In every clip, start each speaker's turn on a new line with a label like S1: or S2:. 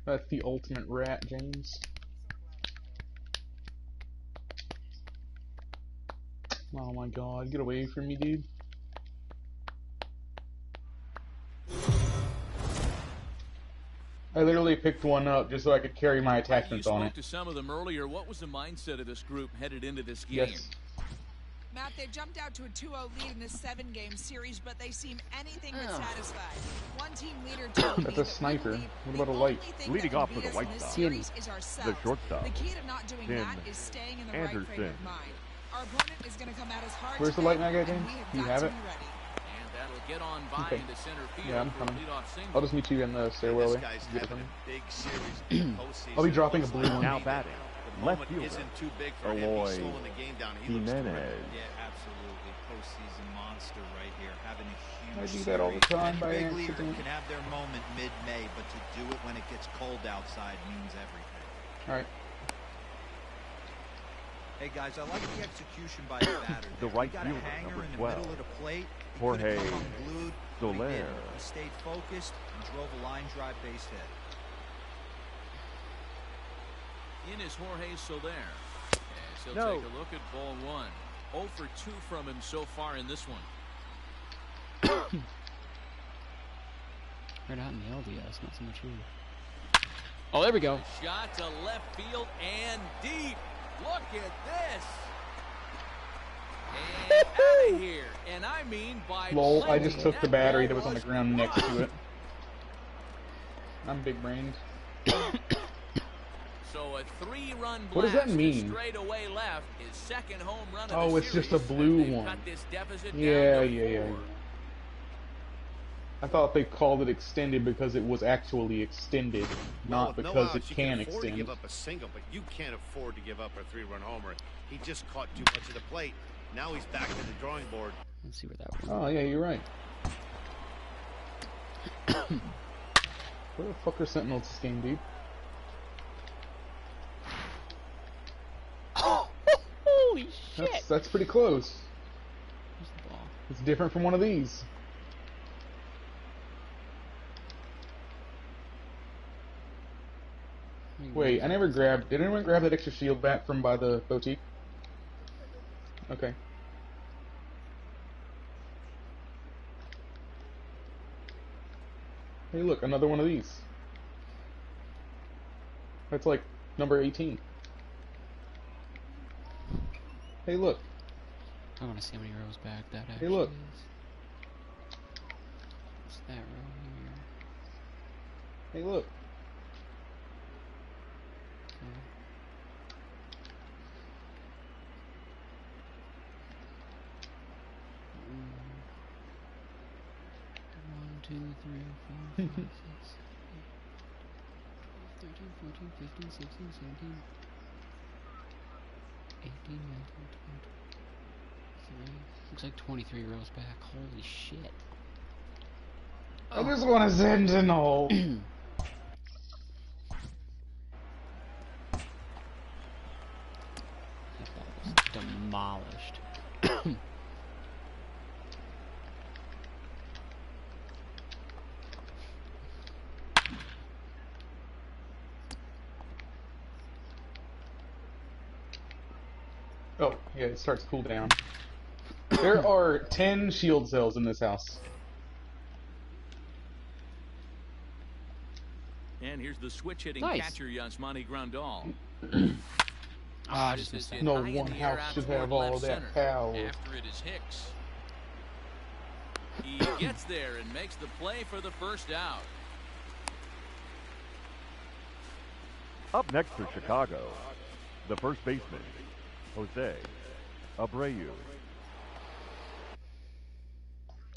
S1: That's the ultimate rat, James. Oh my god, get away from me, dude. I literally picked one up just so I could carry my attachments on it.
S2: You spoke to some of them earlier. What was the mindset of this group headed into this game?
S1: Yes.
S3: Matt, they've jumped out to a 2-0 lead in this 7-game series, but they seem anything but satisfied. One team leader told
S1: That's
S3: me
S1: a sniper. What about a
S3: the
S1: light?
S3: only thing
S4: Leading
S3: that
S4: off
S3: can
S4: for the
S3: beat us
S4: White
S3: in this
S4: Sox,
S3: series is ourselves.
S4: the shortstop,
S3: The key to not doing
S4: Tim
S3: that is staying in the right frame
S4: Anderson.
S3: of mind. Our opponent is going to come at us hard.
S1: Where's the light mag at, James? Do you have it?
S2: And that'll get on by
S1: Okay.
S2: into center field.
S1: Yeah, I'm
S2: for a
S1: coming.
S2: leadoff single.
S1: I'll just meet you in the stairwell.
S5: This guy's having a big series in the postseason.
S1: I'll be dropping a blue one.
S4: Now batting,
S5: The
S4: left
S5: moment
S4: fielder,
S5: isn't too big for him.
S4: Eloy
S5: He's slowing the game down. He looks
S4: Jimenez.
S5: terrific.
S6: Yeah, absolutely. Postseason monster right here. Having a
S1: I
S6: huge
S1: do that all the
S6: series.
S1: time by
S6: Big leaguers
S1: accident.
S6: can have their moment mid-May, but to do it when it gets cold outside means everything.
S1: Alright.
S6: Hey guys, I like the execution by the batter.
S4: The
S6: there.
S4: right
S6: He got a
S4: fielder,
S6: hanger
S4: number
S6: in the
S4: 12,
S6: middle of the plate. He
S4: Jorge
S6: could've come unglued, but he
S4: Soler.
S6: didn't. He stayed focused and drove a line drive base hit.
S2: In is Jorge Soler. As he'll
S4: No.
S2: take a look at ball one. 0 for 2 from him so far in this one.
S7: Right out in the LDS, not so much here. Oh, there we go.
S2: Shot to left field and deep. Look at this. And out of here. And I mean by
S1: Lol, I just
S2: plenty.
S1: took the
S2: That
S1: battery
S2: ball
S1: that was on the
S2: was
S1: ground next to
S2: crushed.
S1: it. I'm big brained.
S2: So a 3-run blast
S1: What does that mean?
S2: straight away left. His second home run of
S1: Oh,
S2: the
S1: it's just a
S2: series,
S1: blue
S2: and they've
S1: one.
S2: cut this deficit
S1: Yeah,
S2: down to
S1: yeah.
S2: 4.
S1: I thought they called it extended because it was actually extended, not
S5: With no
S1: because
S5: outs,
S1: it
S5: you
S1: can
S5: afford to
S1: extend.
S5: give up a single, but you can't afford to give up a 3-run homer. He just caught too much of the plate. Now he's back to the drawing board.
S7: Let's see where that went.
S1: Oh, yeah, you're right. Where the fuck are Sentinels this game, dude?
S7: Holy shit!
S1: That's pretty close.
S7: Where's the ball?
S1: It's different from one of these. Wait, I never grabbed... Did anyone grab that extra shield back from by the boutique? Okay. Hey, look, another one of these. That's like number 18. Hey, look.
S7: I want to see how many rows back that actually
S1: Hey, look.
S7: is. What's that row here?
S1: Hey, look.
S7: Okay. One, 2, 3, 4, 5, 6, 7, 8, 13, 14, 15, 16, 17, 18, 19, 20, 3. Looks like 23 rows back. Holy shit.
S1: I just want a Sentinel.
S7: That ball was demolished.
S1: Oh, yeah, it starts cool down. There are 10 shield cells in this house.
S2: And here's the switch hitting
S7: Nice.
S2: catcher Yasmani Grandal.
S7: Ah, I just missed that.
S1: No
S2: High in
S1: one
S2: the air
S1: house
S2: out
S1: should
S2: toward
S1: have all
S2: left
S1: that
S2: center.
S1: power.
S2: After it is Hicks. He gets there and makes the play for the first out.
S4: Up next for Chicago, the first baseman, Jose Abreu.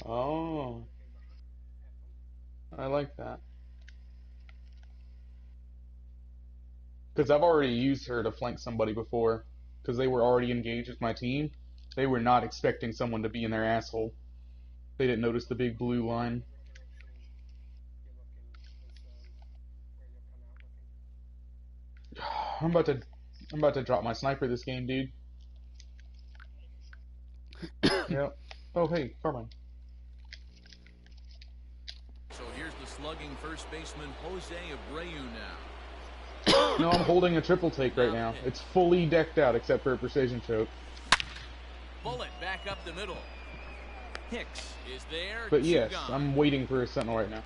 S1: Oh. I like that. Because I've already used her to flank somebody before. Because they were already engaged with my team. They were not expecting someone to be in their asshole. They didn't notice the big blue line. I'm about to drop my sniper this game, dude. Yep. Oh, hey, Carmine.
S2: So here's the slugging first baseman Jose Abreu now.
S1: No, I'm holding a triple take right now. It's fully decked out except for a precision choke.
S2: Bullet back up the middle. Hicks is there.
S1: But yes,
S2: gone.
S1: I'm waiting for a sentinel right now.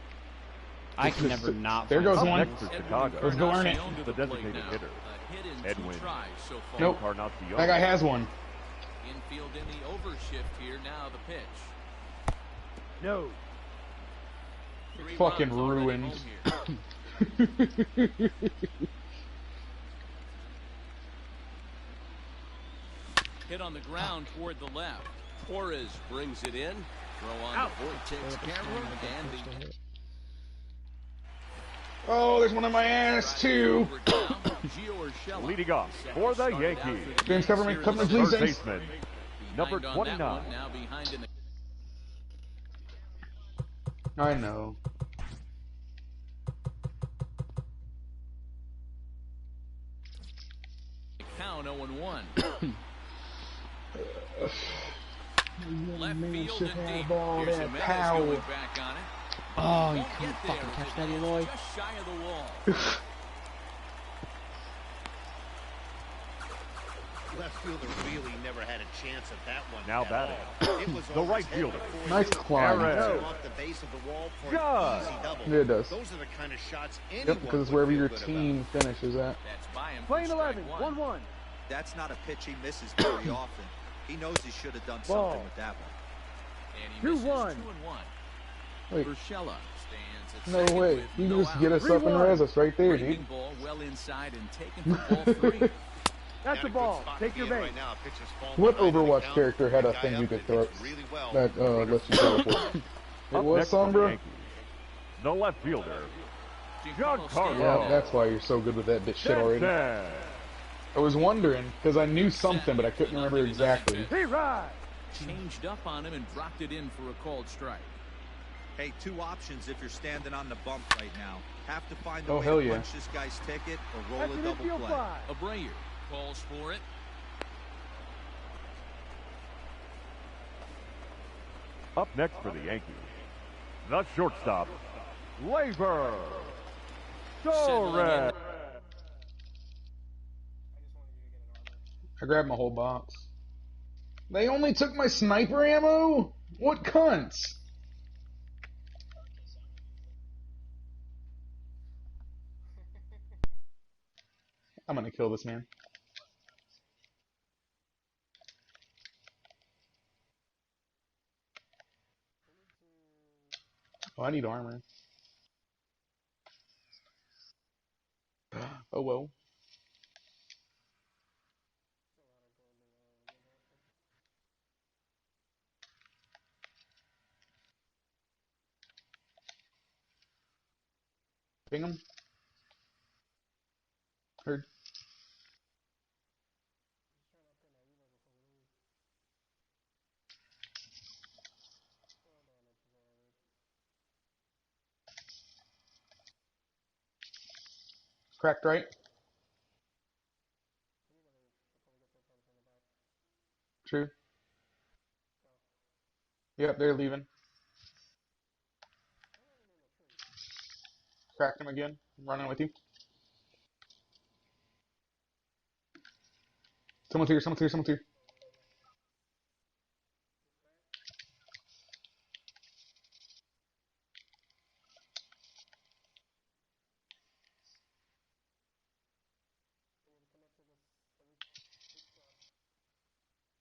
S7: I can never not.
S1: There
S7: find
S1: goes
S4: Up
S1: one.
S4: next for Chicago.
S1: Let's go earn it.
S4: The designated hitter,
S2: A hit in 2
S4: Edwin.
S2: tries so far.
S1: Nope.
S4: Encarnacion.
S1: That guy has one.
S2: Infield in the overshift here. Now the pitch.
S4: No.
S2: 3
S1: Fucking
S2: runs already
S1: ruined.
S2: home here. Hit on the ground toward the left. Torres brings it in. Throw on the vortex camera and the
S1: Oh, there's one on my ass too.
S4: Leading off for the Yankees.
S1: James, cover me, please,
S4: First
S1: James.
S4: baseman, number 29.
S2: Now behind in the
S1: I know.
S2: count 0-1. Left field
S1: should
S2: and
S1: have
S2: deep.
S1: all
S2: Here's
S1: that
S2: Jimenez
S1: power.
S2: going back on it.
S7: Oh, you
S2: Won't
S7: couldn't
S2: get there
S7: fucking
S2: as
S7: catch
S2: it
S7: that,
S2: hits
S7: Eloy.
S2: just shy of the wall.
S5: Left fielder really never had a chance at that one.
S4: Now
S5: at
S4: batting.
S5: all. It was
S4: The
S5: over
S4: right
S5: his head
S4: fielder.
S5: before
S1: Nice
S5: he
S1: climb.
S5: hit
S4: Perez.
S5: him off the base of the wall for
S4: Good.
S5: an easy double.
S1: Yeah, it does.
S5: Those are the kind of shots anyone
S1: Yep, because it's
S5: would
S1: wherever
S5: feel
S1: your
S5: good
S1: team finishes at.
S2: That's by him.
S4: Playing
S2: for strike
S4: 11, 1-1.
S6: That's not a pitch he misses very often. He knows he should have done something with that one.
S2: And he misses
S4: 2-1.
S2: 2-1.
S1: Wait.
S2: Urshela stands at
S1: No
S2: second
S1: way.
S2: with
S1: You
S2: no
S1: just get
S2: out.
S1: us up and
S4: 3-1.
S1: res us right there,
S2: Breaking
S1: dude.
S2: ball well inside and taken for ball 3.
S4: That's the ball. Take your base.
S5: Right now. Pitcher's falling
S1: What
S5: behind in the
S1: Overwatch
S5: count.
S1: character had a
S5: Guy
S1: thing
S5: up
S1: you could
S5: that
S1: throw
S5: hits really well.
S1: that lets you teleport? It
S4: Up
S1: was
S4: next for the
S1: Sombra?
S4: Yankees, the left fielder,
S2: Giancarlo
S4: Giancarlo.
S1: Yeah, that's why you're so good with that bitch shit already.
S4: Stanton.
S1: I was wondering, because I knew something, but I couldn't remember exactly.
S4: He rides.
S2: changed up on him and dropped it in for a called strike.
S6: Hey, 2 options if you're standing on the bump right now. Have to find a
S1: Oh,
S6: way
S1: hell
S6: to
S1: yeah.
S6: punch this guy's ticket or roll a double play.
S2: Abreu calls for it.
S4: Up next for the Yankees, the shortstop, Labor. Torres.
S1: I grabbed my whole box. They only took my sniper ammo? What cunts? I'm gonna kill this man. Oh, I need armor. Oh well. Ping him. Heard. Cracked right. True. Yep, they're leaving. Cracked him again. I'm running with you. Someone's here, someone's here, someone's here.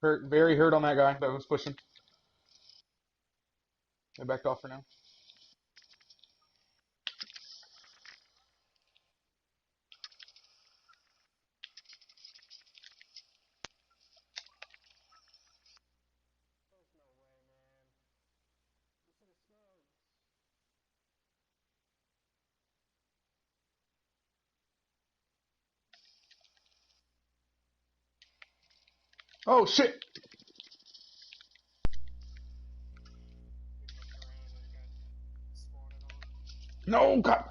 S1: Hurt, very hurt on that guy that was pushing. They backed off for now. Oh shit! No, God!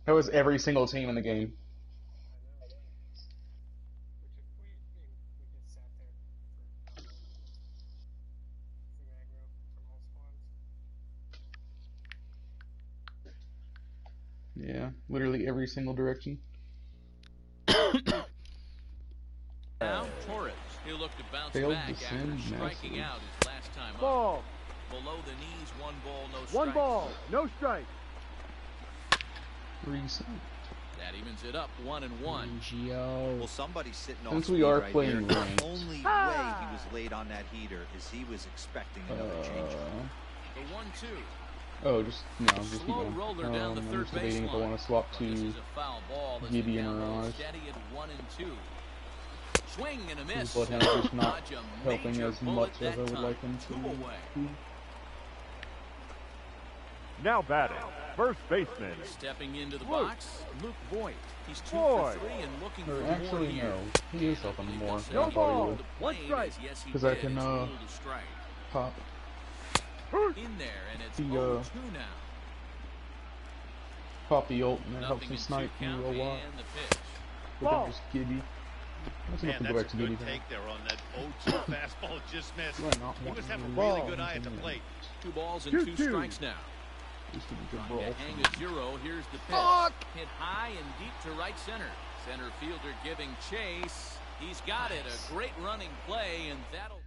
S1: That was every single team in the game. Yeah, literally every single direction.
S2: Now Torres, he'll look to bounce
S1: Failed
S2: back
S1: to
S2: after
S1: send
S2: striking
S1: message.
S2: out his last time up.
S4: Ball.
S2: Below the knees, 1 ball, no strikes.
S4: 1 ball, no strike.
S1: Reset.
S2: That evens it up 1-1.
S7: Gio.
S6: Well, somebody's sitting
S1: Since
S6: off
S1: we
S6: speed
S1: are
S6: right
S1: playing
S6: here.
S1: ranked.
S6: The only way he was late on that heater is he was expecting another change.
S2: The 1-2.
S1: Oh, just
S2: Slow roller down the
S1: I'm
S2: third
S1: just debating if I
S2: baseline.
S1: want to swap
S2: But this
S1: to
S2: is a foul ball as
S1: Gibby
S2: the
S1: and
S2: count goes
S1: Mirage.
S2: steady at 1-2. Swing and a miss.
S1: Bloodhound is just not
S2: Dodge a
S1: helping
S2: major
S1: as
S2: bullet
S1: much as I
S2: that
S1: would
S2: time.
S1: like him
S2: 2 away.
S1: to.
S4: Now batting, first baseman.
S2: Stepping into the box, Luke Voigt. He's 2
S4: Voigt.
S2: for 3 and looking
S1: Or
S2: for
S1: actually,
S2: more here.
S1: no, he is helping more.
S2: Say
S4: No
S1: That's
S4: ball.
S1: Hollywood.
S2: the
S4: One
S2: plane
S4: strike.
S2: is yes, he
S1: 'Cause I
S2: did.
S1: can,
S2: It's ruled a strike.
S1: Pop.
S2: In there, and it's
S1: The,
S2: 0-2 now.
S1: Pop the ult and it helps
S2: Nothing
S1: him
S2: in
S1: snipe
S2: 2
S1: me
S2: count,
S1: real lot.
S2: and the pitch.
S1: But
S4: Ball.
S1: then just Gibby. That's enough
S5: Man,
S1: to go
S5: that's
S1: back
S5: a
S1: to
S5: good
S1: Gibby.
S5: take there on that 0-2 fastball just missed.
S1: Do I not
S5: He
S1: want
S5: must have a
S1: to
S5: really
S1: ball?
S5: good eye at the plate.
S2: 2 balls and 2
S4: 2-2.
S2: strikes now.
S1: Used to be good
S2: Trying to
S1: ball.
S2: hang a 0. Here's the pitch. Hit high and deep to right center. Center fielder giving chase. He's got it. A great running play, and that'll...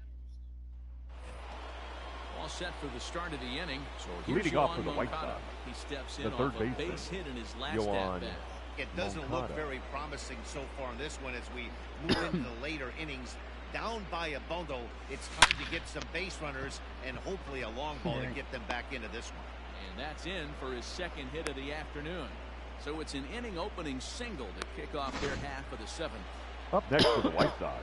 S2: All set for the start of the inning. So here's
S4: Leading off for
S2: Yoan
S4: the White
S2: Moncada.
S4: Sox,
S2: He steps
S4: the
S2: in
S4: third
S2: off a
S4: baseman,
S2: base hit in his last
S4: Yoan
S2: at-bat.
S5: It doesn't look
S4: Moncada.
S5: very promising so far in this one as we move into the later innings. Down by a bundle, it's time to get some base runners and hopefully a long ball to get them back into this one.
S2: And that's in for his second hit of the afternoon. So it's an inning-opening single to kick off their half of the 7th.
S4: Up next for the White Sox,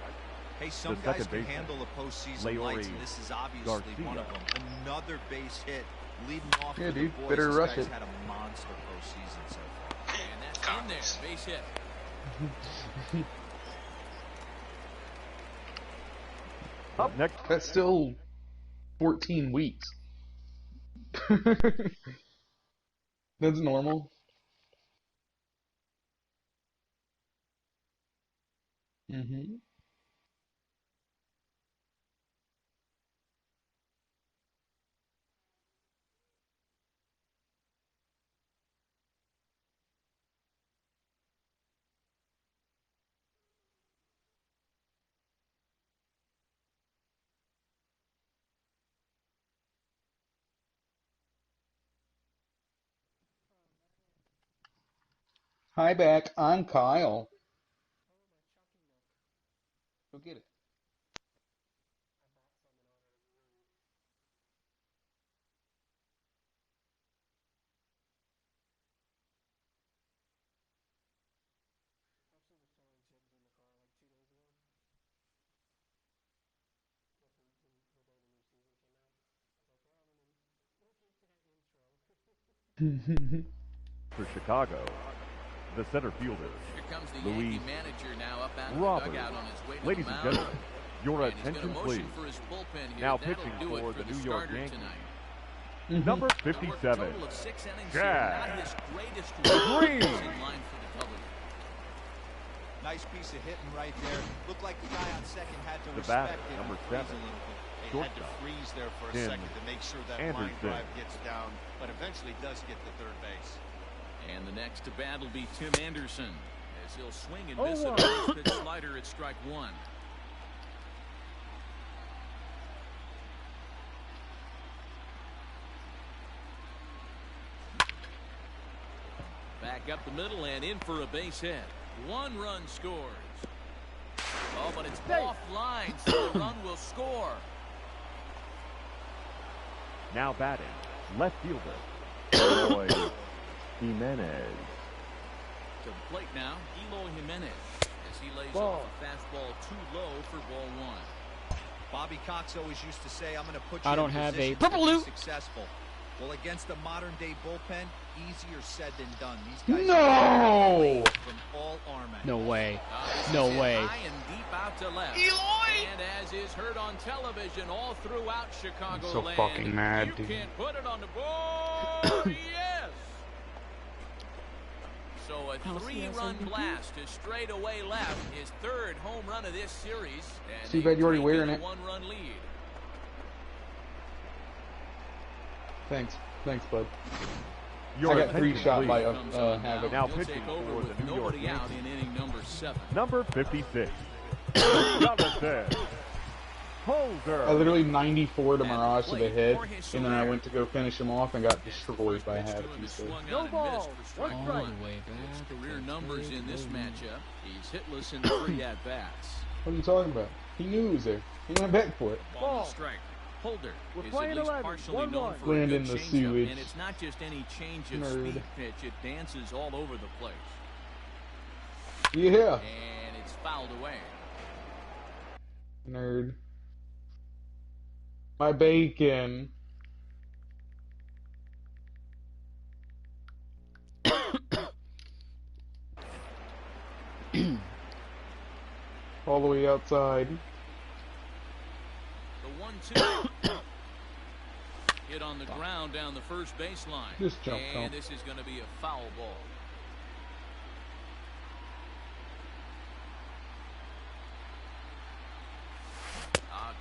S6: Hey, some
S4: The
S6: guys
S4: second
S6: can
S4: baseman,
S6: handle the postseason
S4: Leori
S6: lights, and this is obviously one of them.
S4: Garcia.
S6: Another base hit leading off
S1: Yeah,
S6: for the
S1: dude,
S6: boys.
S1: better
S6: This
S1: rush
S6: guy's
S1: it.
S6: had a monster postseason so far.
S2: And that's in there. Base hit.
S4: up next,
S1: That's still 14 weeks. That's normal. Mm-hmm. Hi, back. I'm Kyle. Go get it.
S4: for Chicago, the center fielder,
S2: Here comes the
S4: Luis
S2: Yankee manager now up out of
S4: Robert.
S2: the dugout on his way to
S4: Ladies
S2: the
S4: and
S2: mound.
S4: gentlemen, your
S2: And he's
S4: attention
S2: gonna
S4: please.
S2: motion for his bullpen here.
S4: Now
S2: That'll
S4: pitching
S2: do it
S4: for the
S2: the
S4: New York
S2: starter
S4: Yankees,
S2: tonight.
S4: number
S2: Worked a
S4: 57,
S2: total of 6 innings
S4: Jack
S2: here. Not his greatest
S4: Green.
S2: He's in line for the W.
S6: Nice piece of hitting right there. Looked like the guy on second had to
S4: The
S6: respect
S4: batter,
S6: it.
S4: number
S6: and freeze
S4: 7,
S6: a little bit.
S5: They had to
S4: shortstop,
S5: freeze there for a
S4: Tim
S5: second to make sure that line
S4: Anderson.
S5: drive gets down, but eventually does get to third base.
S2: And the next to bat will be Tim Anderson as he'll swing and
S4: Oh,
S2: miss a
S4: wow.
S2: base pitch slider at strike 1. Back up the middle and in for a base hit. 1 run scores. Oh, but it's offline, so the run will score.
S4: now batting, left fielder, Eloy Jimenez.
S2: To the plate now, Eloy Jimenez as he lays
S4: Ball.
S2: off a fastball too low for ball 1.
S6: Bobby Cox always used to say, I'm going to put you
S7: I don't
S6: in
S7: have a
S6: position
S7: purple
S6: to be
S7: loop.
S6: successful. Well, against a modern-day bullpen, easier said than done. These guys
S1: No!
S6: from all arm
S7: No way.
S2: This
S7: No
S2: is hit
S7: way.
S2: high and deep out to left. And as is heard on television all throughout Chicago
S1: so
S2: land,
S1: fucking mad,
S2: you
S1: dude.
S2: can't put it on the board. Yes. So a 3-run blast to straightaway left, his 3rd home run of this series. And
S1: Too
S2: they
S1: bad you're already
S2: take
S1: wearing
S2: a
S1: it.
S2: 1-run lead.
S1: Thanks, bud.
S4: Your
S1: I got 3
S4: attention,
S1: shot by
S4: please.
S1: Havoc.
S4: Now
S2: He'll
S4: pitching
S2: take over
S4: for
S2: with
S4: the New York
S2: nobody out
S4: Yankees.
S2: in inning number 7.
S4: Number 56. Jonathan Holder.
S1: I literally 94 to
S2: At the
S1: Mirage to the
S2: plate,
S1: head,
S2: Jorge
S1: and then I
S2: Soler.
S1: went to go finish him off and got
S2: It's the
S1: destroyed
S2: first
S1: by
S2: pitch to
S1: Havoc
S2: him is
S1: instead.
S2: swung
S4: No
S2: on and
S4: ball.
S2: missed for strike
S7: All
S2: one.
S7: the way
S2: His
S7: back.
S2: career
S7: That's
S2: numbers
S7: way
S2: in this
S7: better.
S2: matchup. He's hitless in 3 at-bats.
S1: What are you talking about? He knew he was there. He went back for it.
S2: Ball and strike. Holder
S4: We're
S2: is
S4: playing
S2: at least
S4: 11,
S2: partially
S4: 1-1.
S2: known for a
S1: Land
S2: good
S1: in the
S2: changeup,
S1: sewage.
S2: and it's not just any change of
S1: Nerd.
S2: speed pitch. It dances all over the place.
S1: Yeah.
S2: And it's fouled away.
S1: Nerd. My bacon. All the way outside.
S2: The 1-2. Hit on the ground down the first baseline.
S1: Just jump,
S2: and
S1: Tom.
S2: this is going to be a foul ball.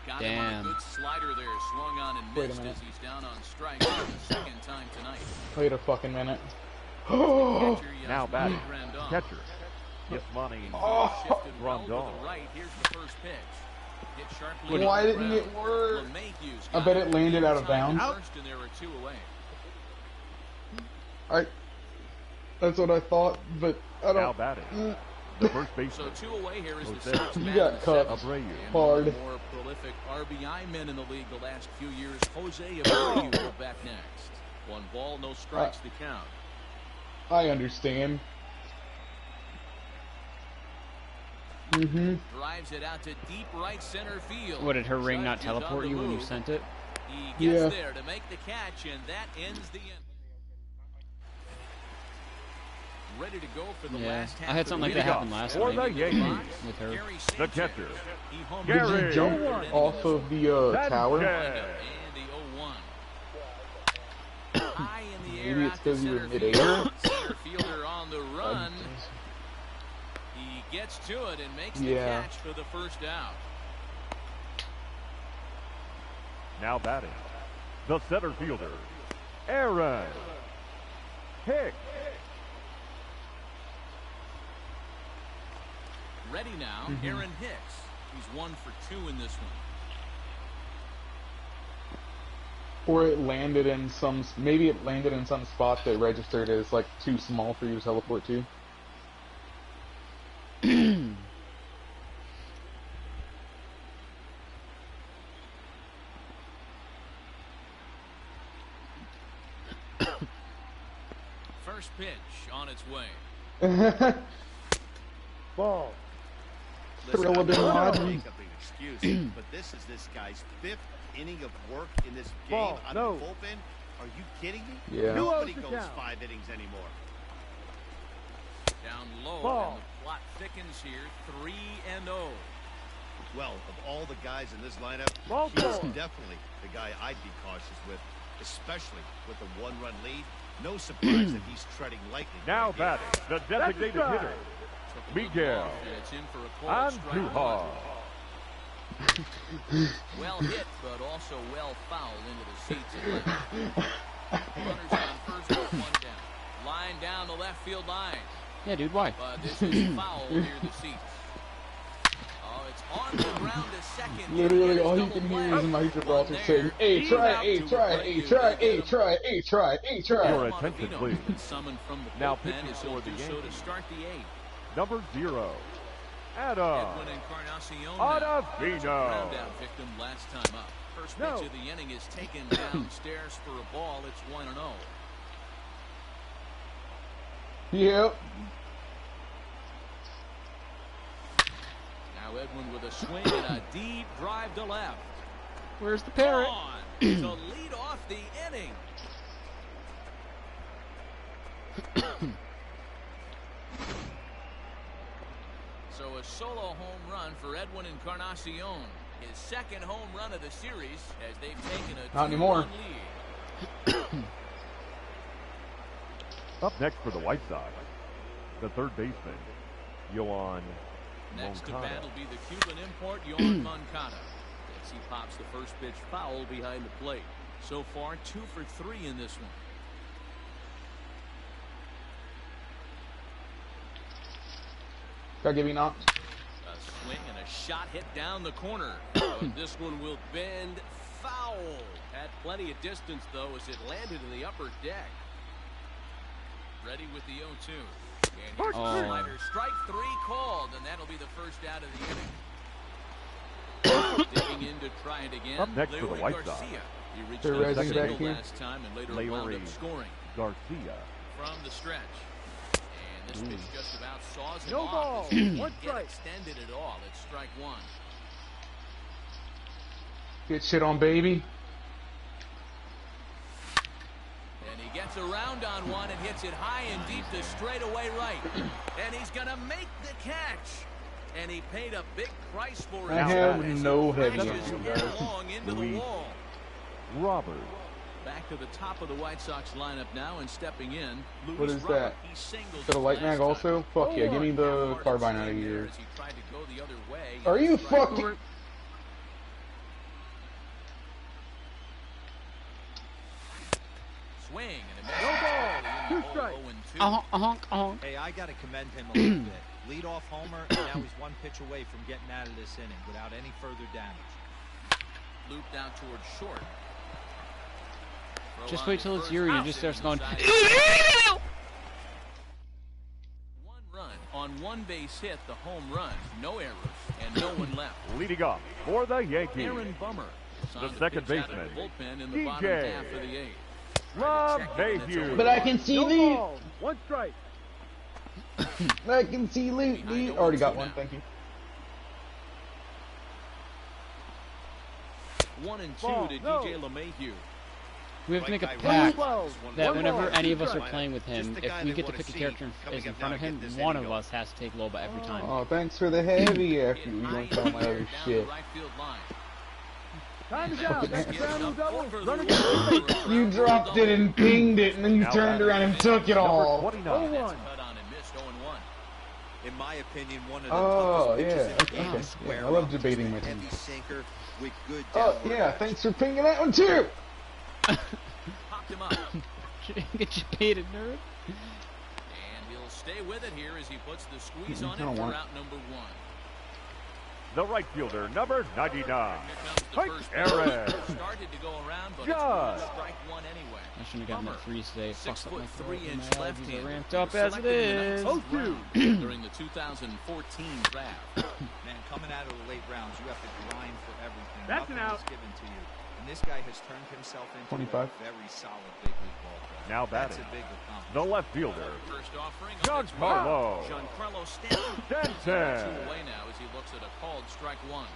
S2: Got him on a
S7: Damn.
S2: good slider there. Swung on and
S1: Wait a
S2: missed
S1: minute.
S2: as he's down on strikes for the 2nd time tonight.
S1: Wait a fucking minute.
S2: Catcher,
S4: Now
S2: Yasmani
S4: batting.
S2: Grandal.
S4: Catcher. Yasmani
S2: Shifted well to
S4: Grandal.
S2: the right. Here's the first pitch. Hit sharply
S1: Why
S2: on the
S1: didn't
S2: ground.
S1: it work?
S2: LeMahieu's
S1: I
S2: got
S1: bet it landed out of
S2: Time
S1: bounds.
S2: First, and there were 2 away.
S1: That's what I thought, but I
S4: Now
S1: don't.
S4: batting. The first
S2: So
S4: baseman.
S2: 2 away. Here is the
S4: Jose.
S2: 6th
S1: You
S2: man
S1: got
S2: in the
S1: cut.
S2: 7th.
S4: Abreu.
S2: And
S1: Hard.
S2: one of the more prolific RBI men in the league the last few years. Jose Abreu will back next. 1 ball, no strikes to count.
S1: I understand.
S2: Drives it out to deep right center field.
S7: What, did her ring not
S2: Judge is on
S7: teleport
S2: the
S7: you when you
S2: move.
S7: sent it?
S2: He gets
S1: Yeah.
S2: there to make the catch, and that ends the end. Ready to go for the
S7: Yeah.
S2: last half
S7: I had
S2: of
S7: something like
S2: the
S7: that happen
S2: inning.
S7: last
S4: For
S7: night
S4: the Yankees.
S7: with her.
S2: Gary
S4: The
S2: Sanchez.
S4: catcher.
S2: He homered
S1: Did
S4: Gary.
S1: you jump off of the tower?
S4: Sanchez.
S2: And the 0-1. High in the air.
S1: Maybe it's
S2: out to
S1: 'cause you were
S2: center
S1: midair.
S2: field. Center fielder on the run. He gets to it and makes the
S1: Yeah.
S2: catch for the first out.
S4: Now batting. The center fielder. Aaron Hicks.
S2: Ready now, Aaron Hicks. He's 1 for 2 in this one.
S1: Or it landed in some. Maybe it landed in some spot that registered as like too small for you to teleport to.
S2: First pitch on its way.
S4: Ball.
S1: Thrill of
S5: Listen,
S1: Bin
S5: I'm not
S1: Laden.
S5: make up an excuse, but this is this guy's 5th inning of work in this game
S4: Ball,
S5: out
S4: no.
S5: of the bullpen. Are you kidding me?
S1: Yeah.
S5: Nobody
S4: Who owns the
S5: goes
S4: count?
S5: 5 innings anymore.
S2: Down low,
S4: Ball.
S2: and the plot thickens here. 3-0.
S5: Well, of all the guys in this lineup,
S4: Ball
S5: he's
S4: four.
S5: definitely the guy I'd be cautious with, especially with a 1-run lead. No surprise that he's treading lightly.
S4: Now
S5: right here.
S4: batting. The designated hitter.
S2: Took a good
S4: Miguel
S2: look, and it's in for a cold strike
S4: Andujar.
S2: one. Well hit, but also well fouled into the seats at left. Runners on first with 1 down. Line down the left field line.
S7: Yeah, dude, why?
S2: But this is foul near the seats. Oh, it's on the ground to second.
S1: Literally,
S2: Here's
S1: all you
S2: double
S1: can hear
S2: play.
S1: is Mike Gibraltar
S2: One
S1: saying,
S2: there.
S1: "Hey, try,
S2: He's
S1: hey,
S2: out
S1: try,
S2: to
S1: hey,
S2: Abreu
S1: try,
S2: to
S1: hey,
S2: get him.
S1: try, hey, try, hey, try."
S4: Your
S2: Juan
S4: attention,
S2: Avino
S4: please.
S2: has been summoned from the
S4: Now
S2: bullpen
S4: pitching
S2: as he'll
S4: for the
S2: do so to
S4: Yankees.
S2: start the 8th.
S4: Number 0. Adam
S2: Edwin Encarnacion
S4: Ottavino.
S2: ground out victim last time up. First pitch
S4: No.
S2: of the inning is taken downstairs for a ball. It's 1-0.
S1: Yep.
S2: Now Edwin with a swing and a deep drive to left.
S7: Where's the parrot?
S2: On to lead off the inning. So a solo home run for Edwin Encarnacion. His 2nd home run of the series as they've taken a
S1: Not anymore.
S2: 2-1 lead.
S4: Up next for the White Sox. The third baseman. Yohan
S2: Next to
S4: Moncada.
S2: bat will be the Cuban import, Yohan Moncada. As he pops the first pitch foul behind the plate. So far, 2 for 3 in this one.
S1: Gotta get me knocked.
S2: A swing and a shot hit down the corner. But this one will bend foul. Had plenty of distance, though, as it landed in the upper deck. Ready with the 0-2. And here's the slider. Strike 3 called, and that'll be the first out of the inning. Digging in to try it again.
S4: Up next for the White Sox.
S2: He reached
S1: They're
S2: a
S1: rising back
S2: single
S1: here.
S2: last time and later wound up scoring.
S4: Garcia.
S2: From the stretch. And this pitch just about saws him
S8: No
S2: off.
S8: ball.
S2: As he
S8: One
S2: can't
S8: strike.
S2: get extended at all. It's strike 1.
S1: Get shit on, baby.
S2: And he gets around on one and hits it high and deep to straightaway right. And he's going to make the catch. And he paid a big price for it.
S1: I have
S2: as he
S1: no heavy
S2: crashes
S1: on,
S2: headlong into the wall.
S4: Robert.
S2: Back to the top of the White Sox lineup now and stepping in.
S1: What is that? Is that a light mag also? Fuck yeah, give me the carbine out of here. Are you fucking...
S2: Swing and a
S8: No ball. 2 strikes.
S6: Hey, I got to commend him a little bit. Lead-off homer, and now he's 1 pitch away from getting out of this inning without any further damage.
S2: Looped out towards short.
S7: Just wait till it's Yuri and just starts going.
S2: 1 run on 1 base hit, the home run, no errors, and no one left.
S4: Leading off for the Yankees.
S2: Aaron Bummer,
S4: The second baseman,
S2: bullpen in the
S4: DJ.
S2: bottom half of the 8th.
S4: LeMahieu.
S1: But I can see
S8: No
S1: Lee.
S8: ball. 1 strike.
S1: I can see Lee. Lee already got one, thank you.
S2: 1 and 2
S8: Ball.
S2: to
S8: No.
S2: DJ LeMahieu.
S7: We have to make a
S5: Right by
S7: pact
S8: Well,
S7: that
S8: one
S7: whenever
S8: ball,
S7: any
S8: 2
S7: of us are
S8: strikes.
S7: playing with him,
S5: Just the
S7: if
S5: guy
S7: we
S5: they
S7: get to
S5: wanna
S7: pick a
S5: see
S7: character
S5: coming
S7: is in
S5: up
S7: front
S5: now
S7: of
S5: to
S7: him,
S5: get this
S7: one
S5: inning
S7: of us has to take Loba every time.
S1: Oh, thanks for the heavy after you
S2: Hit
S1: don't
S2: high
S1: tell
S2: and
S1: my
S2: deep
S1: other
S2: down
S1: shit.
S2: the right field line.
S8: Time is out. That's a ground rule double.
S2: Over the
S8: Running
S2: wall
S8: back.
S2: for a
S1: You
S2: ground
S1: dropped
S2: rule
S1: it and pinged it, and then you
S4: Now
S1: turned
S4: batting.
S1: around and took it
S4: Number
S1: all.
S4: 29.
S2: That's
S8: 0-1.
S2: cut on and missed 0-1.
S6: In my opinion, one of the
S1: Oh,
S6: toughest pitches
S1: yeah,
S6: in the
S1: okay,
S6: game
S1: okay.
S6: to square
S1: Yeah, I love
S6: up. Just
S1: debating
S6: a
S1: my team.
S6: heavy sinker with good
S1: Oh,
S6: downward
S1: yeah,
S6: action.
S1: thanks for pinging that one, too.
S2: Popped him up.
S7: Get you painted, nerd.
S2: And he'll stay with it here as he puts the squeeze on
S1: I don't
S2: it for
S1: want it.
S2: out number 1.
S4: The right fielder, number 99.
S2: Here comes the
S4: Hank
S2: first
S4: Aaron.
S2: pitch. Started to go around, but
S4: Judge.
S2: it's strike 1 anyway.
S7: I shouldn't have gotten that freeze today. Fucked up my throat.
S2: 6'3"
S7: My
S2: left
S7: allergies
S2: hand.
S7: are ramped up as it is.
S8: Oh, two.
S2: During the 2014 draft.
S6: Man, coming out of the late rounds, you have to grind for everything.
S8: That's an
S6: Nothing
S8: out.
S6: is given to you. And this guy has turned himself into
S1: 25.
S6: a very solid big league ball player.
S4: Now
S6: That's
S4: batting.
S6: a big accomplishment.
S4: The left fielder,
S2: First offering.
S4: Giancarlo
S2: Giancarlo Stanton.
S4: Stanton.
S2: 2 away now as he looks at a called strike 1.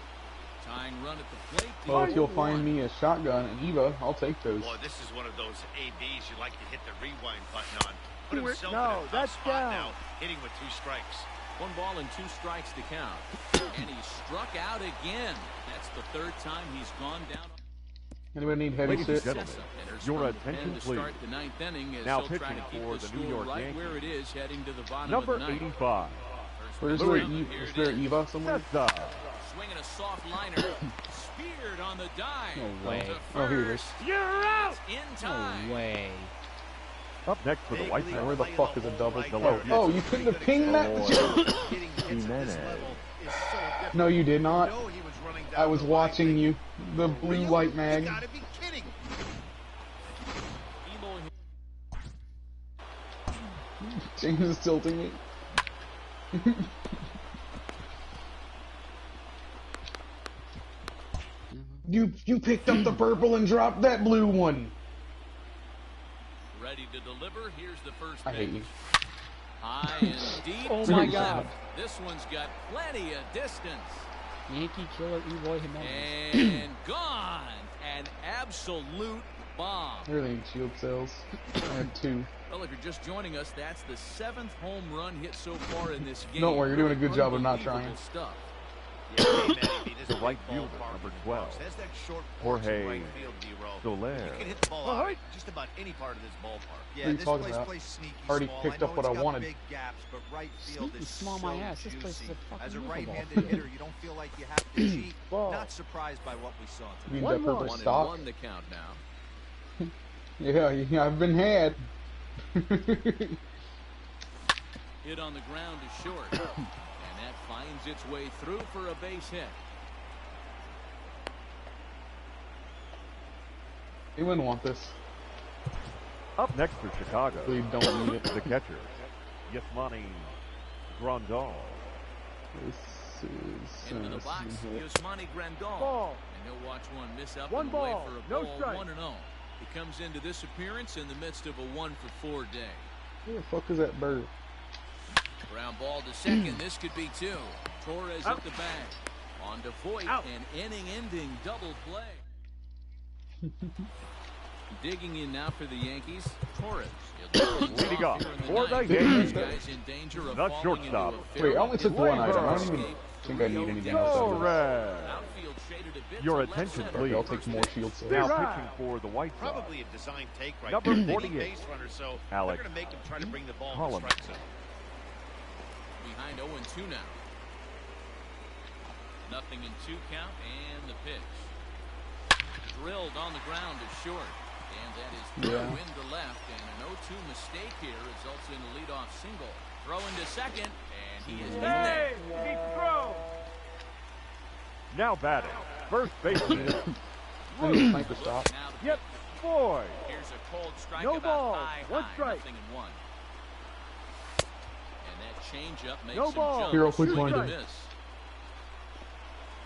S2: Tying run at the plate.
S1: Well, if you'll find me a shotgun and Eva, I'll take those.
S5: Boy, this is one of those ABs you like to hit the rewind button on. Put
S8: Do it.
S5: himself
S8: No,
S5: in a tough
S8: that's
S5: spot
S8: down.
S5: now, hitting with 2 strikes.
S2: 1 ball and 2 strikes to count. And he struck out again. That's the 3rd time he's gone down.
S1: Anybody need heavy
S4: Ladies and
S1: shit?
S4: gentlemen, your attention,
S2: to
S4: please.
S2: start the 9th inning as
S4: Now
S2: he'll try to
S4: pitching
S2: keep
S4: for
S2: the
S4: the New
S2: score
S4: York
S2: right where it
S4: Yankees.
S2: is heading to the bottom
S4: Number
S2: of the 9th.
S4: 85.
S1: Where's there, is there Eva somewhere?
S4: Cessa.
S2: Swinging a soft liner. Speared on the dive.
S7: No way.
S2: To
S1: Oh, here it is.
S2: first.
S8: You're out.
S2: In time.
S7: No way.
S4: Up next for the
S5: Big
S4: White
S5: league
S4: Sox.
S1: Where the
S5: playing
S1: fuck
S5: the
S1: is a
S5: hole
S1: double?
S5: right
S4: The
S5: there.
S4: left
S1: Oh,
S4: fielder.
S1: you couldn't have pinged that?
S5: Hitting hits at this
S4: Jimenez.
S5: level is so different.
S1: No, you did
S5: You
S1: not.
S5: know he was running down
S1: I was
S5: the
S1: watching
S5: line.
S1: you. The
S5: For
S1: blue
S5: real?
S1: light
S5: You
S1: mag.
S5: gotta be kidding.
S2: Elo
S1: James is tilting me. You picked up the purple and dropped that blue one.
S2: ready to deliver. Here's the first
S1: I hate you.
S2: pitch. High and deep.
S7: Oh
S2: to
S7: my
S2: left.
S7: God.
S2: This one's got plenty of distance.
S7: Yankee killer Eloy Jimenez.
S2: And gone. An absolute bomb.
S1: Everything shield cells. I had 2.
S2: Well, if you're just joining us, that's the 7th home run hit so far in this game.
S1: Don't worry, you're doing a good job of not
S2: Unbelievable
S1: trying.
S2: Stuff.
S5: Yeah, hey, Matty, this
S4: The
S5: is a
S4: right
S5: big
S4: fielder,
S5: ballpark
S4: number
S5: in the
S4: 12.
S5: Bronx. That's that short porch in
S4: Jorge
S5: right field, D-Roll.
S4: Soler.
S5: You can hit the ball
S8: All
S5: out
S8: right.
S5: just about any part of this ballpark.
S6: Yeah,
S1: What are you
S6: this
S1: talking
S6: place
S1: about?
S6: plays sneaky
S1: Already
S6: small.
S1: picked
S6: I
S1: up
S6: know
S1: what
S6: it's
S1: I
S6: got
S1: wanted.
S6: big gaps, but right field
S7: Sneaky
S6: is
S7: small
S6: so
S7: my ass. This
S6: juicy.
S7: place is a fucking
S6: As a
S7: wiffle ball
S6: right-handed
S7: field.
S6: hitter, you don't feel like you have to cheat.
S8: Ball.
S6: Not surprised by what we saw
S1: You
S6: today.
S1: need that
S8: 1-1.
S1: purple
S2: 1 and
S1: stock?
S2: 1 the count now.
S1: Yeah, I've been had.
S2: Hit on the ground to short. And that finds its way through for a base hit.
S1: He wouldn't want this.
S4: Up next for Chicago,
S1: They don't need it.
S4: the catcher, Yasmani Grandal.
S1: This is
S2: Into the box, Yasmani Grandal.
S8: Ball.
S2: And he'll watch one miss up
S8: One
S2: and away
S8: ball,
S2: for a
S8: no
S2: ball,
S8: strike.
S2: 1-0. He comes into this appearance in the midst of a 1-for-4 day.
S1: Where the fuck is that bird?
S2: Ground ball to second. This could be two. Torres at the bag. On to Voit,
S8: Out.
S2: an inning-ending double play. Digging in now for the Yankees, Torres.
S4: Leading off for the
S2: This
S4: Yankees,
S2: guy's in danger of
S4: the
S2: falling
S4: shortstop.
S2: into a
S1: Wait, I only took one item. I don't even
S2: escape.
S1: think I need anything else. Out of this.
S4: Torres.
S2: Outfield shaded a bit
S4: Your
S2: to left
S4: attention,
S2: center.
S4: please.
S1: I'll take more shield saves.
S4: Now
S8: Right.
S4: pitching for the White Sox,
S5: Probably a design take right
S4: Number
S5: there. They need
S4: 48,
S5: base runners, so
S4: Alex
S5: they're going to make him try to bring the ball in the
S4: Holland.
S5: strike zone.
S2: Behind 0-2 now. Nothing in 2 count, and the pitch. Drilled on the ground to short. And that is through into left, and an 0-2 mistake here results in a leadoff single. Throw into second, and he is in there.
S8: Hey, he needs to throw.
S4: Now batting, first baseman,
S1: I need a sniper stop.
S2: Now the
S4: Yep,
S2: pitch.
S4: boy.
S2: Here's a cold strike
S8: No
S2: about
S8: ball,
S2: high,
S8: one
S2: high,
S8: strike.
S2: nothing in one. And that changeup makes
S8: No
S2: him
S8: ball.
S2: jump.
S1: Hero, quick
S2: Swing
S1: one.
S2: and a miss.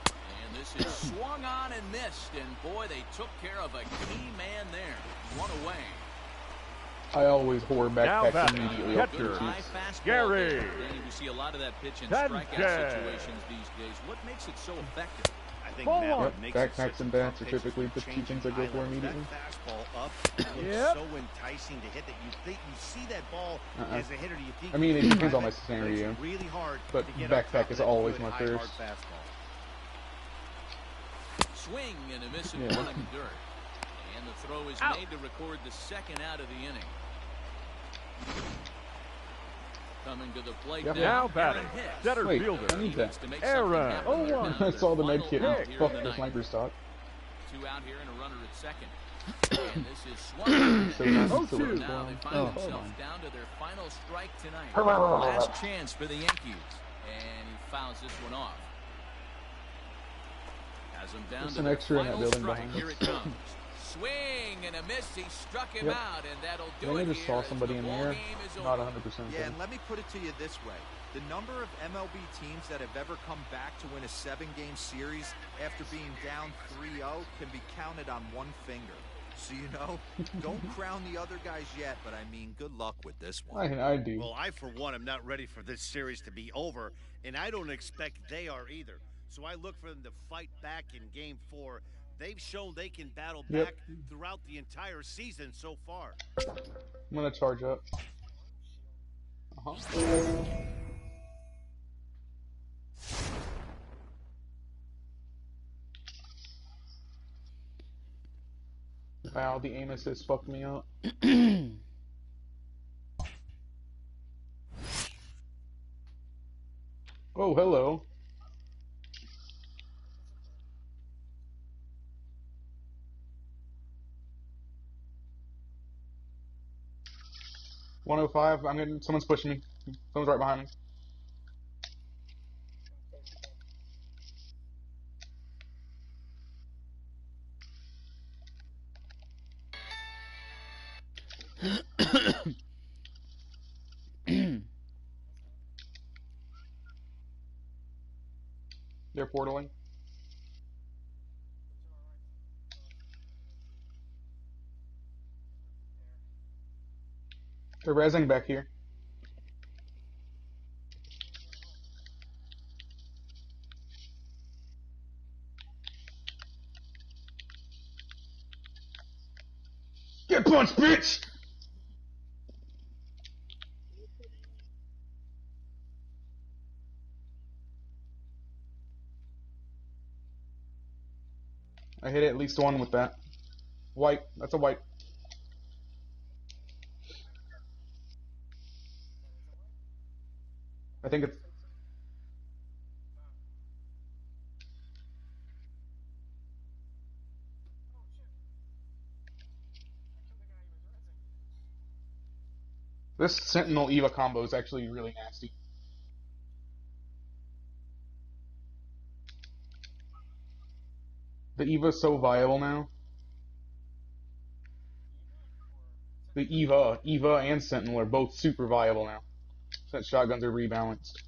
S2: And this is swung on and missed, and boy, they took care of a key man there. One away.
S1: I always hoard
S4: Now
S1: backpacks
S4: batting,
S1: immediately
S4: catcher.
S1: after the
S2: High
S1: Chiefs.
S2: fastball
S4: Gary.
S2: there. Danny, we see a lot of that pitch in
S4: Sanchez.
S2: strikeout situations these days. What makes it so effective?
S5: I think
S8: Ball
S5: Matt,
S8: one.
S5: what makes it
S1: Backpacks
S5: such a
S1: and
S5: tough
S1: bats are
S5: pitch is
S1: typically the two
S5: changing
S1: things I go
S5: eye
S1: for
S5: level.
S1: immediately.
S5: That fastball up looks
S8: Yep.
S5: so enticing to hit that you think you see that ball
S1: Uh-uh.
S5: as a hitter. You think
S1: I mean,
S5: you
S1: it
S5: can
S1: depends on
S5: drive
S1: my
S5: it,
S1: scenario,
S5: but it's really hard
S1: but
S5: to get
S1: backpack
S5: on top
S1: is
S5: of that
S1: always
S5: good,
S1: my
S5: high, hard
S1: first.
S5: fastball.
S2: Swing and a miss and
S1: Yeah.
S2: one in the dirt. And the throw is
S8: Out.
S2: made to record the second out of the inning. Coming to the plate
S1: Yeah.
S4: Now
S2: now,
S4: batting,
S2: Aaron Hicks.
S4: center
S1: Wait,
S4: fielder,
S1: I need
S2: Needs
S1: that.
S2: to make
S4: Aaron.
S2: something happen. They're
S8: 0-1.
S2: down to
S1: I saw the
S2: their
S1: med kit.
S2: final out here
S1: Fuck
S2: in the
S1: the
S2: ninth.
S1: sniper stop.
S2: 2 out here and a runner at second. And this is swung.
S1: So not
S8: Oh,
S1: so
S8: two.
S1: it's
S2: Now they
S1: fine.
S2: find
S7: Oh,
S2: themselves
S7: hold on.
S2: down to their final strike tonight. Last chance for the Yankees. And he fouls this one off. Has him down
S1: There's
S2: to
S1: an
S2: their
S1: extra in that
S2: final
S1: building
S2: strike.
S1: behind
S2: Here
S1: us.
S2: it comes. Swing and a miss. He struck him
S1: Yep.
S2: out, and that'll
S1: I
S2: do
S1: think I
S2: it
S1: just
S2: here
S1: saw
S2: as
S1: somebody
S2: the
S1: in
S2: ball
S1: there.
S2: game is
S1: Not
S2: over.
S1: 100%
S6: Yeah,
S1: sure.
S6: and let me put it to you this way. The number of MLB teams that have ever come back to win a 7-game series after being down 3-0 can be counted on one finger. So, you know, don't crown the other guys yet, but I mean, good luck with this one.
S1: I do.
S5: Well, I, for one, am not ready for this series to be over, and I don't expect they are either. So I look for them to fight back in Game 4. They've shown they can battle
S1: Yep.
S5: back throughout the entire season so far.
S1: I'm gonna charge up. Wow, the aim assist fucked me up. Oh, hello. $105. I'm getting. Someone's pushing me. Someone's right behind me. They're portaling. They're rezzing back here. Get punched, bitch! I hit at least one with that. White. That's a white. I think it's. This Sentinel Eva combo is actually really nasty. The Eva's so viable now. The Eva and Sentinel are both super viable now, since shotguns are rebalanced.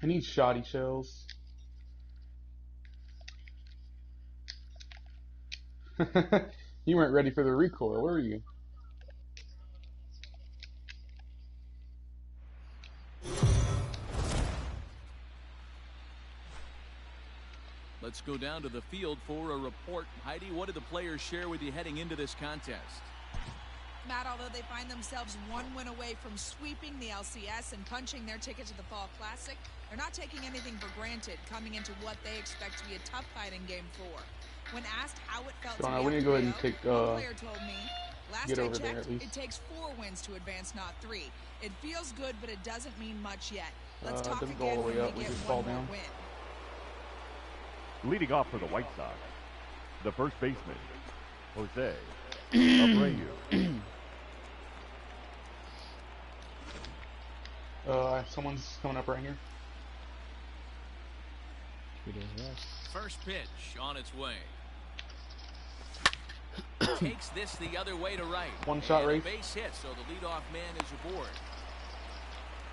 S1: I need shoddy shells. You weren't ready for the recoil, were you?
S2: Let's go down to the field for a report. Heidi, what did the players share with you heading into this contest?
S3: Matt, although they find themselves one win away from sweeping the LCS and punching their ticket to the Fall Classic, they're not taking anything for granted coming into what they expect to be a tough fight in Game 4. When asked how it felt to be
S1: we need to go ahead and take,
S3: one player told me, last
S1: get
S3: I
S1: over there
S3: checked,
S1: at least.
S3: it takes 4 wins to advance, not 3. It feels good, but it doesn't mean much yet. Let's talk
S1: doesn't go all
S3: again
S1: the way
S3: when
S1: up,
S3: we
S1: we
S3: get
S1: just
S3: one
S1: fall
S3: more
S1: down.
S3: win.
S4: Leading off for the White Sox, the first baseman, Jose Abreu.
S1: Someone's coming up right here.
S2: First pitch on its way. Takes this the other way to right.
S1: One shot
S2: And a
S1: race.
S2: base hit, so the leadoff man is aboard.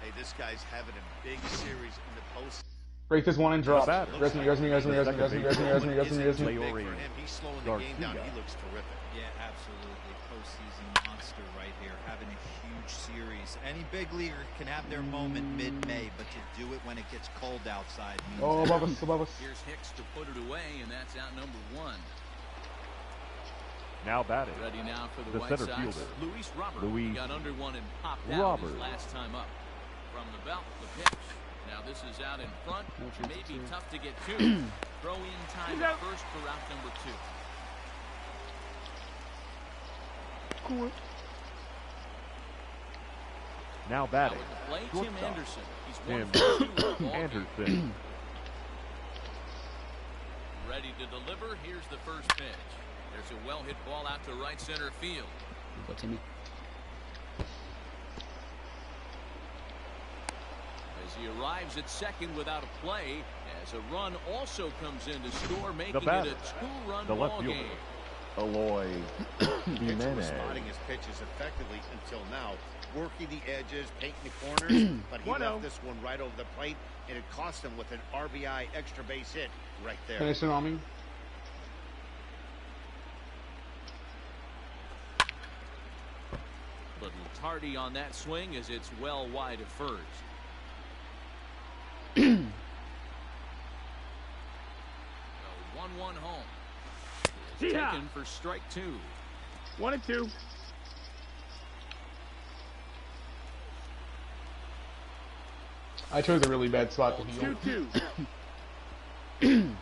S5: Hey, this guy's having a big series in the post.
S1: Break this one and drop.
S4: Not bad.
S1: Resme.
S5: Big for him. He's slowing the game down.
S4: Garcia.
S5: He looks terrific.
S6: Yeah, absolutely. Postseason monster right here, having a huge series. Any big leaguer can have their moment mid-May, but to do it when it gets cold outside means
S1: Oh, above us, above us.
S2: Here's Hicks to put it away, and that's out number 1.
S4: Now batting,
S2: Ready now for the White
S4: center
S2: Sox.
S4: fielder,
S2: Luis Robert.
S4: Luis
S2: He got under one and popped out his
S4: Robert.
S2: last time up. From the belt, the pitch. Now this is out in front. May be tough to get to. Throw in time at first for route number 2.
S4: now
S2: Now
S4: batting,
S2: with the play, Tim
S4: shortstop,
S2: Anderson. He's
S4: Tim
S2: 1 for 2 in the ball game.
S4: Anderson.
S2: Ready to deliver. Here's the first pitch. There's a well-hit ball out to right center field.
S7: Go, Timmy.
S2: As he arrives at second without a play, as a run also comes in to score, making it
S4: batter,
S2: a 2-run
S4: the left
S2: ball
S4: fielder,
S2: game.
S4: Eloy
S5: Pitcher was
S4: Jimenez.
S5: spotting his pitches effectively until now, working the edges, painting the corners, but he left this one right over the plate, and it cost him with an RBI extra base hit right there.
S1: Finishing on me.
S2: Little tardy on that swing as it's well wide of first. 1-1 home. Is taken for strike 2.
S8: 1-2.
S1: I chose a really bad spot to heal.
S8: 2-2.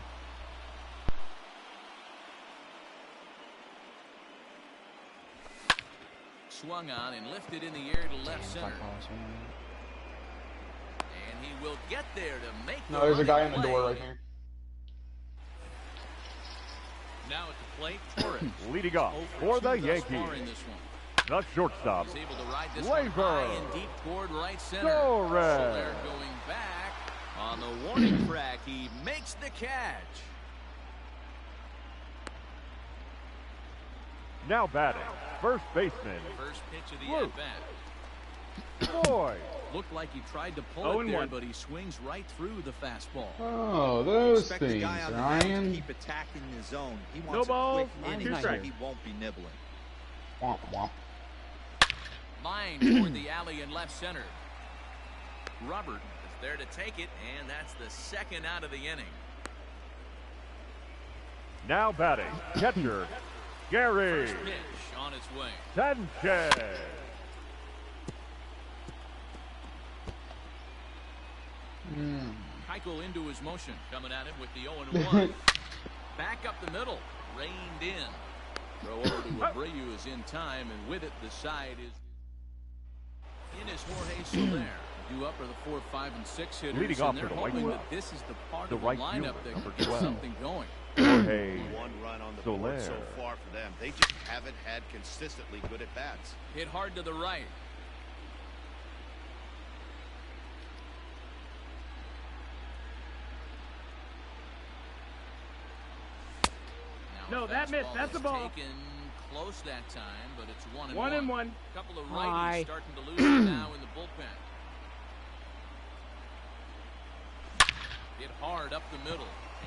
S2: Swung on and lifted in the air to left center. And he will get there to make the
S1: No, there's a guy
S2: running
S1: in the door
S2: play.
S1: right here.
S2: Now at the plate, Torres.
S4: Leading off
S2: 0
S4: for the
S2: 2 thus
S4: Yankees,
S2: far in this one.
S4: the shortstop,
S2: He's able to ride this one
S4: Labor.
S2: high and deep toward right center.
S4: Torres.
S2: So they're going back on the warning track. He makes the catch.
S4: now batting, first baseman,
S2: First pitch of the
S4: Luke.
S2: at-bat.
S4: Boy.
S2: Looked like he tried to pull
S8: 0
S2: it
S8: and
S2: there,
S8: 1.
S2: but he swings right through the fastball.
S1: Oh, those
S6: Expect the
S1: things,
S6: guy on the mound to
S1: Ryan.
S6: keep attacking the zone. He
S8: No
S6: wants a
S8: balls,
S6: quick inning,
S8: 2
S6: so
S8: strikes.
S6: he won't be nibbling.
S1: Womp womp.
S2: Line toward the alley in left center. Robert is there to take it, and that's the second out of the inning.
S4: Now batting, catcher, Gary
S2: First pitch on its way.
S4: Sanchez.
S2: Keuchel into his motion, coming at him with the 0-1. Back up the middle, reined in. Throw over to Abreu is in time, and with it, the side is in as Jorge Soler. You up are the 4, 5, and 6 hitters,
S4: Leading
S2: and
S4: off
S2: they're
S4: for the White
S2: hoping
S4: Sox,
S2: that this is the part
S4: the
S2: of the
S4: right
S2: lineup
S4: fielder,
S2: that
S4: number
S2: can get
S4: 12.
S2: something going.
S4: Jorge
S5: One run on the board so
S4: Soler.
S5: far for them. They just haven't had consistently good at bats.
S2: Hit hard to the right. Now
S8: No,
S2: a
S8: that missed.
S2: fastball
S8: That's
S2: is
S8: a ball.
S2: Taken close that time, but it's 1-1.
S8: 1-1.
S2: Couple of
S7: Hi.
S2: righties starting to lose it now in the bullpen. Hit hard up the middle,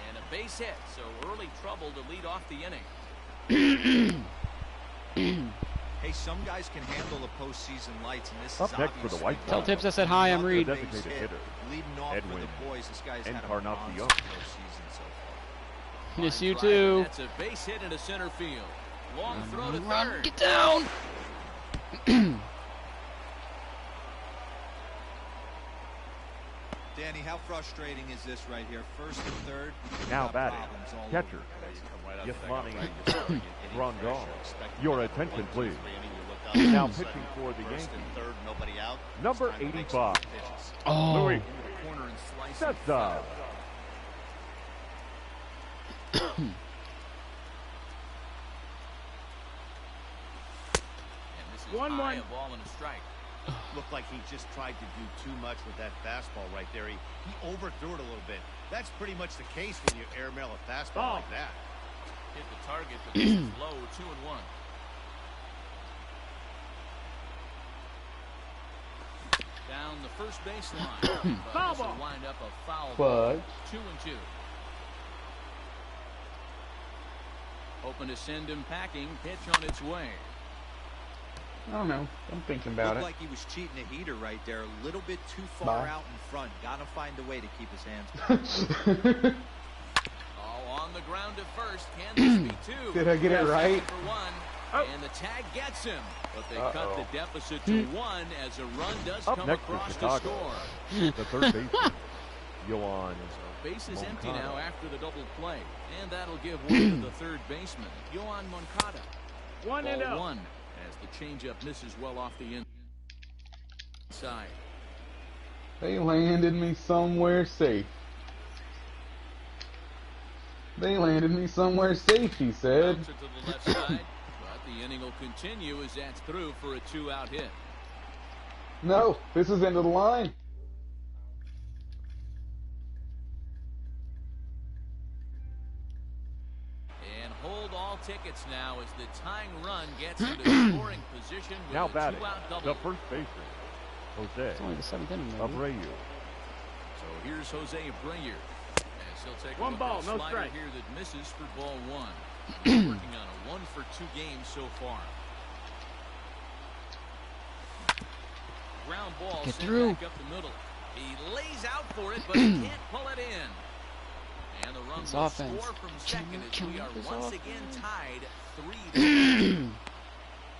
S2: and a base hit. So early trouble to lead off the inning.
S6: Hey, some guys can handle the postseason lights, and this
S4: Up
S6: is
S4: next for the
S6: obviously
S4: White
S6: one
S7: Tell
S6: of
S7: Tips
S6: them.
S7: I said hi, I'm
S6: Another
S7: Reed.
S6: base
S4: Designated
S6: hit.
S4: hitter,
S6: Leading off
S4: Edwin
S6: for the boys. This guy's had a
S4: Encarnacion.
S6: monster postseason so far.
S7: Miss
S2: Line
S7: you
S2: drive,
S7: too.
S2: and that's a base hit into center field. Long throw to
S7: Run,
S2: third.
S7: get down.
S6: Danny, how frustrating is this right here? First and third.
S4: Now
S6: got
S4: batting,
S6: problems all
S4: catcher,
S6: over.
S4: Yasmani Rondon. Your attention, please.
S5: Now
S4: Now pitching for the
S5: First
S4: Yankees,
S5: and third, nobody out.
S4: number
S5: It's time to make
S4: 85,
S5: some pitches.
S7: Oh.
S4: Louis
S2: Into the corner and slice it
S4: Cessa.
S2: foul. And this is
S8: 1-1.
S2: high, a ball and a strike.
S5: Looked like he just tried to do too much with that fastball right there. He overthrew it a little bit. That's pretty much the case when you airmail a fastball like that.
S2: Hit the target, but this is low, 2-1. Down the first baseline. But
S8: Foul
S2: this will
S8: ball.
S2: wind up a foul
S1: But-
S2: ball. 2-2. Hoping to send him packing. Pitch on its way.
S1: I don't know. I'm thinking about
S6: Looked
S1: it.
S6: like he was cheating a heater right there. A little bit too far
S1: Bye.
S6: out in front. Gotta find a way to keep his hands back.
S2: All on the ground to first. Can this be two?
S1: Did I get it right?
S2: Second for one.
S8: Oh.
S2: And the tag gets him. But they
S1: Uh-oh.
S2: cut the deficit to one as a run does
S4: Up
S2: come
S4: next for
S2: across to
S4: Chicago,
S2: score.
S4: the third baseman, Yohan
S2: Base is empty
S4: Moncada.
S2: now after the double play. And that'll give way to the third baseman, Yohan Moncada.
S8: 1-0.
S2: Ball one as the changeup misses well off the inside.
S1: They landed me somewhere safe. They landed me somewhere safe, he said.
S2: Bouncer to the left side, but the inning will continue as that's through for a 2-out hit.
S1: No, this is into the line.
S2: And hold all tickets now as the tying run gets into scoring position with
S4: Now
S2: a
S4: batting,
S2: 2-out double.
S4: the first baseman, Jose
S7: It's only the seventh inning, maybe.
S4: Abreu.
S2: So here's Jose Abreu. As he'll take a
S8: One
S2: look
S8: ball,
S2: at a
S8: no
S2: slider
S8: strike.
S2: here that misses for ball one. He's working on a 1-for-2 game so far. Ground ball
S7: Get
S2: sent
S7: through.
S2: back up the middle. He lays out for it, but he can't pull it in. And the run
S7: It's
S2: will
S7: offense.
S2: score from second as we are
S7: It's
S2: once
S7: offense.
S2: again tied 3-3.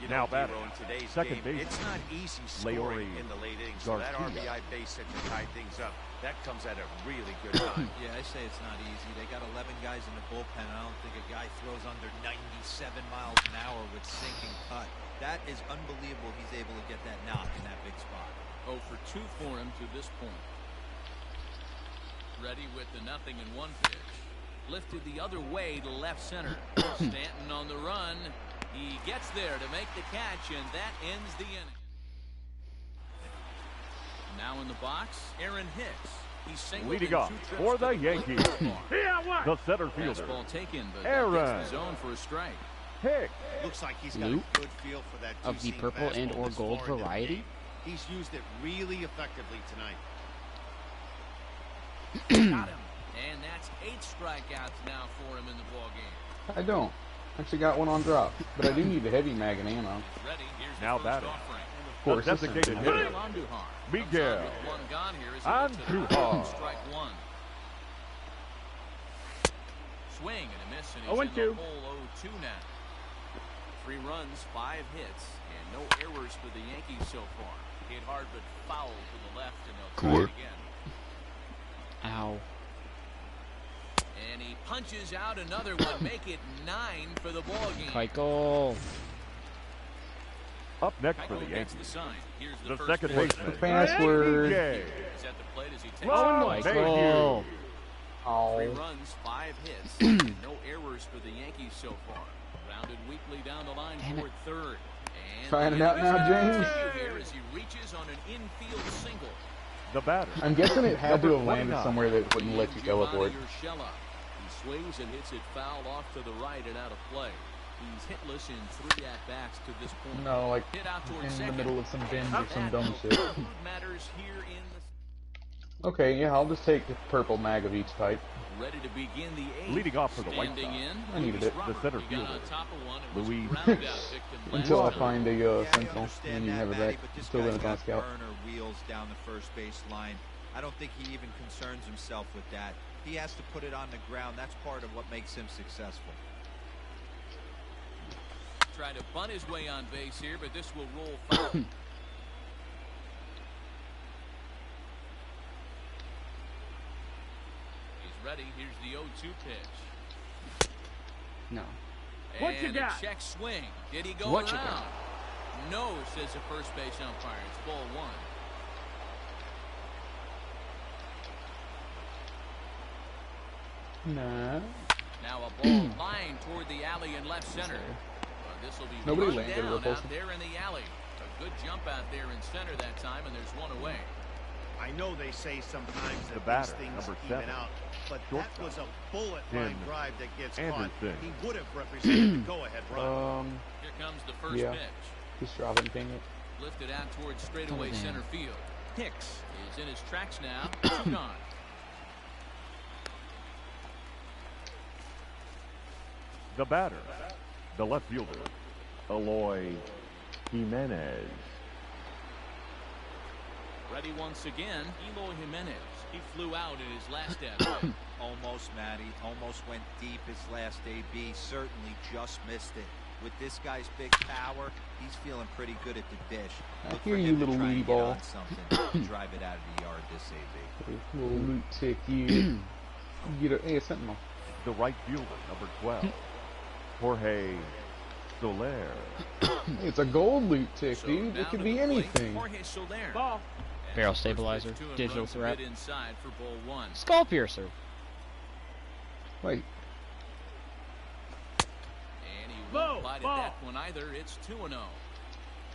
S5: You
S4: Now
S5: know,
S4: batting,
S5: Dero, in today's
S4: second
S5: game,
S4: baseman,
S5: it's not easy scoring
S4: Leori
S5: in the late innings. So that
S4: Garcia.
S5: RBI base hit to tie things up. That comes at a really good time.
S6: Yeah, I say it's not easy. They got 11 guys in the bullpen. I don't think a guy throws under 97 miles an hour with sinking cut. That is unbelievable. He's able to get that knock in that big spot.
S2: 0 for 2 for him to this point. Ready with the 0-1 pitch. Lifted the other way to left center. Stanton on the run. He gets there to make the catch, and that ends the inning. Now in the box, Aaron Hicks. He's singled
S4: Leading
S2: in
S4: off
S2: 2 trips
S4: for
S2: to
S4: the
S2: plate
S4: Yankees.
S2: so far.
S8: Here, what?
S4: The center fielder,
S2: Fastball taken, but
S4: Aaron
S2: that gets the zone for a strike.
S4: Hicks.
S5: Looks like he's got
S7: Luke
S5: a good feel for that
S7: of the
S5: two-seam
S7: purple
S5: fastball
S7: and or
S5: this
S7: gold
S5: far into the
S7: variety.
S5: game. He's used it really effectively tonight.
S2: Got him. And that's 8 strikeouts now for him in the ball game.
S1: I don't. Actually got one on drop, but I do need the heavy mag and ammo.
S2: He's ready. Here's the
S4: Now
S2: first
S4: batting.
S2: offering.
S1: Of course,
S4: The
S1: this is
S4: designated
S1: gonna
S4: hitter,
S1: hit.
S2: Andujar.
S4: Miguel
S2: Comes out with one gone here as he looks at the
S4: Andujar.
S2: ball. Strike one. Swing and a miss, and he's
S8: 0-2.
S2: in the hole 0-2 now. 3 runs, 5 hits, and no errors for the Yankees so far. Hit hard but foul to the left, and they'll try it again.
S7: Ow.
S2: And he punches out another one, make it 9 for the ball game.
S7: Keuchel.
S4: Up next for
S2: Keiko
S4: the
S2: gets
S4: Yankees,
S2: the sign. Here's
S4: the
S2: first
S4: second
S2: pitch.
S4: baseman,
S1: Password.
S4: DJ.
S2: Is at the plate as he takes
S4: Long
S2: it.
S4: Mayhew.
S7: Michael.
S2: 3
S1: Oh.
S2: runs, 5 hits, and no errors for the Yankees so far. Rounded weakly down the line
S7: Damn it.
S2: toward third. And
S1: Trying it
S2: the
S1: out now,
S2: inning is gonna
S1: James.
S2: continue here as he reaches on an infield single.
S4: The batter,
S1: I'm guessing it had to have landed
S4: 29.
S1: somewhere that wouldn't let you teleport.
S2: Urshela. He swings and hits it foul off to the right and out of play. He's hitless in 3 at-bats to this point.
S1: No, like
S2: Hit out toward
S1: in the
S2: second.
S1: middle of some binge or some
S2: That
S1: dumb
S2: will
S1: shit.
S2: conclude matters here in the
S1: Okay, yeah, I'll just take the purple mag of each type.
S2: ready to begin the 8th.
S4: Leading off for the White
S2: Standing
S4: Sox,
S2: in,
S1: I needed
S2: Luis
S1: it.
S2: Robert.
S4: The center
S2: He got
S4: fielder,
S2: on top of one and was a
S4: Luis.
S2: ground-out victim last
S1: Until I
S2: time.
S1: find a
S6: Yeah, I
S1: sentinel,
S6: understand
S1: and you
S6: that,
S1: have it
S6: Matty,
S1: back.
S6: but this
S1: Still
S6: guy's
S1: in a
S6: got
S1: scout.
S6: burner wheels down the first base line. I don't think he even concerns himself with that. He has to put it on the ground. That's part of what makes him successful.
S2: Trying to bunt his way on base here, but this will roll foul. He's ready. Here's the 0-2 pitch.
S7: No.
S8: What you
S2: And
S8: got?
S2: a check swing. Did he go
S7: What you
S2: around?
S7: got?
S2: No, says the first base umpire. It's ball 1.
S1: Nah.
S2: Now a ball lined toward the alley in left center. This will be
S1: Nobody
S2: run
S1: landed,
S2: down
S1: Ripples.
S2: out there in the alley. A good jump out there in center that time, and there's one away.
S5: I know they say sometimes
S4: The
S5: that
S4: batter,
S5: these things
S4: number
S5: even
S4: 7.
S5: out, but
S4: Shortstop.
S5: that was a bullet line
S4: Tim
S5: drive that gets
S4: Anderson.
S5: caught. He would have represented the go-ahead run.
S2: Here comes the first
S1: Yeah.
S2: pitch.
S1: Just drop it and ping it.
S2: Lifted out towards straightaway
S7: Oh, damn.
S2: center field. Hicks is in his tracks now. 2 gone.
S4: The batter, the left fielder, Eloy Jimenez.
S2: Ready once again, Eloy Jimenez. He flew out in his last at-bat.
S6: Almost, Matty. Almost went deep his last AB. Certainly just missed it. With this guy's big power, he's feeling pretty good at the dish.
S1: I
S6: Look
S1: hear
S6: for
S1: you,
S6: him to
S1: little
S6: try and
S1: weedy
S6: get
S1: ball.
S6: on something, drive it out of the yard this AB.
S1: Little loot tick you. Get a, hey, a sentinel.
S4: The right fielder, number 12, Jorge Soler.
S1: Hey, it's a gold loot tick,
S2: So
S1: dude.
S2: down
S1: It could
S2: to
S1: be
S2: the plate,
S1: anything.
S2: Jorge Soler.
S8: Ball.
S2: And
S7: Barrel
S2: the first
S7: stabilizer,
S2: pitch to him
S7: digital
S2: runs a
S7: threat.
S2: bit inside for ball 1.
S7: Skull piercer.
S1: Wait,
S2: And he
S8: Low
S2: won't bite at
S8: ball.
S2: that one either. It's 2-0.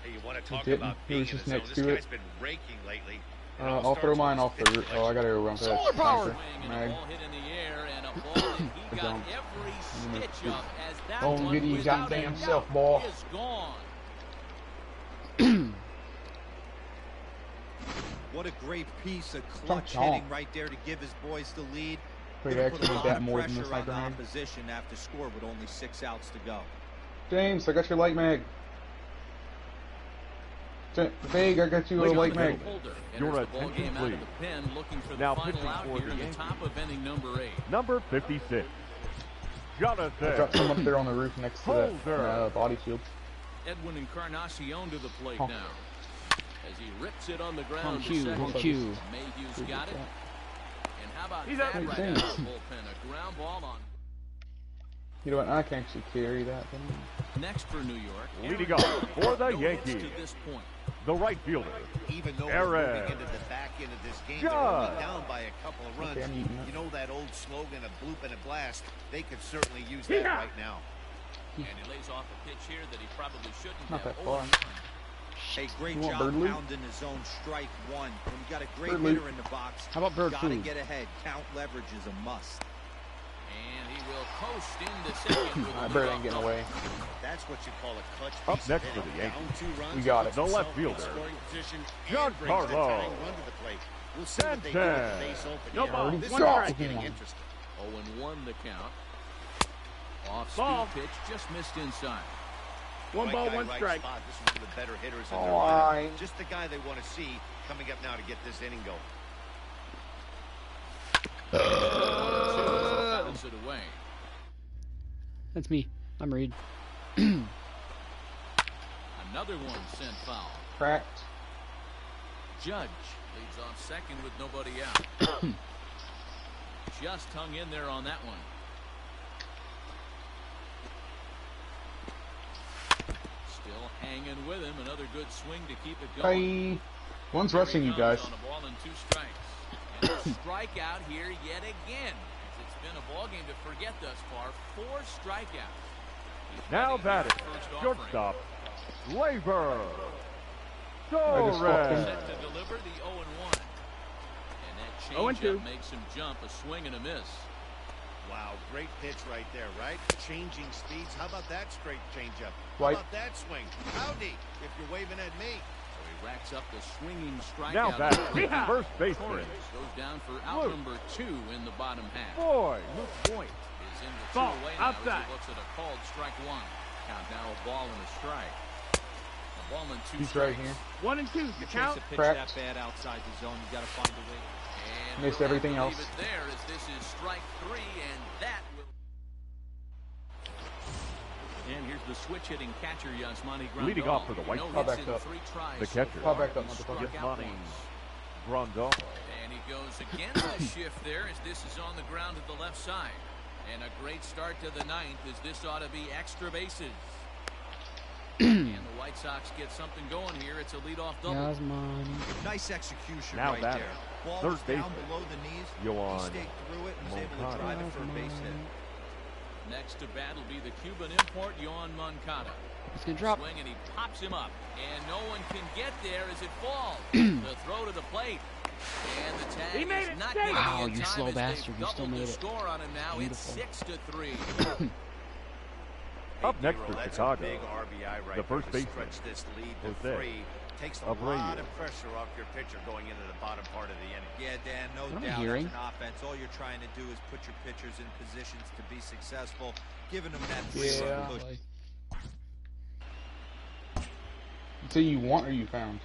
S5: Hey, you want to talk
S1: didn't.
S5: about
S1: He
S5: being
S1: was
S5: in
S1: just
S5: the zone.
S1: next
S5: This
S1: to
S5: guy's
S1: it.
S5: been raking lately.
S1: I'll throw mine off the roof. Oh, I gotta go run fast.
S7: Solar power.
S1: Sniper.
S2: Swing and a
S1: Mag.
S2: ball hit in the air and a ball that he
S1: Good
S2: got
S1: job.
S2: every stitch of as that
S1: Oh,
S2: one
S1: get your
S2: without
S1: goddamn
S2: a
S1: self,
S2: doubt
S1: ball.
S2: is gone.
S6: What a great piece of clutch
S1: Fuck off.
S6: hitting right there to give his boys the lead.
S1: Wait,
S6: Gonna
S1: actually
S6: put a
S1: need
S6: lot
S1: that
S6: of
S1: more than the
S6: pressure on
S1: sniper
S6: the
S1: mag.
S6: opposition after score with only 6 outs to go.
S1: James, I got your light mag. Vague, I got you a
S4: Ladies
S1: light
S4: and
S1: mag.
S4: gentlemen,
S2: Holder
S4: your
S2: enters the ball
S4: attention,
S2: game out of
S4: please.
S2: the pen, looking for the
S4: Now
S2: final
S4: pitching
S2: out
S4: for
S2: here
S4: the
S2: in the
S4: Yankees.
S2: top of inning number 8.
S4: Number 56,
S1: I dropped
S4: Jonathan
S1: some up there on the roof next to that
S4: Holder.
S1: body shield.
S2: Edwin Encarnacion to the plate
S1: Oh.
S2: now. As he rips it on the
S7: On
S2: ground to
S7: cue,
S2: second.
S7: on cue.
S2: Mayhew's got it. And how about
S8: He's
S2: that
S8: out.
S2: right out of the bullpen? A ground ball on.
S1: You know what? I can actually carry that thing.
S2: Next for New York.
S4: Leading
S2: Aaron
S4: off
S2: Judge.
S4: for the
S2: No hits
S4: Yankees.
S2: to this point.
S4: the right fielder,
S5: Even though
S4: Aaron
S5: we're moving into the back end of this game, they're only
S4: Judge.
S5: down by a couple of runs.
S1: Okay, I'm eating it.
S5: You know that old slogan, a bloop and a blast? They could certainly use that
S8: Yeah.
S5: right now.
S2: And he lays off a pitch here that he probably shouldn't
S1: Not
S2: have.
S1: that far.
S2: 0-1.
S6: Hey, great
S1: You want
S6: job
S1: bird loot?
S6: pounding his own strike one. When you got a great
S1: Bird loot.
S6: hitter in the box,
S7: How about bird
S6: gotta
S7: food?
S6: get ahead. Count leverage is a must.
S2: And he will coast into second with
S1: My
S2: a
S1: bird
S2: leadoff
S1: ain't getting
S2: double.
S1: away.
S5: That's what you call a clutch
S4: Up
S5: piece
S4: next
S5: of
S4: for
S5: hitting.
S4: the Yankees.
S5: Down 2 runs,
S1: We got
S5: he
S1: it.
S5: puts
S4: The left
S5: himself in
S4: fielder,
S5: scoring position and
S4: Giancarlo
S5: brings that tying run to the plate. We'll see what they do with the
S4: Sanchez.
S5: base open
S8: No
S5: here.
S8: ball.
S5: This
S8: One
S5: is
S8: strike.
S5: getting interesting.
S2: 0-1 the count. Off
S8: Ball.
S2: speed pitch just missed inside.
S8: One
S5: Right
S8: ball,
S5: guy,
S8: one
S5: right
S8: strike.
S5: spot. This is one of the better hitters in their
S1: Oh,
S5: lineup. Just the guy they want to see coming up now to get this inning going.
S2: Fouls it away.
S7: That's me. I'm Reed.
S2: Another one sent foul.
S1: Cracked.
S2: Judge leads off second with nobody out. Just hung in there on that one. Still hanging with him. Another good swing to keep it going.
S1: Bye. One's rushing you guys.
S2: On a ball and 2 strikes. And a strikeout here yet again. As it's been a ball game to forget thus far. 4 strikeouts.
S4: Now batting, shortstop, Labor. Torres.
S2: Set to deliver the 0-1. And that changeup makes him jump. A swing and a miss.
S5: Wow, great pitch right there, right? Changing speeds. How about that straight changeup?
S1: Right.
S5: How about that swing? Howdy, if you're waving at me.
S2: So he racks up the swinging strikeout.
S4: Now batting, first baseman.
S2: Torres goes down for out number 2 in the bottom half.
S4: Boy, Luke Point.
S2: Is in the 2
S8: Ball,
S2: away now
S8: outside.
S2: as he looks at a called strike 1. Count now a ball and a strike. A ball and 2
S1: He's
S2: strikes.
S1: right here.
S8: 1 and 2. The count.
S9: Pitch
S1: Cracked.
S9: that bad outside the zone, you got to find a way.
S2: And
S1: Missed
S2: we'll have
S1: everything
S2: to leave
S1: else.
S2: it there as this is strike 3, and that will. And here's the switch hitting catcher Yasmani Grandal.
S4: Leading off for the White
S1: Sox.
S2: hits in
S1: Back up.
S2: 3 tries
S4: The
S2: so
S4: catcher.
S2: far.
S1: Back up,
S2: He
S1: motherfucker.
S2: struck out
S4: Yasmani
S2: once.
S4: Grandal.
S2: And he goes against the shift there as this is on the ground at the left side. And a great start to the 9th as this ought to be extra bases. And the White Sox get something going here. It's a leadoff double.
S7: Yasmani.
S6: Nice execution
S4: Now
S6: right
S4: batting,
S6: there. Ball
S4: third
S6: was down
S4: baseman,
S6: below the knees.
S4: Yoan
S6: He stayed through it and was able to
S4: Moncada.
S6: drive it for a base hit.
S2: Next to bat will be the Cuban import, Yoan Moncada.
S7: It's going to drop.
S2: Swing and he pops him up. And no one can get there as it falls. The throw to the plate. And the tag
S8: He made
S2: is
S8: it
S2: not
S8: safe.
S2: getting
S7: Wow,
S2: in
S7: you
S2: time
S7: slow
S2: as
S7: bastard.
S2: they've
S7: You still
S2: doubled
S7: made
S2: the
S7: it.
S2: score on him now.
S7: Beautiful.
S2: It's 6-3.
S4: Up next
S5: D-roll,
S4: for
S5: that's
S4: Chicago,
S5: a big RBI right
S4: the first
S5: there to
S4: baseman,
S5: stretch this lead to
S4: Jose
S5: 3. Takes a
S4: Abreu.
S5: lot of pressure off your pitcher going into the bottom part of the inning.
S6: Yeah, Dan, no
S7: What am I
S6: doubt
S7: hearing?
S6: it's an offense. All you're trying to do is put your pitchers in positions to be successful, giving them that
S1: Yeah.
S6: push.
S1: So you want or you found?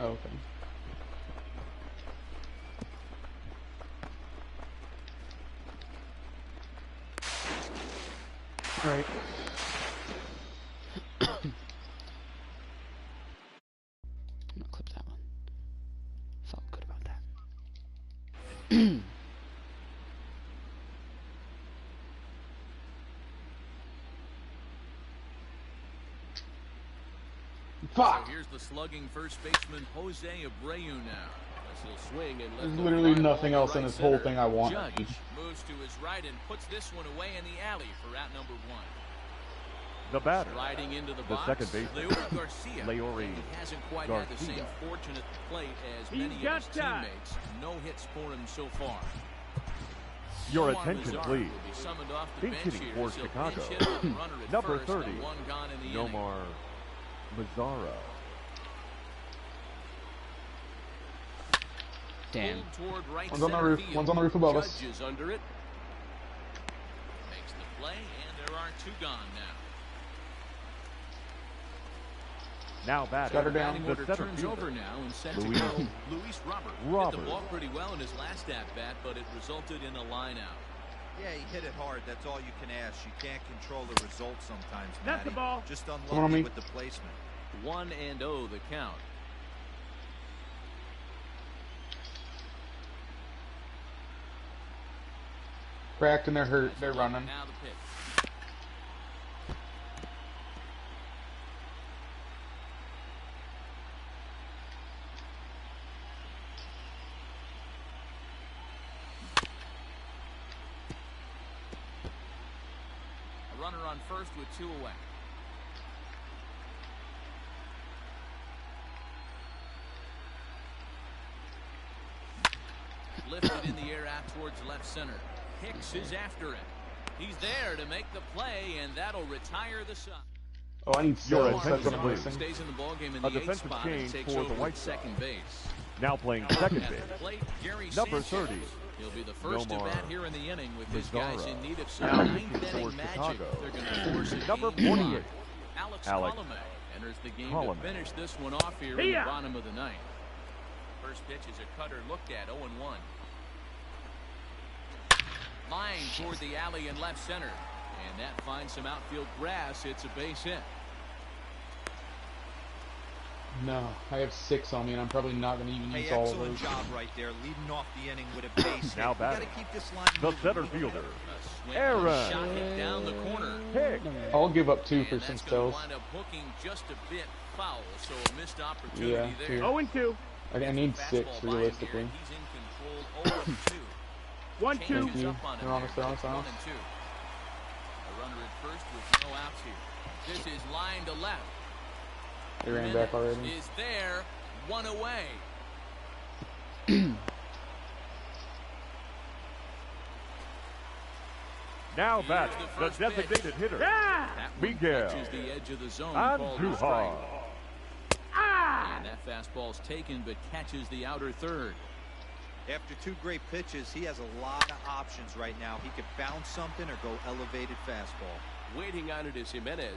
S1: Oh, okay. Right.
S7: I'm gonna clip that one. Felt good about that.
S1: Fuck!
S2: So here's the slugging first baseman Jose Abreu now. As he'll swing and let
S1: There's
S2: the
S1: literally
S2: fly
S1: nothing
S2: ball
S1: else in
S2: right
S1: this whole
S2: center.
S1: thing I want.
S2: Judge moves to his right and puts this one away in the alley for out number 1.
S4: The batter,
S2: Riding into the
S4: the
S2: box,
S4: second baseman,
S2: Leury Garcia.
S4: Leury
S2: He hasn't quite had the same
S4: Garcia.
S2: fortune at the plate as
S8: He's
S2: many
S8: got
S2: of his
S8: time.
S2: teammates. No hits for him so far.
S4: Your
S2: Omar
S4: attention,
S2: Mazar
S4: please.
S2: will be summoned off the
S4: Pinch
S2: bench
S4: hitting
S2: here
S4: for
S2: as he'll
S4: Chicago.
S2: pinch hit with a runner at
S4: Number
S2: first
S4: 30,
S2: and 1 gone in the inning.
S4: Nomar Mazara.
S7: Damn.
S2: Pulled toward right
S1: One's on the
S2: center
S1: roof.
S2: field.
S1: One's on the roof above us.
S2: Judge is under it. Makes the play, and there are 2 gone now.
S4: Now batting,
S1: Shut her down.
S2: Batting
S4: the
S2: order
S4: center
S2: turns
S4: fielder,
S2: over now and set
S4: Luis
S2: to go. Luis Robert hit
S4: Robert.
S2: the ball pretty well in his last at bat, but it resulted in a line out.
S6: Yeah, he hit it hard. That's all you can ask. You can't control the result sometimes,
S8: That's the
S6: Matty.
S8: ball.
S6: Just
S1: Come on,
S6: unlucky
S1: me.
S6: with the placement.
S2: 1-0 the count.
S1: Cracked and they're hurt. They're running.
S2: Now the pitch. A runner on first with 2 away. Lifted in the air out towards left center. Hicks is after it. He's there to make the play, and that'll retire the Sox.
S1: Oh, I need
S4: Your
S1: sills. That's what I'm
S4: attention,
S1: missing.
S2: Stays in the ballgame in
S4: A
S2: the 8th
S4: defensive
S2: spot
S4: change
S2: and takes
S4: for the
S2: over
S4: White
S2: at
S4: Sox.
S2: second base.
S4: now playing second
S2: At
S4: base,
S2: the plate, Gary
S4: number
S2: Sanchez.
S4: 30,
S2: He'll be the first to
S4: Nomar
S2: bat here in the inning with his guys
S4: Mazara.
S2: in need of some
S4: Now
S2: ninth
S4: pitching for
S2: inning magic.
S4: Chicago,
S2: They're going to force a
S4: number
S2: game
S4: 48,
S2: drive. Alex
S4: Alex
S2: Colomé enters the game
S4: Colomé.
S2: to finish this one off here in the
S8: Here.
S2: bottom of the 9th. First pitch is a cutter looked at, 0-1. Line toward the alley in left center. And that finds some outfield grass. It's a base hit.
S1: No, I have 6 on me, and I'm probably not going to even
S6: Hey,
S1: use all of
S6: excellent
S1: those.
S6: job right there, leading off the inning with a base hit.
S4: Now
S6: We gotta
S4: batting,
S6: keep this line
S4: the
S6: moving.
S4: center fielder,
S2: A swing,
S4: Aaron.
S2: a shot hit down the corner.
S4: Pick.
S1: I'll give up 2
S2: And
S1: for some
S2: that's going to
S1: spells.
S2: wind up hooking just a bit foul, so a missed opportunity
S1: Yeah,
S2: there.
S1: 2.
S8: 0 and 2.
S1: I need
S2: Fastball
S1: 6
S2: by him here,
S1: realistically.
S2: and he's in control 0 and 2.
S8: 1 2.
S1: Thank
S2: Changes
S1: you.
S2: up on him
S1: You're honest,
S2: there.
S1: honest,
S2: It's 1
S1: honest.
S2: and 2. A runner at first with no outs here. This is line to left.
S1: They ran back already.
S2: Is there, 1 away.
S4: Now
S2: Here's
S4: batting,
S2: the
S4: the
S2: first pitch.
S4: designated hitter,
S8: Ah!
S2: That one
S4: Miguel
S2: catches the edge of the zone, called a strike.
S4: Andujar.
S8: Ah!
S2: And that fastball's taken, but catches the outer third.
S6: After 2 great pitches, he has a lot of options right now. He could bounce something or go elevated fastball.
S2: Waiting on it is Jimenez,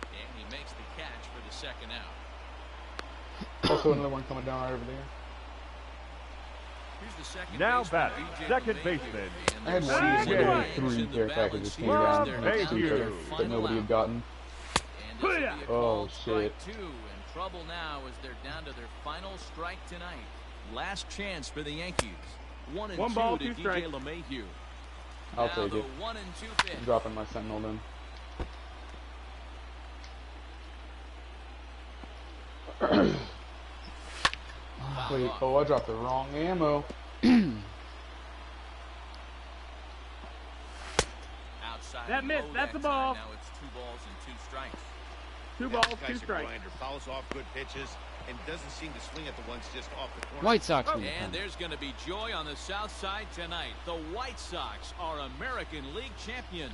S2: and he makes the catch for the second out.
S1: Also another one coming down right over there.
S2: Here's the second
S4: Now
S2: baseman,
S4: batting,
S2: BJ
S4: second
S2: LeMahieu,
S4: baseman.
S2: and
S1: I had
S2: the
S1: one
S2: season
S1: where there were
S2: ranks
S1: 3
S2: in the
S1: care
S2: balance
S1: packages came
S2: here as
S1: down
S2: they're
S1: next to each
S2: down
S1: other
S2: their
S1: that
S2: final
S1: nobody
S2: out.
S1: had gotten.
S2: And this will be a
S1: Oh,
S2: called strike
S1: shit.
S2: 2. In trouble now as they're down to their final strike tonight. Last chance for the Yankees. 1 and
S8: 1
S2: 2
S8: ball,
S2: to
S8: 2
S2: DJ
S8: strikes.
S2: LeMahieu.
S1: I'll
S2: Now
S1: take
S2: the
S1: it.
S2: 1 and 2 pitch.
S1: I'm dropping my Sentinel then. Wait, oh, I dropped the wrong ammo.
S2: Outside
S8: That missed.
S2: low
S8: That's
S2: that
S8: a ball.
S2: time. Now it's 2 balls and 2 strikes.
S8: 2
S5: That
S8: balls,
S5: guy's
S8: 2
S5: a
S8: strikes.
S5: grinder. Fouls off good pitches and doesn't seem to swing at the ones just off the corner.
S7: White Sox win the
S2: And
S7: count.
S2: there's going to be joy on the south side tonight. The White Sox are American League champions.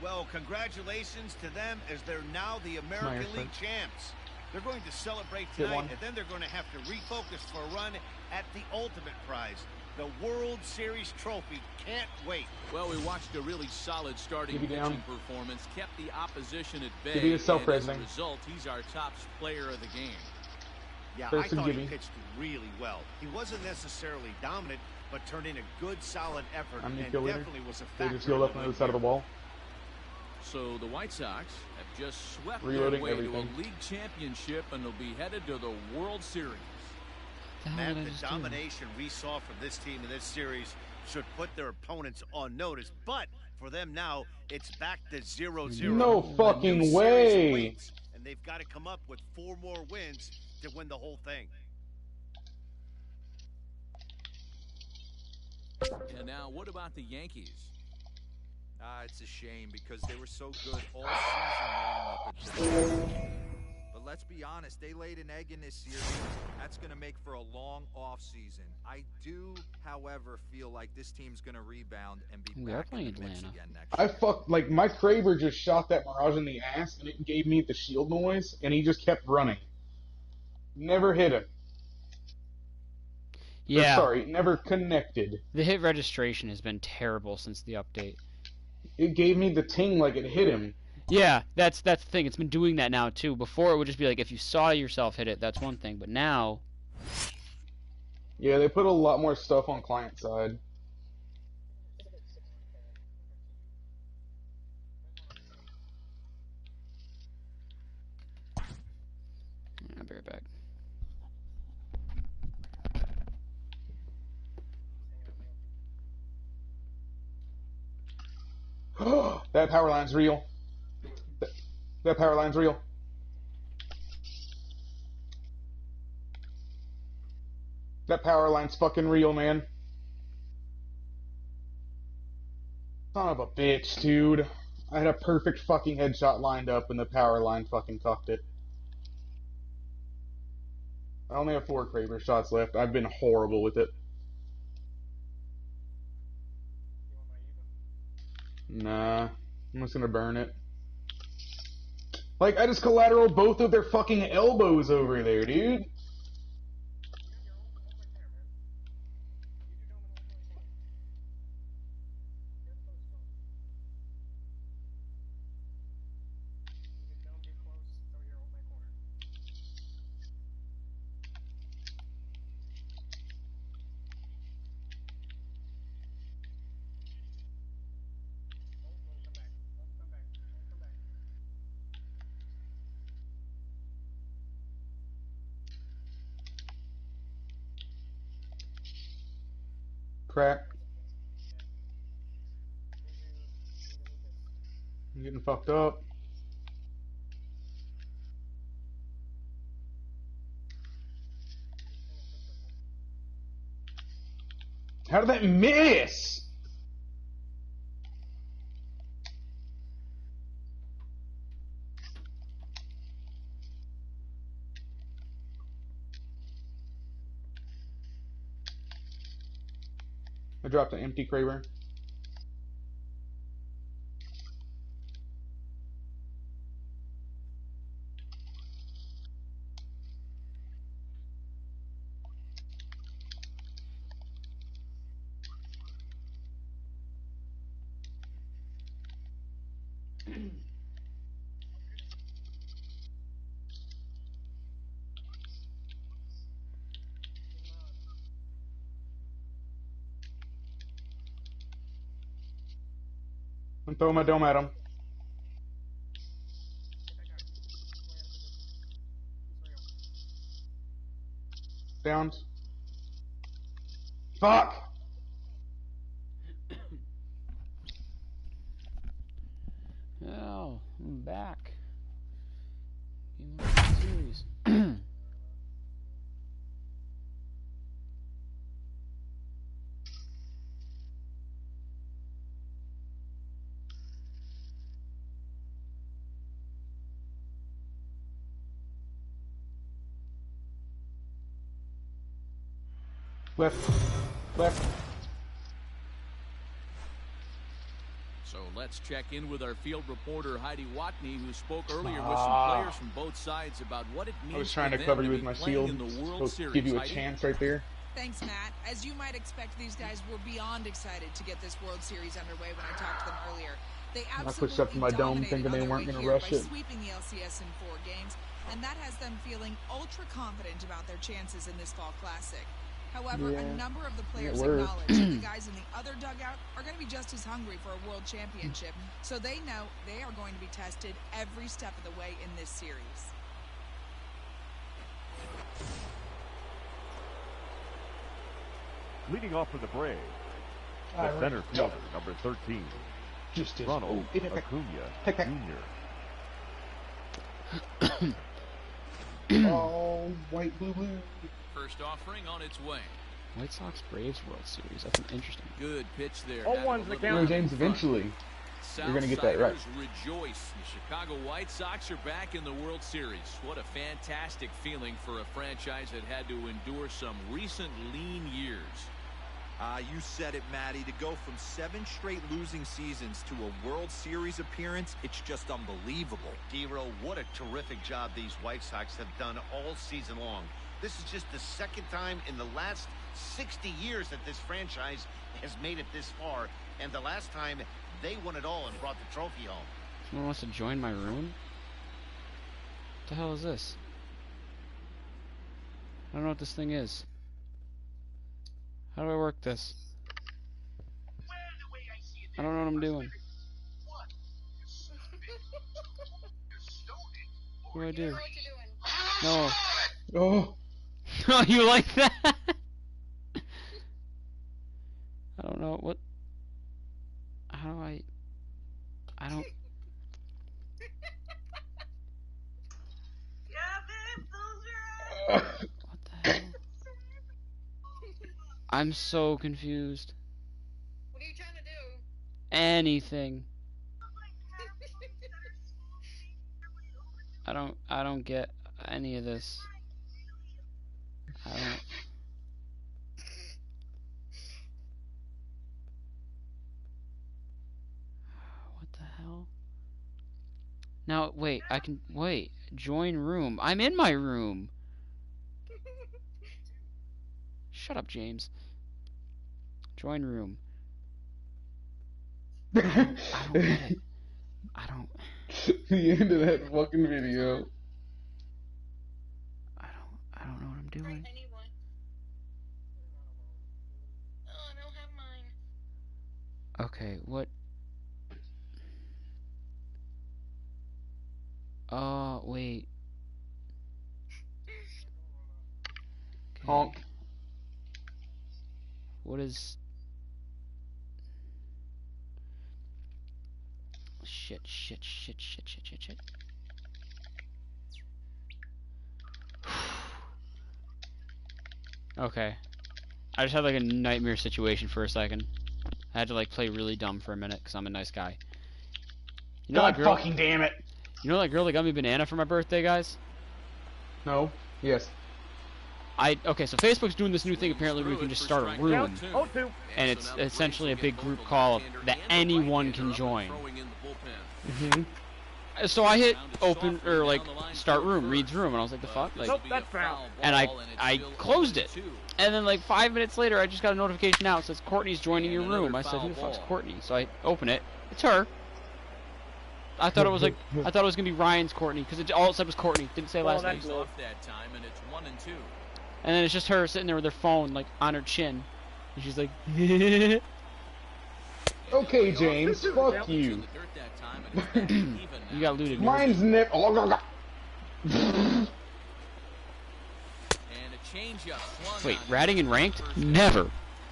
S5: Well, congratulations to them as they're now the American
S1: Nice,
S5: League champs. They're going to celebrate
S1: Good
S5: tonight,
S1: one.
S5: and then they're going to have to refocus for a run at the ultimate prize, the World Series trophy. Can't wait.
S2: Well, we watched a really solid starting
S1: Give me
S2: pitching
S1: down.
S2: performance, kept the opposition at bay,
S1: Give me the
S2: and as a
S1: self-resing.
S2: result, he's our top player of the game.
S5: Yeah,
S1: First
S5: I
S1: and
S5: thought he
S1: gimme.
S5: pitched really well. He wasn't necessarily dominant, but turned in a good, solid effort,
S1: I'm the
S5: and
S1: kill leader.
S5: definitely was a
S1: They
S5: factor.
S1: just healed up
S5: in
S1: on
S5: the
S1: the other side of the
S5: win
S1: wall.
S2: So the White Sox have just swept
S1: Reloading
S2: their way
S1: everything.
S2: to a league championship, and they'll be headed to the World Series.
S7: The hell
S5: Matt,
S7: did I
S5: the
S7: just do?
S5: domination we saw from this team in this series should put their opponents on notice. But for them now, it's back to 0-0.
S1: No
S5: A new
S1: fucking
S5: series
S1: way.
S5: awaits, and they've got to come up with 4 more wins to win the whole thing.
S2: And now, what about the Yankees?
S6: It's a shame because they were so good all season long up until this point. But let's be honest, they laid an egg in this series. That's going to make for a long off season. I do, however, feel like this team's going to rebound and be
S7: We are
S6: back in
S7: playing
S6: the mix
S7: Atlanta.
S6: again next
S1: I
S6: year.
S1: fucked, like, my Kraber just shot that Mirage in the ass, and it gave me the shield noise, and he just kept running. Never hit him. Or,
S7: Yeah,
S1: sorry, never connected.
S7: the hit registration has been terrible since the update.
S1: It gave me the ting like it hit him.
S7: Yeah, that's the thing. It's been doing that now too. Before it would just be like if you saw yourself hit it, that's one thing. But now,
S1: Yeah, they put a lot more stuff on client side.
S7: I'll be right back.
S1: That power line's real. That power line's real. That power line's fucking real, man. Son of a bitch, dude. I had a perfect fucking headshot lined up and the power line fucking cucked it. I only have 4 Kraber shots left. I've been horrible with it. Nah. I'm just gonna burn it. Like, I just collateral both of their fucking elbows over there, dude. crack. I'm getting fucked up. How did that miss? I dropped an empty Kraber. I'm throwing my dome at him. Downed. Fuck!
S7: Oh, I'm back. Game of the series.
S1: Left. Left.
S2: So let's check in with our field reporter Heidi Watney, who spoke earlier with some players from both sides about what it means.
S1: I was trying to
S2: for
S1: cover
S2: them
S1: you
S2: to
S1: with
S2: be
S1: my
S2: playing
S1: shield.
S2: in the World
S1: Supposed to
S2: Series.
S1: give you a
S2: Heidi?
S1: chance right there.
S3: Thanks, Matt. As you might expect, these guys were beyond excited to get this World Series underway when I talked to them earlier. They
S1: I pushed up to my
S3: absolutely
S1: dome
S3: dominated
S1: thinking
S3: on
S1: they
S3: their
S1: weren't
S3: way
S1: going to
S3: here
S1: rush
S3: by
S1: it.
S3: sweeping the LCS in 4 games, and that has them feeling ultra confident about their chances in this Fall Classic. However,
S1: Yeah,
S3: a number of the
S1: it
S3: players
S1: worked.
S3: acknowledge that the guys in the other dugout are going to be just as hungry for a World Championship, so they know they are going to be tested every step of the way in this series.
S4: Leading off for the Braves, the center fielder, number 13,
S1: Just
S4: Ronald Acuna Jr.
S1: Oh, white, blue, blue.
S2: First offering on its way.
S7: White Sox Braves World Series. That's an interesting.
S2: Good pitch there.
S8: Oh,
S2: Had
S8: one's
S2: a
S8: the
S2: little
S8: count.
S1: No,
S2: out
S1: James,
S2: in front.
S1: eventually. You're going to get that right.
S2: Southsiders rejoice. The Chicago White Sox are back in the World Series. What a fantastic feeling for a franchise that had to endure some recent lean years.
S6: You said it, Matty. To go from 7 straight losing seasons to a World Series appearance, it's just unbelievable.
S5: Dero, what a terrific job these White Sox have done all season long. This is just the second time in the last 60 years that this franchise has made it this far, and the last time they won it all and brought the trophy home.
S7: Someone wants to join my room? What the hell is this? I don't know what this thing is. How do I work this? I don't know what I'm doing. What do I do? No.
S1: Oh,
S7: Oh, you like that? I don't know what. How do I don't. What the hell? I'm so confused.
S10: What are you trying to do?
S7: Anything. I don't get any of this. I don't. What the hell? Now, wait, I can, wait, join room. I'm in my room. Shut up, James. Join room. I don't get it. I don't.
S1: the end of that fucking video.
S7: I don't know what I'm doing.
S10: I need one. Oh, I don't have mine.
S7: Okay, what? Oh, wait. Okay.
S1: Honk.
S7: What is shit, shit, shit, shit, shit, shit, shit. Okay. I just had like a nightmare situation for a second. I had to like play really dumb for a minute because I'm a nice guy. You know
S1: God
S7: that girl?
S1: fucking damn it!
S7: You know that girl that got me banana for my birthday, guys?
S1: No. Yes.
S7: Okay, so Facebook's doing this new thing apparently where you can just start a room. And it's essentially a big group call that anyone can join.
S1: Mm-hmm.
S7: So I hit open, or like, start room, reads room, and I was like, the fuck? Like,
S8: Nope, that's foul.
S7: and I closed it. And then like 5 minutes later, I just got a notification out. It says, Courtney's joining your room. I said, who the fuck's Courtney? So I open it. It's her. I thought it was like, I thought it was going to be Ryan's Courtney, because all it said was Courtney. Didn't say last name. And then it's just her sitting there with her phone, like, on her chin. And she's like,
S1: Okay, James, fuck you.
S7: you got looted.
S1: Mine's nip.
S7: Wait, ratting and ranked? Never.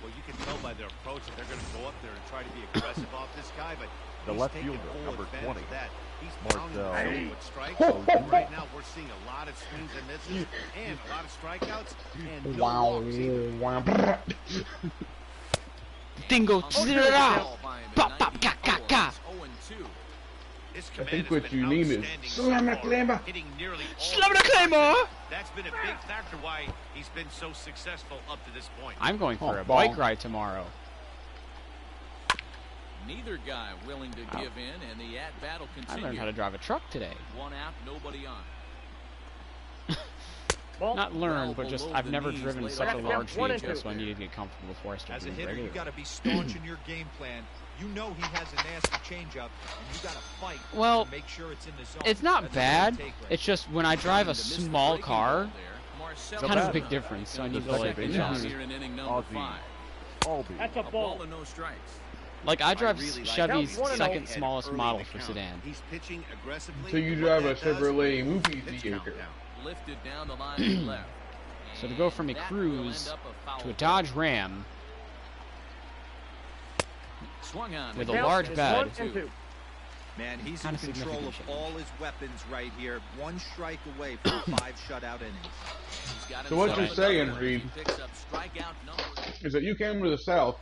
S5: Well, you can tell by their approach that they're going to go up there and try to be aggressive off this guy, but
S4: The
S5: he's
S4: left
S5: taking
S4: fielder,
S5: full
S4: number
S5: advantage
S4: 20.
S5: of that. He's
S4: Marcel.
S5: pounding with strikes. And right now, we're seeing a lot of swings and misses and a lot of strikeouts and no
S1: Wow.
S5: walks either.
S1: Wow.
S7: Dingo. Pop, pop, ka, ka, ka.
S5: His
S1: I
S5: command
S1: think
S5: has
S1: what
S5: been
S1: you need is
S5: outstanding
S1: slam
S5: so
S1: a
S5: far,
S1: clamber.
S5: hitting nearly all
S7: Slam the Claymore!
S5: That's been a big factor why he's been so successful up to this point.
S7: I'm going for
S1: Oh,
S7: a
S1: ball.
S7: bike ride tomorrow.
S2: Neither guy willing to give in, and the at-battle
S7: I
S2: continues.
S7: learned how to drive a truck today.
S2: One out, nobody on.
S7: Not learn, but just I've never driven such a large
S8: One and
S7: vehicle,
S8: two.
S7: so I needed to get comfortable before I start
S6: As a
S7: doing
S6: hitter, you
S7: regular.
S6: got to be staunch in your game plan. You know he has a nasty changeup, and you got to fight
S7: Well,
S6: to make sure it's in the zone.
S7: It's not
S6: That's
S7: bad.
S6: a take right
S7: It's just when I drive a small car, it's kind of a big difference. So I need to like adjust.
S2: Here in inning number
S4: Ozzy.
S2: 5.
S4: Albie.
S8: That's a
S2: A
S8: ball.
S2: ball and no strikes.
S7: Like I drive
S5: really like
S7: Chevy's
S8: that. One and oh.
S7: second smallest
S5: Early
S7: model
S5: in the
S7: for
S5: count.
S7: sedan.
S5: He's pitching aggressively.
S1: So you
S5: and
S1: drive a
S5: what that does,
S1: Chevrolet movie
S5: pitch
S1: theater.
S5: count now.
S2: Lifted down the line to left.
S7: So to go from a
S2: And that
S7: Cruise
S2: will end up a foul
S7: to a
S2: ball.
S7: Dodge Ram
S2: Swung on.
S7: with a
S8: Count
S7: large
S8: is
S7: bed.
S8: 1 and 2.
S6: Man, he's
S7: Kinda
S6: in control of
S7: significant.
S6: all his weapons right here. One strike away from 5 shutout innings.
S2: He's got
S1: So what
S2: himself
S1: you're saying,
S2: another one.
S1: Reed,
S2: He picks up strikeout number
S1: is that you came to the South,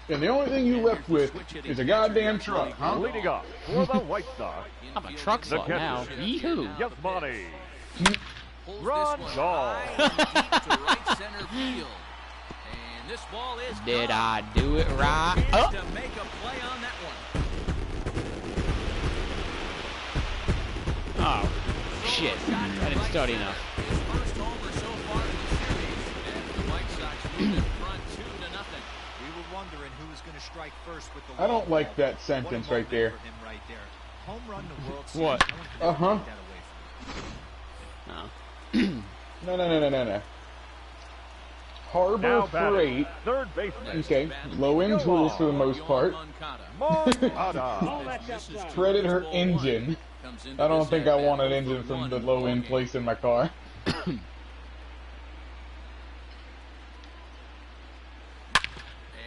S1: and the only thing you left with is a goddamn truck, huh?
S4: Leading off for the White Sox,
S7: I'm a truck
S4: The
S7: slot now.
S4: catcher.
S7: Yee-hoo.
S4: Yasmani.
S2: Pulls
S4: Ron
S2: this one
S4: Dahl.
S2: high and deep to right center field. And this ball is
S7: Did
S2: gone.
S7: I do it right?
S2: Chance
S7: Oh,
S2: to make a play on that one.
S7: oh, shit! I didn't study enough.
S2: His first homer so far in the series. And the White Sox move in front 2-0.
S6: We were wondering who was going to strike first with the
S1: I don't
S6: long
S1: like
S6: ball.
S1: that sentence
S6: What a
S1: right there.
S6: moment for him right there. Home run the World Series.
S7: What?
S6: No one can ever
S1: Uh-huh.
S6: take that away from him.
S7: No.
S1: No. Harbor
S4: Now batting,
S1: Freight.
S4: third baseman,
S1: Okay, low end tools for the most part.
S4: Moncada.
S8: Oh, that's outside.
S1: Predator engine. I don't think I want an engine from the low end place in my car.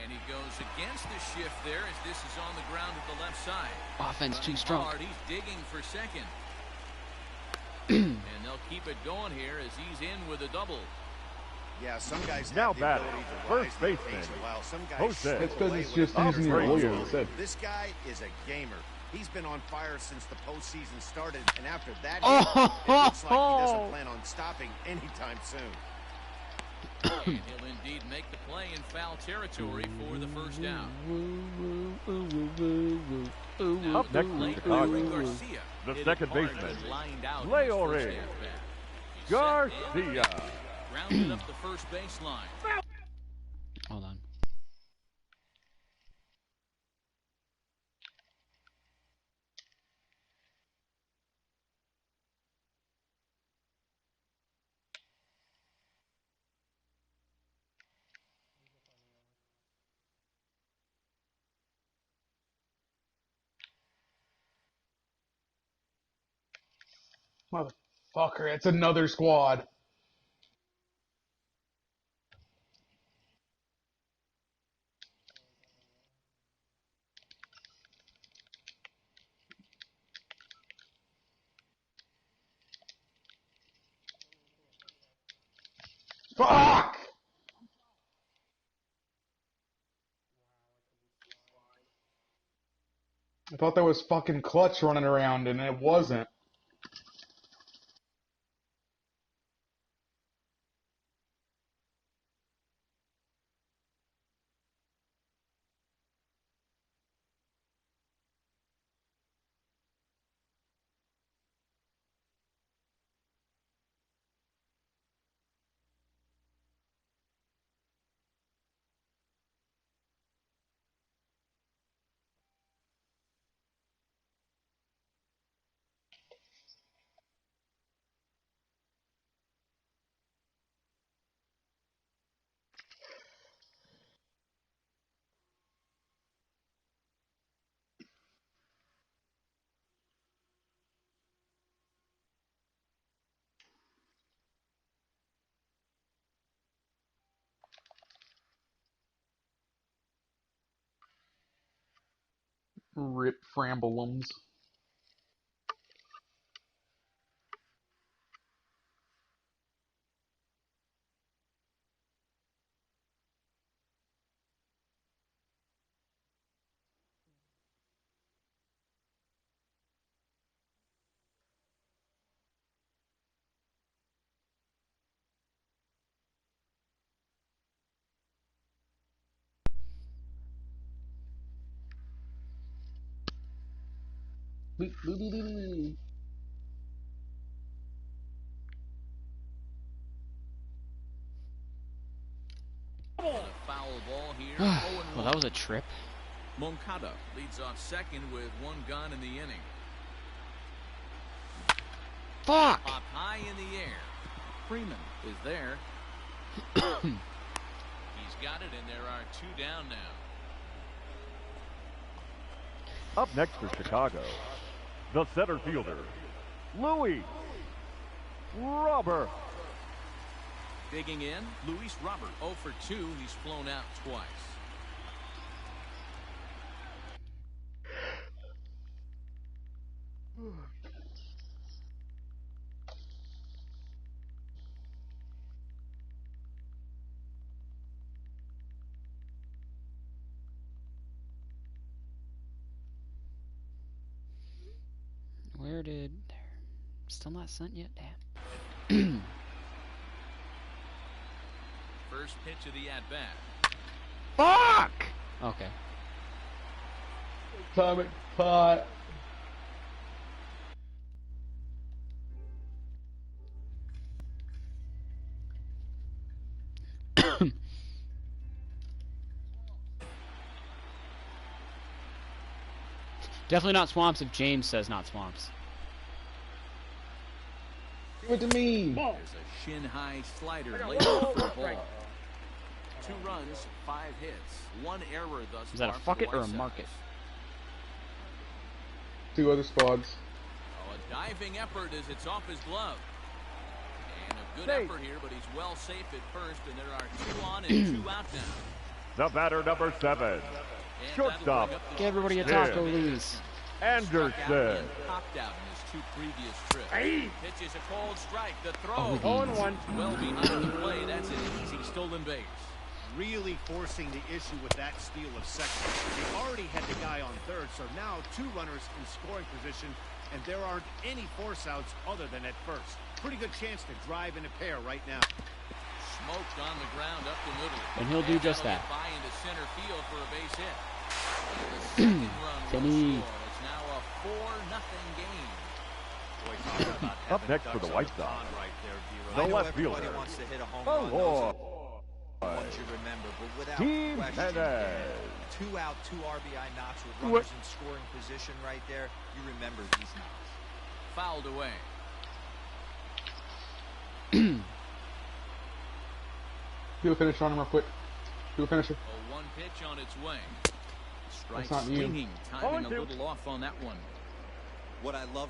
S2: And he goes against the shift there as this is on the ground at the left side.
S7: Offense too
S2: Running
S7: strong.
S2: hard, he's digging for second. And they'll keep it going here as he's in with a double.
S5: Yeah, some guys
S4: Now
S5: have the
S4: batting,
S5: ability to
S4: first
S5: rise to the
S4: baseman,
S5: occasion, while some guys
S4: Jose.
S5: slip
S1: That's 'cause
S5: away
S1: it's
S5: when
S1: just
S5: the
S1: using
S5: ball
S1: your
S5: is
S1: lawyer
S5: over.
S1: instead.
S5: This guy is a gamer. He's been on fire since the postseason started, and after that,
S7: Oh,
S5: hit, it looks like he
S7: oh.
S5: doesn't plan on stopping anytime soon.
S2: And he'll indeed make the play in foul territory for the first down.
S4: Up next from Chicago,
S2: Garcia
S4: the
S2: hit it
S4: second
S2: hard
S4: baseman,
S2: and lined out in his
S4: Leore
S2: first at-bat. He's set and
S4: Garcia.
S2: rounded up the first baseline.
S7: Hold on.
S1: Motherfucker, it's another squad. Fuck! I thought there was fucking Clutch running around, and it wasn't. Rip Frambleums.
S2: And a foul ball here.
S7: Well, that was a trip.
S2: Moncada leads off second with one gone in the inning.
S7: Fuck!
S2: Up high in the air. Freeman is there. He's got it, and there are two down now.
S4: Up next for Chicago, the center fielder, Luis Robert.
S2: Digging in, Luis Robert, 0 for 2. He's flown out twice.
S7: Where did... Still not sent yet? Damn.
S2: First pitch of the at-bat.
S7: Fuck! Okay.
S1: Atomic pot.
S7: Definitely not swamps if James says not swamps.
S1: Give it to me.
S2: There's a shin-high slider laid for the ball. 2 runs, 5 hits, 1 error thus far.
S7: Is that a
S2: for
S7: fuck
S2: the
S7: it or a
S2: White
S7: mark
S2: Sox.
S7: it?
S1: 2 other squads.
S2: Oh, a diving effort as it's off his glove. And a good
S4: Safe.
S2: effort here, but he's well safe at first, and there are 2 on and 2 out now.
S4: The batter, number 7,
S2: And
S4: shortstop,
S2: that'll bring up the
S7: Give everybody a
S4: Yeah.
S7: taco, Luis.
S2: Struck out
S4: Anderson.
S2: and popped out in his 2 previous trips.
S8: Hey.
S2: Pitches a cold strike. The throw.
S7: Oh, he-
S8: 0-1.
S2: Well behind the play. That's an easy stolen base.
S5: Really forcing the issue with that steal of second. They already had the guy on third, so now 2 runners in scoring position, and there aren't any force outs other than at first. Pretty good chance to drive in a pair right now.
S2: Smoked on the ground up the middle.
S7: And he'll do just
S2: that'll
S7: that.
S2: get by into center field for a base hit. And the second run will
S7: Kenny.
S2: score. It's now a 4-0 game.
S6: Boy, talk about
S4: Up
S6: having
S4: next for
S6: ducks
S4: the
S6: on
S4: White
S6: the
S4: Sox,
S6: pond right there, D-Rod.
S4: the
S6: I know
S4: left
S6: everybody
S4: fielder,
S6: wants to hit a home
S4: oh,
S6: run. Those are
S4: boy,
S6: the ones you remember, but without
S4: Team
S6: question,
S4: Jimenez.
S6: 2 out, 2 RBI knocks with
S7: What?
S6: runners in scoring position right there. You remember these knocks.
S2: Fouled away.
S1: Do a finisher on him real quick. Do a finisher.
S2: A 1 pitch on its way. Strike
S1: not you.
S2: swinging. Timing a
S4: 0-2.
S2: little off on that one.
S6: What I love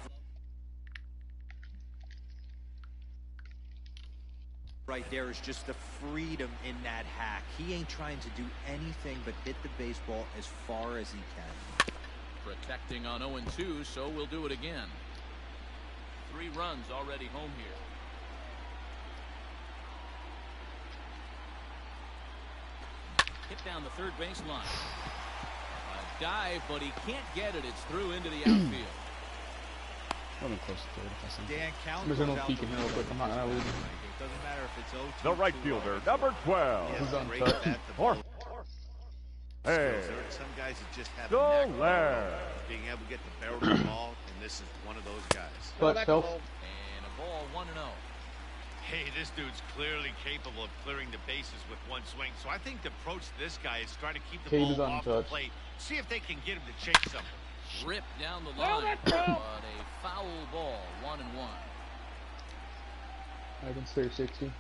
S6: right there is just the freedom in that hack. He ain't trying to do anything but hit the baseball as far as he can.
S2: Protecting on 0-2, so we'll do it again. 3 runs already home here. Hit down the third baseline. A dive, but he can't get it. It's through into the outfield.
S7: I'm close to third. If I
S6: Dan, count
S1: I'm just
S6: goes
S1: gonna
S6: out
S1: peek
S6: the
S1: in here real quick. I'm not gonna lose.
S6: It doesn't matter if it's 0-2.
S4: The right fielder, number 12.
S5: He has
S1: He's
S5: a
S1: on
S5: great
S1: touch.
S5: bat, the
S4: Or-
S5: ball
S4: Hey,
S5: skills. There are some guys that just have a knack for
S4: Soler.
S5: being able to get the barrel of the ball, and this is one of those guys.
S1: But Phelps,
S2: And a ball 1-0.
S5: Hey, this dude's clearly capable of clearing the bases with one swing. So I think the approach to this guy is try to keep the
S1: Cade is
S5: ball off the
S1: untouched.
S5: plate. See if they can get him to chase something.
S2: Ripped down the line. But a foul ball. 1-1.
S1: I can spare 60.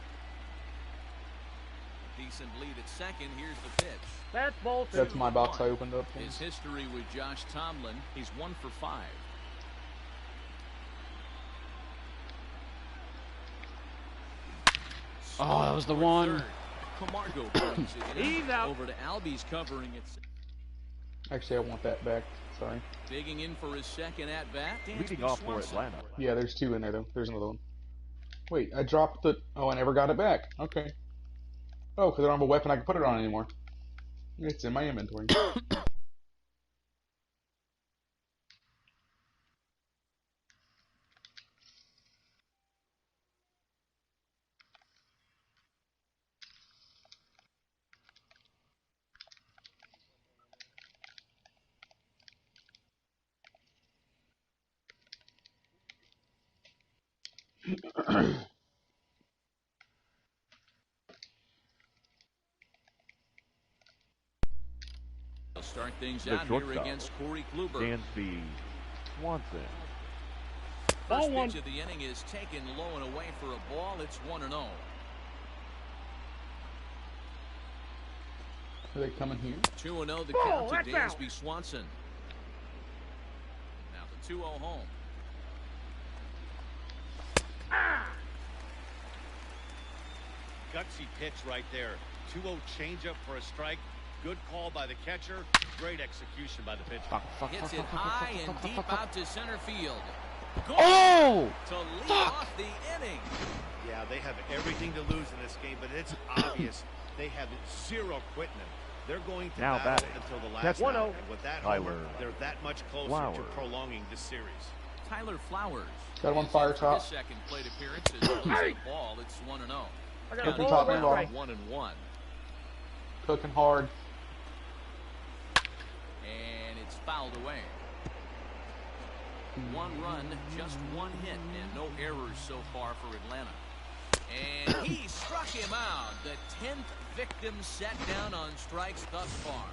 S2: Decent lead at second. Here's the pitch.
S8: That's bullshit.
S1: That's my box I opened up.
S2: His history with Josh Tomlin, he's 1 for 5.
S7: Oh, that was the one.
S2: Third. Camargo brings it in.
S8: He's out.
S2: Over to Albies covering it.
S1: Actually, I want that back. Sorry.
S2: Digging in for his second at bat.
S4: Leading off for Atlanta.
S1: Yeah, there's 2 in there though. There's another one. Wait, I dropped the. Oh, I never got it back. Okay. Oh, because I don't have a weapon I can put it on anymore. It's in my inventory.
S2: They'll start things
S4: The
S2: out here
S4: shortstop.
S2: against Corey Kluber.
S4: Dancy Swanson.
S2: First
S8: Ball
S2: pitch of the inning is taken low and away for a ball. It's 1-0.
S1: Are they coming here?
S2: 2-0 the
S8: Ball,
S2: count to
S8: that's out.
S2: Dansby Swanson. Now the 2-0 home.
S5: Gutsy pitch right there. 2-0 changeup for a strike. Good call by the catcher. Great execution by the pitcher.
S7: Fuck,
S2: Hits it high and deep out to center field. Goal
S7: Oh!
S2: to lead off the inning.
S5: Yeah, they have everything to lose in this game, but it's obvious they have zero quitting them. They're going to
S4: Now
S5: battle
S4: batting.
S5: until the
S4: Catch
S5: last
S4: one
S5: out.
S4: out.
S5: And with that
S4: Tyler
S5: homer, they're that much closer to
S4: Flowers.
S5: prolonging this series.
S2: Tyler Flowers.
S1: Got one
S2: is
S1: fire
S2: in for
S1: top.
S2: his second plate appearance as he loses the ball. It's 1-0.
S8: I got a
S1: Cooking
S8: ball
S1: top
S8: one
S1: and bottom.
S8: strike.
S2: 1-1.
S1: Cooking hard.
S2: And it's fouled away. 1 run, just 1 hit, and no errors so far for Atlanta. And he struck him out. The 10th victim set down on strikes thus far.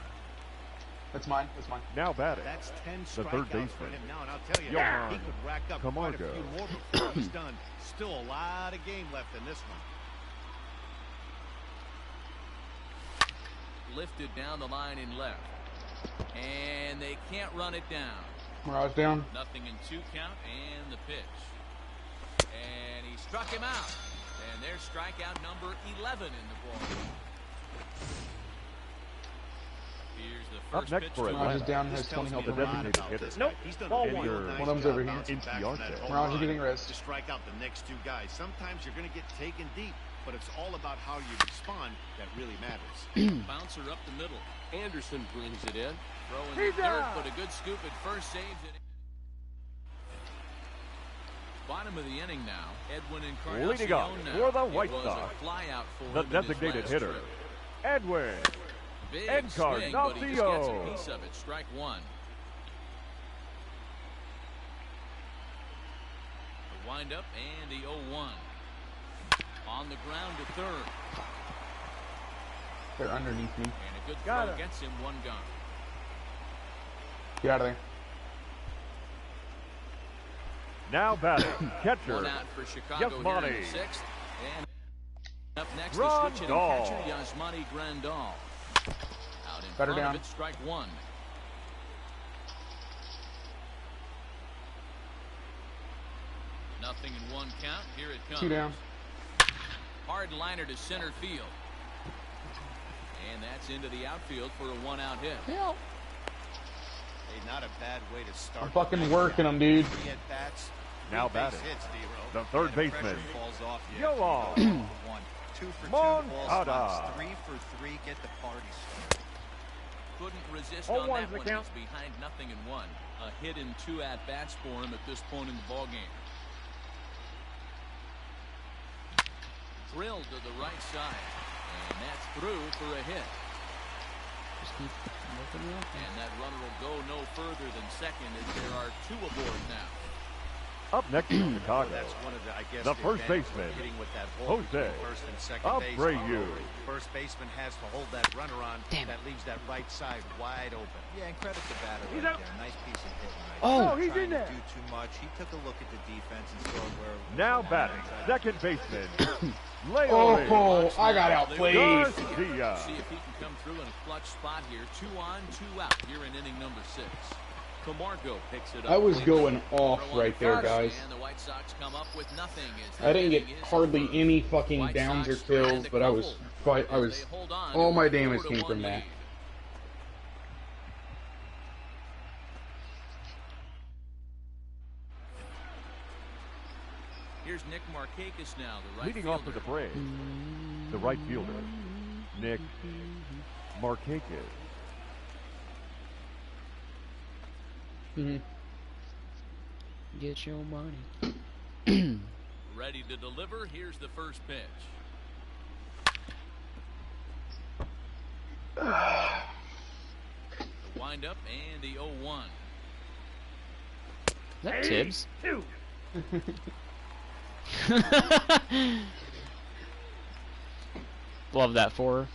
S1: That's mine. That's mine.
S4: Now batting.
S5: That's 10
S4: The third
S5: strikeouts for
S4: baseman.
S5: him now, and I'll tell you,
S4: Johan
S5: he could rack up quite a
S4: Camargo.
S5: few more before he's done. Still a lot of game left in this one.
S2: Lifted down the line in left. And they can't run it down.
S1: Mirage down.
S2: Nothing in 2 count and the pitch. And he struck him out. And there's strikeout number 11 in the ball. Here's the
S4: Up
S2: first
S4: next
S2: pitch
S4: for
S2: to
S1: Mirage is
S4: Atlanta.
S1: down.
S5: This
S1: Has
S5: tells
S1: 20
S5: me
S1: health
S5: a
S4: the
S5: lot
S1: remaining.
S4: designated
S5: about
S4: hitter.
S5: this
S8: Nope.
S5: guy. He's done
S8: Ball
S5: a
S8: one.
S5: real nice
S1: One of them's
S5: job
S1: over here.
S5: bouncing
S4: Into
S5: back
S4: yard
S5: from that
S4: sale.
S5: home
S1: Mirage, you're
S5: run
S1: getting rest.
S5: to strike out the next 2 guys. Sometimes you're going to get taken deep, but it's all about how you respond that really matters.
S2: bouncer up the middle. Anderson brings it in. Throwing
S8: He's
S2: the dirt,
S8: out.
S2: but a good scoop at first, saves it. Bottom of the inning now. Edwin Encarnacion
S4: Leading off
S2: now.
S4: for the
S2: It
S4: White
S2: was
S4: Sox,
S2: a fly out for
S4: the
S2: him in his
S4: designated
S2: last
S4: hitter,
S2: trip.
S4: Edwin
S2: Big
S4: Encarnacion.
S2: swing, but he just gets a piece of it. Strike 1. The windup and the 0-1. On the ground to third.
S1: They're underneath me.
S2: And a good
S4: Got
S2: throw
S4: it.
S2: gets him 1 gun.
S1: Get out of there.
S4: Now batting. Catcher.
S2: 1 out for Chicago here in
S4: Yasmani.
S2: the 6th. And up next,
S4: Grandal.
S2: the switch hitting catcher, Yasmani Grandal. Out in
S1: Better
S2: front
S1: down.
S2: of it, strike 1. Nothing in 1 count. Here it comes.
S1: 2 down.
S2: Hard liner to center field. And that's into the outfield for a 1-out hit.
S1: Help.
S5: Hey, not a bad way to start.
S1: I'm fucking working them, dude.
S5: 3 at-bats.
S4: Now
S5: 3 base
S4: batting.
S5: hits, D-Row.
S4: The third
S6: Yeah, the
S4: baseman.
S6: pressure falls off you
S4: Yo
S6: after you
S4: on.
S6: go 0 for 1. 2 for 2
S4: Moncada.
S6: ball spots, 3 for 3, get the party started.
S2: Couldn't resist
S8: Oh,
S2: on
S8: one's
S2: that
S8: the
S2: one.
S8: count.
S2: He's behind 0-1. A hit in 2 at-bats for him at this point in the ballgame. Drilled to the right side. And that's through for a hit.
S7: Just keep looking up.
S2: And that runner will go no further than second as there are 2 aboard now.
S4: Up next in Chicago,
S5: That's one of the, I guess,
S4: the
S5: the
S4: first
S5: advantage of
S4: baseman,
S5: hitting with that hole
S4: Jose
S5: between first and second base.
S4: Abreu.
S5: First baseman has to hold that runner on.
S7: Damn.
S5: That leaves that right side wide open.
S6: Yeah, and credit the batter
S8: He's
S6: right
S8: out.
S6: there. Nice piece of hitting right
S7: Oh.
S6: there.
S8: Oh, he's
S6: Trying
S8: in
S6: to
S8: there.
S6: do too much. He took a look at the defense and saw where.
S4: Now batting, second baseman, Leo
S1: Oh, I got outplayed.
S4: Garcia.
S2: See if he can come through in a clutch spot here. 2 on, 2 out here in inning number 6. Camargo picks it up.
S1: I was going off
S2: Throw on
S1: right there,
S2: first,
S1: guys.
S2: And the White Sox come up with nothing as
S1: I didn't get
S2: the inning is
S1: hardly
S2: over.
S1: any fucking
S2: White
S1: downs or
S2: Sox strand
S1: kills,
S2: a
S1: but I was
S2: couple
S1: I was
S2: as they hold on
S1: all
S2: to
S1: my
S2: a
S1: damage
S2: 4-1
S1: came from that.
S2: lead. Here's Nick Markakis now, the right
S4: Leading off for
S2: fielder.
S4: the Braves, the right fielder, Nick Markakis.
S1: Mm-hmm.
S7: Get your money.
S2: Ready to deliver. Here's the first pitch. The windup and the 0-1.
S7: Is that Tibbs?
S8: 2.
S7: Love that for her.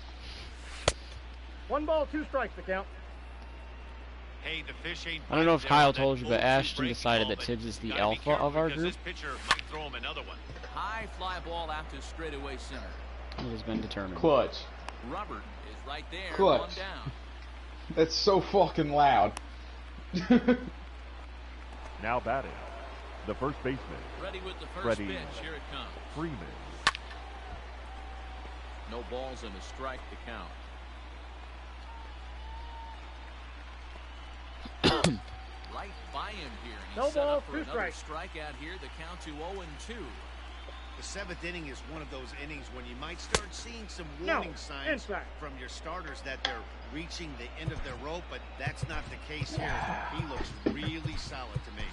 S8: 1 ball, 2 strikes the count.
S5: Hey, the fish ain't
S7: I don't know if
S5: biting
S7: Kyle
S5: there on
S7: told
S5: that
S7: you, but
S5: 0-2
S7: Ashton
S5: breaking
S7: decided
S5: ball,
S7: that
S5: but
S7: Tibbs is the
S5: gotta be
S7: alpha
S5: careful
S7: of our
S5: because
S7: group.
S5: This pitcher might throw him another one.
S2: High fly ball out to straightaway center.
S7: It has been determined.
S1: Clutch.
S2: Robert is right there.
S1: Clutch.
S2: 1 down.
S1: That's so fucking loud.
S4: Now batting, the first baseman,
S2: Ready with the first
S4: Freddie
S2: pitch. Here it comes.
S4: Freeman.
S2: No balls and a strike to count. Right by him here. And
S8: No
S2: he's set
S8: ball,
S2: up for
S8: 2
S2: another
S8: strikes.
S2: strikeout here. The count to 0-2.
S5: The 7th inning is one of those innings when you might start seeing some
S8: No,
S5: warning signs
S8: inside.
S5: from your starters that they're reaching the end of their rope, but that's not the case here. He looks really solid to me.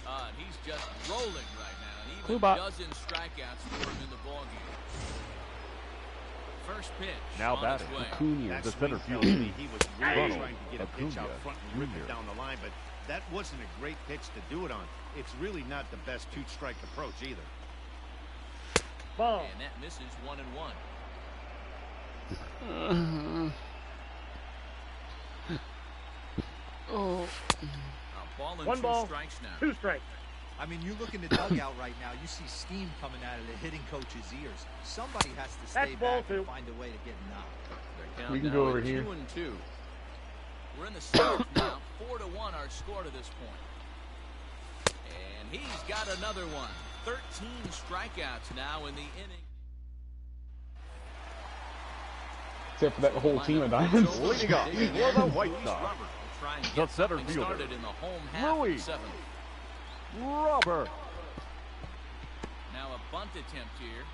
S2: And he's just rolling right now. And even
S7: Kluba.
S2: a dozen strikeouts for him in the ballgame. First pitch.
S4: Now
S2: on
S4: batting.
S2: its way.
S7: Acuna.
S5: That
S4: The
S5: swing
S4: center
S5: tells
S4: fielder,
S5: me he was really
S4: Ronald
S5: trying to get a pitch out
S4: Acuna
S5: front and rip
S4: Jr.
S5: it down the line, but that wasn't a great pitch to do it on. It's really not the best 2-strike approach either.
S8: Ball.
S2: And that misses 1-1.
S7: Oh.
S2: A ball and
S8: 1
S2: 2
S8: ball,
S2: strikes now.
S8: 2 strikes.
S6: I mean, you look in the dugout right now, you see steam coming out of the hitting coach's ears. Somebody has to stay
S8: That's ball
S6: back and
S8: 2.
S6: find a way to get knocked.
S2: Their count
S1: We can
S2: now
S1: go over
S2: at
S1: here.
S2: 2-2. We're in the 7th now. 4-1 our score to this point. And he's got another one. 13 strikeouts now in the inning.
S1: Except for that whole team of diamonds.
S4: Leading up
S2: Digging
S4: for
S2: in,
S4: the White
S2: Luis
S4: Sox,
S2: Robert will try and
S4: the
S2: get
S4: center
S2: something
S4: fielder,
S2: started in the home half
S4: Louis.
S2: of the 7th.
S4: Robert.
S2: Now a bunt attempt here.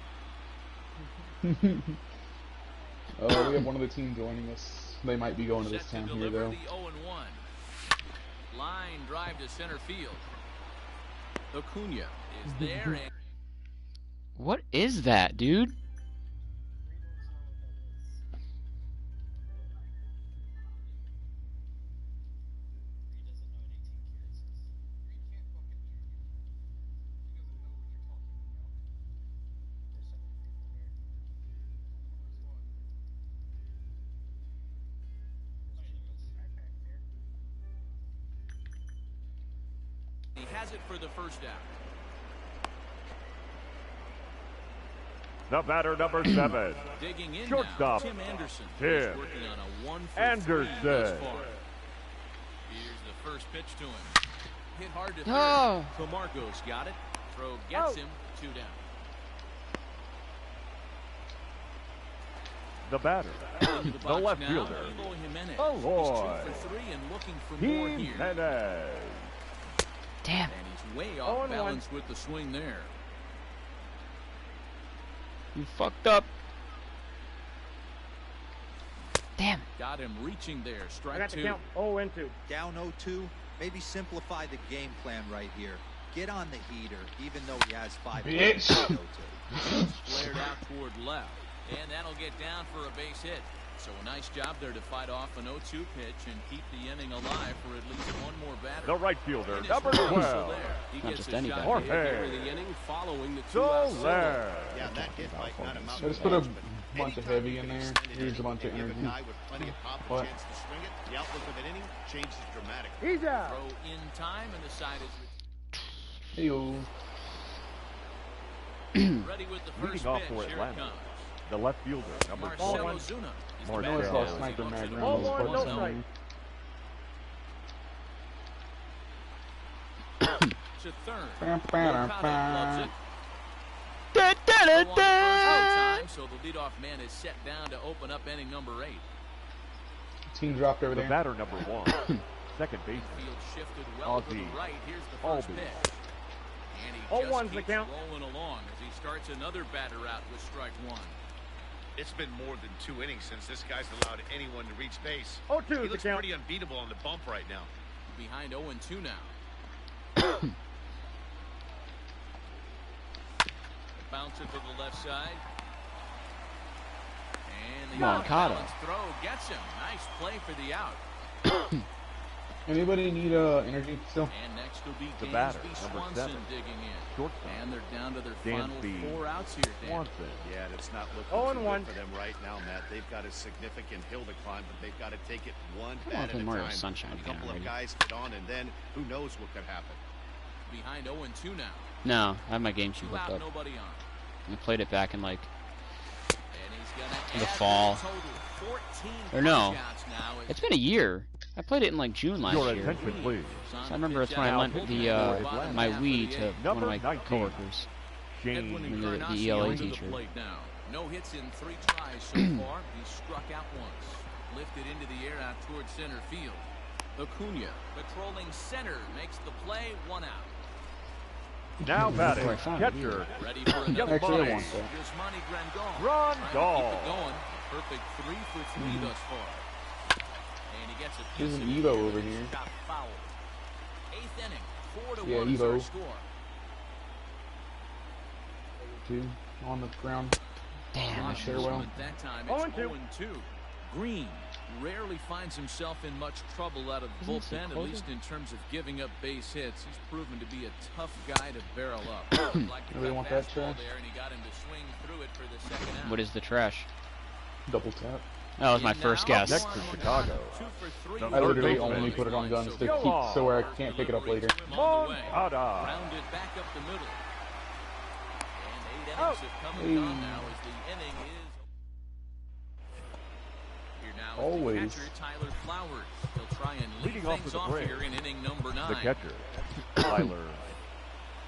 S1: Oh, we have one of the team joining us. They might be going to this
S2: Set to
S1: town here,
S2: deliver
S1: though.
S2: the 0-1. Line drive to center field. Acuna is there. And
S7: What is that, dude?
S2: he has it for the first out.
S4: The batter, number 7,
S2: Digging in
S4: Shortstop,
S2: now, Tim Anderson.
S4: Tim
S2: He's working on a 1 for
S4: Anderson.
S2: 3 thus far. Here's the first pitch to him. Hit hard to third.
S7: Oh.
S2: Camargo's got it. Throw gets him 2 down.
S4: The batter,
S2: Into
S4: the
S2: box
S4: left
S2: now,
S4: fielder,
S2: Eloy Jimenez.
S4: Aloy
S2: He's 2 for 3 and looking for more here.
S4: Jimenez.
S7: Damn.
S2: And he's way off
S8: 0-1.
S2: balance with the swing there.
S7: You fucked up. Damn.
S2: Got him reaching there.
S8: I
S2: Strike
S8: got the
S2: 2.
S8: count. 0-2.
S6: Down 0-2, maybe simplify the game plan right here. Get on the heater, even though he has 5
S1: Bitch.
S6: players to go to.
S2: Flared out toward left. And that'll get down for a base hit. So a nice job there to fight off an 0-2 pitch and keep the inning alive for at least one more batter.
S4: The right fielder,
S2: And it's
S4: number
S2: also
S4: 12.
S2: there. He
S7: Not
S2: gets
S7: just
S2: a
S7: any
S2: shot
S7: batter.
S2: to hit here
S4: Jorge
S2: in the inning following the 2-out single.
S4: Soler.
S5: Yeah, that hit might not amount
S1: I just
S5: to
S1: put a
S5: much, but
S1: bunch of
S5: anytime
S1: heavy
S5: you
S1: in
S5: can
S1: there.
S5: extend an
S1: Here's a
S5: inning
S1: bunch of
S5: and give
S1: energy.
S5: a guy with plenty of pop a
S1: What?
S5: chance to swing it, the outlook of an inning changes dramatically.
S8: He's out.
S2: Throw in time, and the side is
S1: Hey-o.
S2: ready with the first
S4: Leading off
S2: pitch.
S4: for
S2: Here it
S4: Atlanta,
S2: comes.
S4: the left fielder, number
S2: Marcelo
S4: 12.
S2: Ozuna is the
S4: Marcelo.
S1: I
S2: batter
S1: always
S2: now
S1: saw
S2: as he
S1: Sniper
S2: looks
S1: Mag
S2: at the
S1: around those
S8: 0-1,
S1: parts
S8: no
S1: of the
S8: strike.
S1: game.
S2: to third.
S1: Ba-ba-da-ba.
S2: Loves it.
S7: Da, da, da,
S2: Go on
S7: da.
S2: first no time, so the leadoff man is set down to open up inning number 8.
S1: Team dropped over
S4: The
S1: there.
S4: batter, number 1. Second baseman,
S2: Field shifted well to the
S4: Ozzy
S2: right. Here's the first
S4: Albies.
S2: pitch. And he
S8: 0-1's
S2: just
S8: the
S2: keeps
S8: count.
S2: rolling along as he starts another batter out with strike 1.
S5: It's been more than 2 innings since this guy's allowed anyone to reach base.
S8: 0-2
S5: He
S8: is the
S5: looks
S8: count.
S5: pretty unbeatable on the bump right now.
S2: Behind 0-2 now. Bounce it to the left side. And the
S7: Moncada.
S2: off-balance throw gets him. Nice play for the out.
S1: Anybody need energy still?
S2: And next will be
S4: The batter,
S2: Dansby
S4: number
S2: Swanson
S4: 7.
S2: digging in.
S4: Shortstop,
S2: And they're down to their
S4: Dansby
S2: final 4 outs here, Dan.
S4: Swanson.
S5: Yeah, and it's not looking
S8: 0-1.
S5: too good for them right now, Matt. They've got a significant hill to climb, but they've got to take it one
S7: Come
S5: bat
S7: on,
S5: at
S7: play
S5: a
S7: Mario
S5: time.
S7: Sunshine
S5: A
S7: again
S5: couple
S7: already.
S5: of guys get on, and then who knows what could happen.
S2: Behind 0-2 now.
S7: No, I have my game sheet
S2: 2
S7: hooked
S2: out,
S7: up.
S2: nobody on.
S7: I played it back in like
S2: And he's gonna
S7: In the
S2: add
S7: fall.
S2: to the total. 14
S7: Or no.
S2: punch-outs now as
S7: it's been a year. I played it in like June last
S4: Your
S7: year.
S4: attention, please.
S7: So I remember it's when I lent the my Wii to one
S4: Number
S7: of my
S4: 19.
S7: coworkers.
S4: Shane
S7: the
S2: Encarnacion
S7: ELA
S2: to the
S7: teacher.
S2: plate now. No hits in 3 tries so far. He struck out once. Lifted into the air out towards center field. Acuna patrolling center makes the play. 1 out.
S4: Now batting,
S7: Before I found it,
S4: catcher,
S2: Ready for another
S1: Actually, I
S2: ball.
S1: want that.
S2: Yasmani Grandal.
S4: Grandal.
S2: Trying to keep it going. Perfect 3 for 3 thus far. And he gets a
S1: There's
S2: piece
S1: an
S2: of it
S1: Evo
S2: here
S1: over
S2: that is
S1: here.
S2: got fouled. 8th inning. 4-1
S1: Yeah,
S2: is our
S1: Evo.
S2: score.
S1: 2 on the ground.
S7: Damn, I
S1: Not
S7: should
S1: sure well.
S2: At that time, it's
S8: 0-2.
S2: 0-2. Green rarely finds himself in much trouble out of the
S7: Isn't this a
S2: bullpen, at
S7: closer?
S2: least in terms of giving up base hits. He's proven to be a tough guy to barrel up. Like a
S1: Really
S2: cut
S1: want that
S2: fastball
S1: trash?
S2: there, and he got him to swing through it for the second out.
S7: What is the trash?
S1: Double tap.
S7: That was my
S2: And
S7: first
S2: now,
S7: guess.
S4: Next to Chicago.
S2: 2 for 3.
S4: The
S1: I literally
S4: third
S1: only
S4: baseman.
S1: put it on guns to
S4: Go
S1: keep
S4: on.
S1: so where I can't pick it up later.
S4: Moncada.
S2: Rounded back up the middle. And 8 innings
S8: Out.
S2: have come and gone now as the inning is. Here now is
S1: Always.
S2: the catcher, Tyler Flowers. He'll try and lead
S4: Leading off
S2: things
S4: with the
S2: off
S4: break.
S2: here in inning number 9.
S4: The catcher, Tyler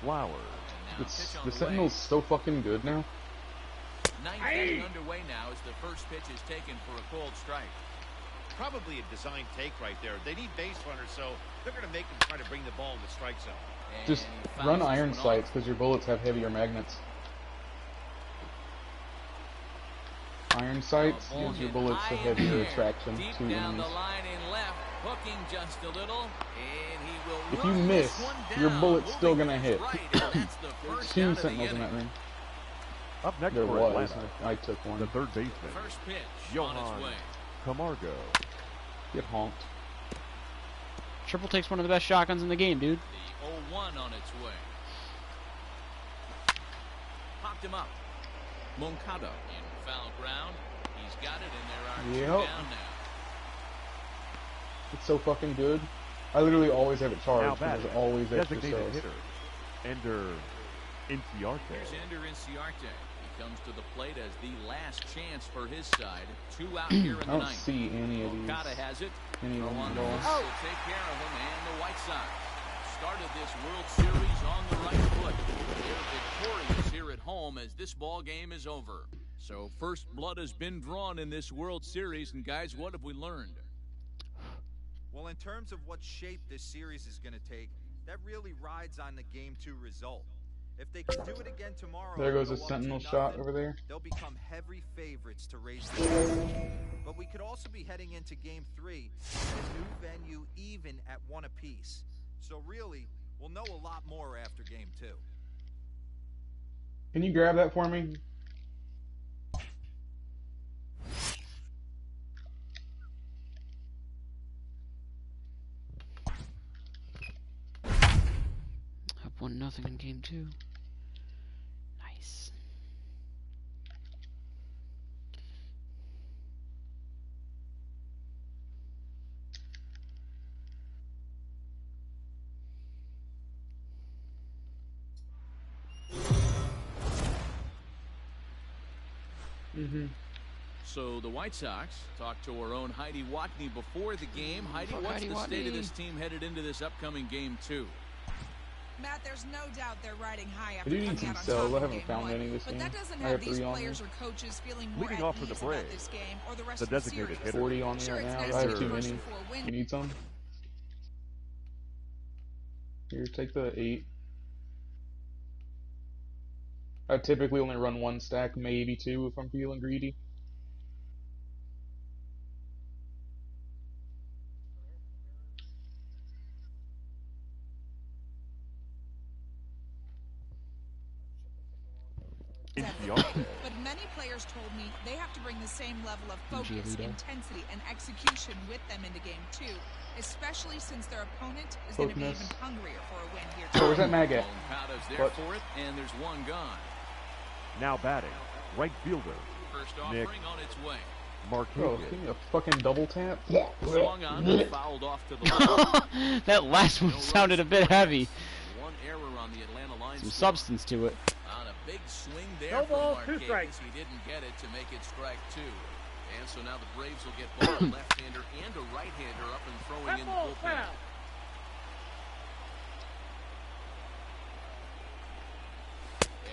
S4: Flowers.
S2: And now pitch on
S1: The
S2: the
S1: Sentinel's
S2: way.
S1: so fucking good now.
S2: 9th inning underway now as the first pitch is taken for a cold strike.
S5: Probably a design take right there. They need base runners, so they're going to make them try to bring the ball in the strike zone.
S2: And
S1: Just
S2: he fouls
S1: run
S2: this
S1: iron
S2: one off.
S1: sights because your bullets have heavier magnets. Iron sights
S2: A ball
S1: gives your
S2: hit
S1: bullets
S2: high
S1: a
S2: in the
S1: heavier
S2: air,
S1: attraction
S2: deep
S1: to
S2: down the
S1: enemies.
S2: line and left, hooking just a little, and he will
S1: If you
S2: run
S1: miss,
S2: this one
S1: your
S2: down,
S1: bullet's still
S2: moving
S1: gonna
S2: to
S1: hit.
S2: his right, and that's the first
S1: 2
S2: out of the
S1: Sentinels in
S2: inning.
S1: that ring.
S4: Up next
S1: There
S4: for
S1: was.
S4: Atlanta,
S1: I took one.
S4: the third baseman,
S2: First pitch on
S4: Johan
S2: its way.
S4: Camargo.
S1: Get honked.
S7: Triple takes one of the best shotguns in the game, dude.
S2: The 0-1 on its way. Popped him up. Moncada in foul ground. He's got it, and there are 2
S1: Yep.
S2: down now.
S1: It's so fucking good. I literally always have it
S4: Now
S1: charged because
S4: batting,
S1: it's always extra
S4: designated
S1: cells.
S4: hitter, Ender Inciarte.
S2: Here's Ender Inciarte. He comes to the plate as the last chance for his side. 2 out here in
S1: I
S2: the
S1: don't
S2: 9th.
S1: see any of these.
S2: Moncada has it.
S1: Any of
S2: Throw
S1: them
S2: on
S1: at
S2: the
S1: all.
S2: first will take care of him, and the White Sox started this World Series on the right foot. They're victorious here at home as this ball game is over. So first blood has been drawn in this World Series, and guys, what have we learned?
S6: Well, in terms of what shape this series is going to take, that really rides on the Game 2 result. If they can do it again tomorrow,
S1: There goes a
S6: go up
S1: sentinel
S6: 2-0,
S1: shot over there.
S6: they'll become heavy favorites to raise the trophy. But we could also be heading into Game 3 at a new venue, even at 1 apiece. So really, we'll know a lot more after Game 2.
S1: Can you grab that for me?
S7: Up 1-0 in Game 2. Nice.
S2: So the White Sox talked to our own Heidi Watney before the game. Heidi, what's
S7: Heidi
S2: the state of
S7: Watney.
S2: this team headed into this upcoming Game 2?
S3: Matt, there's no doubt they're riding high
S1: I
S3: after
S1: do need
S3: coming
S1: some
S3: out on
S1: cells.
S3: top
S1: I
S3: in
S1: haven't
S3: Game
S1: found
S3: 1.
S1: any this
S3: But
S1: game.
S3: that doesn't
S1: I
S3: have
S1: got
S3: these
S1: 3 on
S3: players
S1: there.
S3: or coaches feeling more
S4: Leading
S3: at
S4: off for the
S3: ease about
S4: Braves,
S3: this game or the rest
S4: the
S3: of the
S4: designated
S3: series.
S4: hitter.
S1: 40 on me
S3: Sure,
S1: right
S3: it's
S1: now.
S3: nice
S1: I
S3: to
S1: have
S3: get
S1: too
S3: first
S1: many.
S3: before a win.
S1: You need some? Here, take the 8. I typically only run 1 stack, maybe 2 if I'm feeling greedy.
S3: But many players told me they have to bring the same level of focus, intensity, and execution with them into Game 2, especially since their opponent is going to be even hungrier for a win here.
S1: So where's that mag at?
S2: Moncada's there for it, and there's one gone.
S4: Now batting, right fielder,
S2: First
S4: Nick
S2: offering on its way.
S1: Bro,
S4: Marquez.
S1: give me a fucking double tap.
S2: Swung on and fouled off to the left.
S7: That last one sounded a bit heavy.
S2: One error on the Atlanta line.
S7: Some substance to it.
S2: On a big swing there
S8: No
S2: from
S8: ball, 2
S2: Marquez.
S8: strikes.
S2: He didn't get it to make it strike 2. And so now the Braves will get both a left-hander and a right-hander up and throwing
S8: That
S2: in the
S8: ball
S2: bullpen.
S8: foul.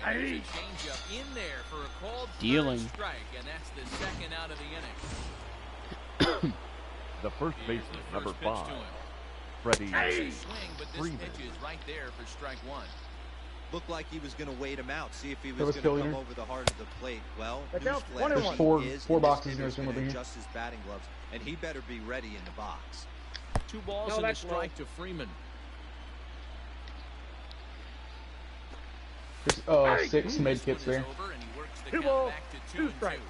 S2: And there's a changeup in there for a called
S7: Dealing.
S2: third strike, and that's the second out of the inning.
S4: The first
S2: Here's
S4: baseman,
S2: the
S4: number
S2: first pitch
S4: 5,
S2: to him.
S4: Freddie
S2: Swing, but this
S4: Freeman.
S2: pitch is right there for strike 1.
S6: Looked like he was going to wait him out, see if he
S1: That
S6: was
S1: was
S6: going to come
S1: Killiner.
S6: over the heart of the plate. Well,
S8: That counts,
S6: newsflash,
S8: 1 and
S6: he
S8: 1.
S1: Four-
S6: is,
S1: four
S6: and this
S1: boxes in
S6: hitter's
S1: this one
S6: gonna
S1: over here.
S6: adjust his batting gloves, and he better be ready in the box.
S2: 2 balls
S8: No,
S2: and a
S8: that's low.
S2: strike to Freeman.
S1: There's 6 med
S2: This
S1: kits
S2: one
S1: there.
S2: is over, and he works the
S8: 2
S2: count
S8: balls,
S2: back to
S8: 2
S2: 2-2.
S8: strikes.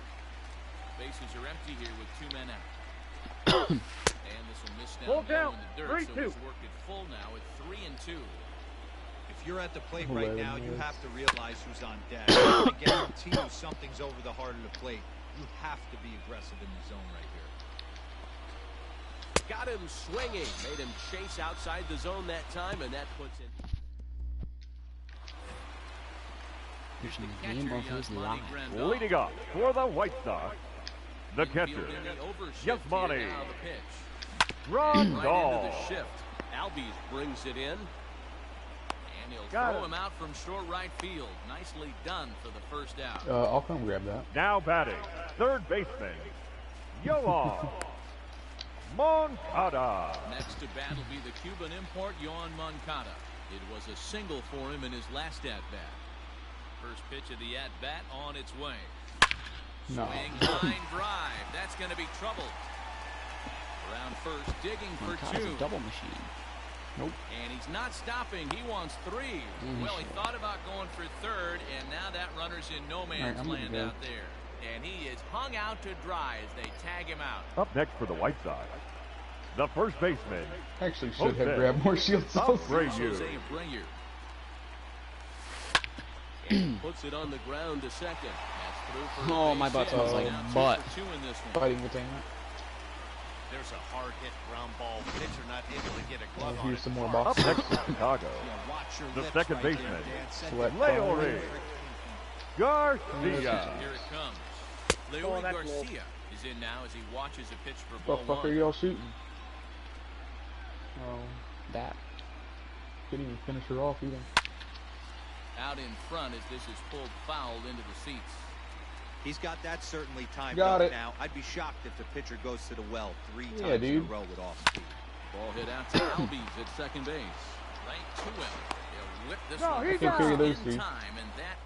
S2: Bases are empty here with 2 men out. And this will miss
S8: Full
S2: down low
S8: count,
S2: in the dirt, so
S8: 3-2.
S2: he's worked it full now at 3-2.
S5: If you're at the plate right now, you
S1: Hilarious.
S5: have to realize who's on deck. I guarantee you something's over the heart of the plate. You have to be aggressive in the zone right here.
S2: Got him swinging, made him chase outside the zone that time, and that puts in.
S7: Pushing the
S2: Catcher,
S7: game off his
S2: Yasmani
S7: line.
S2: Grandal.
S4: Leading up for the White Sox, the catcher,
S2: Infield in the overshift
S4: Yasmani
S2: here, now the pitch.
S4: Grandal.
S2: Right into the shift. Albies brings it in. And he'll
S4: Got
S2: throw
S4: it.
S2: him out from short right field. Nicely done for the first out.
S1: I'll come grab that.
S4: Now batting, third baseman, Yoan Moncada.
S2: Next to bat will be the Cuban import, Yoan Moncada. It was a single for him in his last at-bat. First pitch of the at-bat on its way.
S1: No.
S2: Swing, line drive. That's going to be trouble. Around first, digging for
S7: Moncada's
S2: 2.
S7: a double machine.
S2: And he's not stopping. He wants 3. Well, he thought about going for third, and now that runner's in no man's
S1: I'm gonna
S2: land
S1: go.
S2: out there. And he is hung out to dry as they tag him out.
S4: Up next for the White Sox, the first baseman,
S1: Actually, should have
S4: Jose
S1: grabbed more shield cells.
S4: Abreu.
S2: Jose Abreu. And puts it on the ground to second. That's through for
S7: Oh,
S2: a
S7: my
S2: base
S7: butt
S2: hit.
S7: smells like
S2: Now 2
S7: butt.
S2: for 2 in this one.
S1: Fighting containment.
S5: There's a hard hit ground ball. Pitcher not able to get a glove on
S1: Here's
S5: it.
S1: some more
S4: Up
S1: boxes.
S4: next for Chicago,
S5: Yeah, watch your
S4: the
S5: lips
S4: second
S5: right
S4: baseman,
S5: there, Dan. Send
S1: Select
S5: it
S4: Leore Garcia.
S2: Here it comes.
S8: Oh,
S2: Leody
S8: that's low.
S2: Garcia is in now as he watches a pitch for
S1: What the
S2: ball
S1: fuck are
S2: 1.
S1: y'all shooting? Oh,
S7: That.
S1: couldn't even finish her off either.
S2: Out in front as this is pulled foul into the seats.
S6: He's got that certainly timed
S1: Got
S6: up
S1: it.
S6: now. I'd be shocked if the pitcher goes to the well 3
S1: Yeah,
S6: times in a
S1: dude.
S6: row with off speed.
S2: Ball hit out to Albies at second base. Right to him. He'll whip this
S8: No,
S2: one
S8: he's
S1: Can't carry
S2: in
S1: those two.
S2: time, and that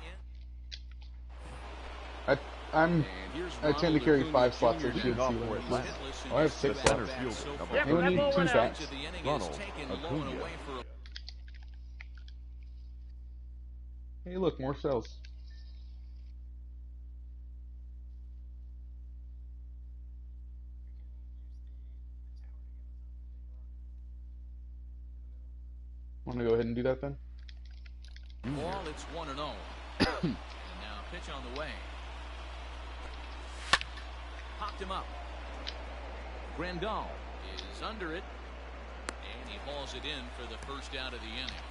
S1: I'm. I tend to carry 5 slots
S2: Jr.
S1: of shield
S4: off
S1: sea
S4: for
S1: lions.
S4: Atlanta.
S1: Oh, I have 6
S4: Center
S1: slots.
S4: fielder, number
S8: Yep,
S1: I only
S8: that
S1: need
S8: ball
S1: 2
S8: went out.
S1: bats.
S4: Ronald Acuna.
S1: Hey, look, more cells. Want to go ahead and do that then?
S2: Ball, it's 1-0. And now pitch on the way. Popped him up. Grandal is under it. And he hauls it in for the first out of the inning.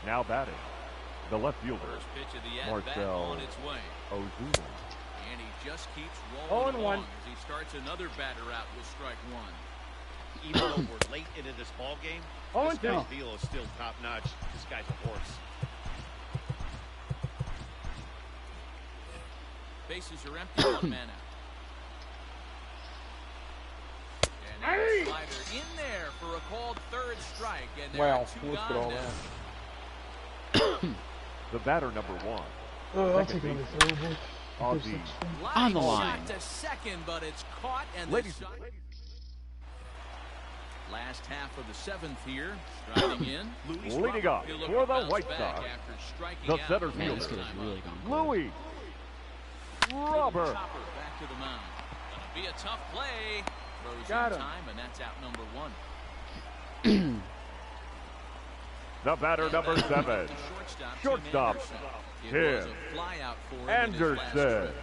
S4: Now batting, the left fielder,
S2: First pitch of the at-bat
S4: Marcell
S2: on its way.
S4: Ozuna.
S2: And he just keeps rolling
S8: 0-1.
S2: along as he starts another batter out with strike one.
S5: Even though we're late into this ball game, this
S8: 0-2.
S5: guy's deal is still top notch. This guy's a horse.
S2: Bases are empty, one man out. And now a slider in there for a called third strike. And there
S1: Wow,
S2: are 2
S1: look at
S2: gone
S1: all
S2: now.
S1: that.
S4: The batter, number 1.
S1: Oh, I'll
S4: Second
S1: take another
S4: base,
S1: throw.
S4: Ozzy.
S7: On the
S2: Line
S7: line.
S2: shot to second, but it's caught, and
S4: Ladies
S2: the
S4: and
S2: shot. Last half of the 7th here, striding in. Luis
S4: Leading
S2: Robert.
S4: off
S2: He'll look
S4: for
S2: to
S4: the
S2: bounce
S4: White
S2: back
S4: Sox,
S2: after striking
S4: the
S2: out
S4: center
S2: the
S7: Man,
S2: first
S7: this guy's
S2: time
S7: really
S2: up.
S7: gone cold.
S4: Louis
S2: Little
S4: Robert.
S2: chopper back to the mound. Gonna be a tough play. Throws
S8: Got
S2: in
S8: him.
S2: time, and that's out number 1.
S4: The batter, number 7. Shortstop,
S2: It
S4: Tim
S2: was a fly out for him in his last
S4: Anderson.
S2: trip.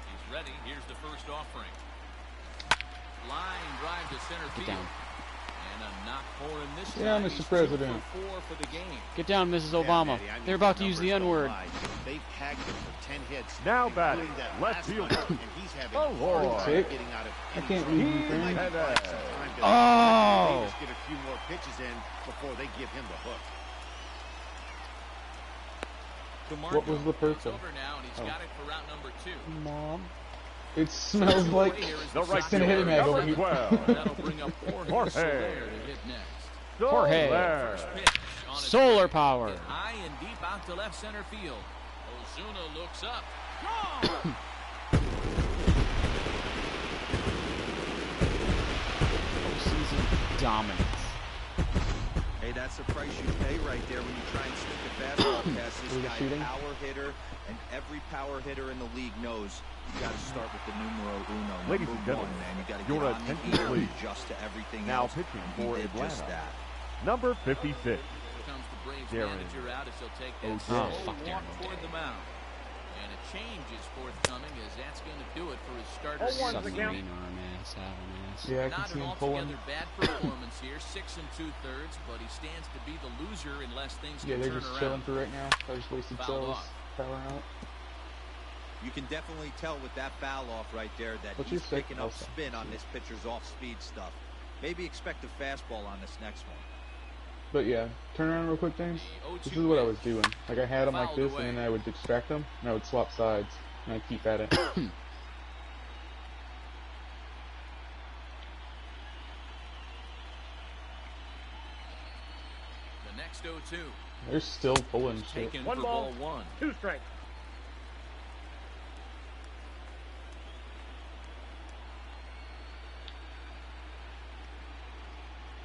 S2: He's ready. Here's the first offering. Line drive to center
S7: Get
S2: field.
S7: down.
S2: And a knock for him this
S1: Yeah,
S2: time.
S1: Mr.
S2: He's 2
S1: President.
S2: for 4 for the game.
S7: Get down, Mrs.
S5: Yeah,
S7: Obama.
S5: Matty, I mean,
S7: They're about to use
S5: numbers
S7: the
S5: don't
S7: N-word.
S5: lie. They've tagged him for 10 hits.
S4: Now
S5: including
S4: batting,
S5: that
S4: left
S5: last
S4: fielder.
S5: one, and he's having
S4: Oh,
S5: a hard
S4: Lord.
S5: time getting out of
S1: I
S5: any
S1: can't
S5: trouble.
S1: leave you,
S5: They
S1: friend.
S5: might be
S4: Heaven.
S5: buying some time to
S7: Oh!
S5: they just get a few more pitches in before they give him the hook.
S1: What was the
S2: It's
S1: purpose?
S2: over now, and he's got it for route number 2.
S1: Mom. It smells like
S4: The right
S1: Send a hitting mag
S4: fielder,
S1: over
S4: number
S1: here.
S4: 12.
S2: That'll bring up Jorge
S4: Jorge.
S2: Soler to hit next.
S7: Jorge.
S4: Soler.
S2: First pitch on its
S7: Solar
S2: way.
S7: power.
S2: Hit high and deep out to left center field. Ozuna looks up. Gone!
S7: Postseason dominance.
S6: Hey, that's the price you pay right there when you try and sneak a fastball past this
S1: Was it
S6: guy.
S1: shooting?
S6: Power hitter, and every power hitter in the league knows you got to start with the numero uno.
S4: Ladies
S6: Number
S4: and gentlemen,
S6: one, man. You got to
S4: your
S6: get on the
S4: attention,
S6: ear and
S4: please.
S6: adjust to everything
S4: Now
S6: else.
S4: pitching
S6: and he
S4: for
S6: did just
S4: Atlanta.
S6: that.
S4: Number 56.
S2: Here comes the Braves
S4: Darren
S2: manager out as he'll take that
S4: O'Day.
S2: slow
S7: Fuck Darren
S2: walk toward
S7: O'Day.
S2: the mound. And a change is forthcoming as that's going to do it for his starter.
S8: 0-1 the count.
S7: Submarine arm ass, having ass.
S1: Yeah, I can
S2: Not
S1: see
S2: an
S1: him pulling.
S2: altogether bad performance here, 6 2/3, but he stands to be the loser unless things
S1: Yeah,
S2: can
S1: they're
S2: turn
S1: just
S2: around.
S1: chilling for right now. I just wasted
S2: Fouled
S1: cells.
S2: off.
S1: Power out.
S6: You can definitely tell with that foul off right there that
S1: What's
S6: he's
S1: your
S6: picking up
S1: okay.
S6: spin on this pitcher's off-speed stuff. Maybe expect a fastball on this next one.
S1: But yeah, turn around real quick, James. This is what I was doing. Like I had them like this, and then I would distract them, and I would swap sides, and I'd keep at it.
S2: The next 0-2.
S1: They're still pulling shit.
S2: Taken
S8: One
S2: for
S8: ball.
S2: ball 1.
S8: 2 strikes.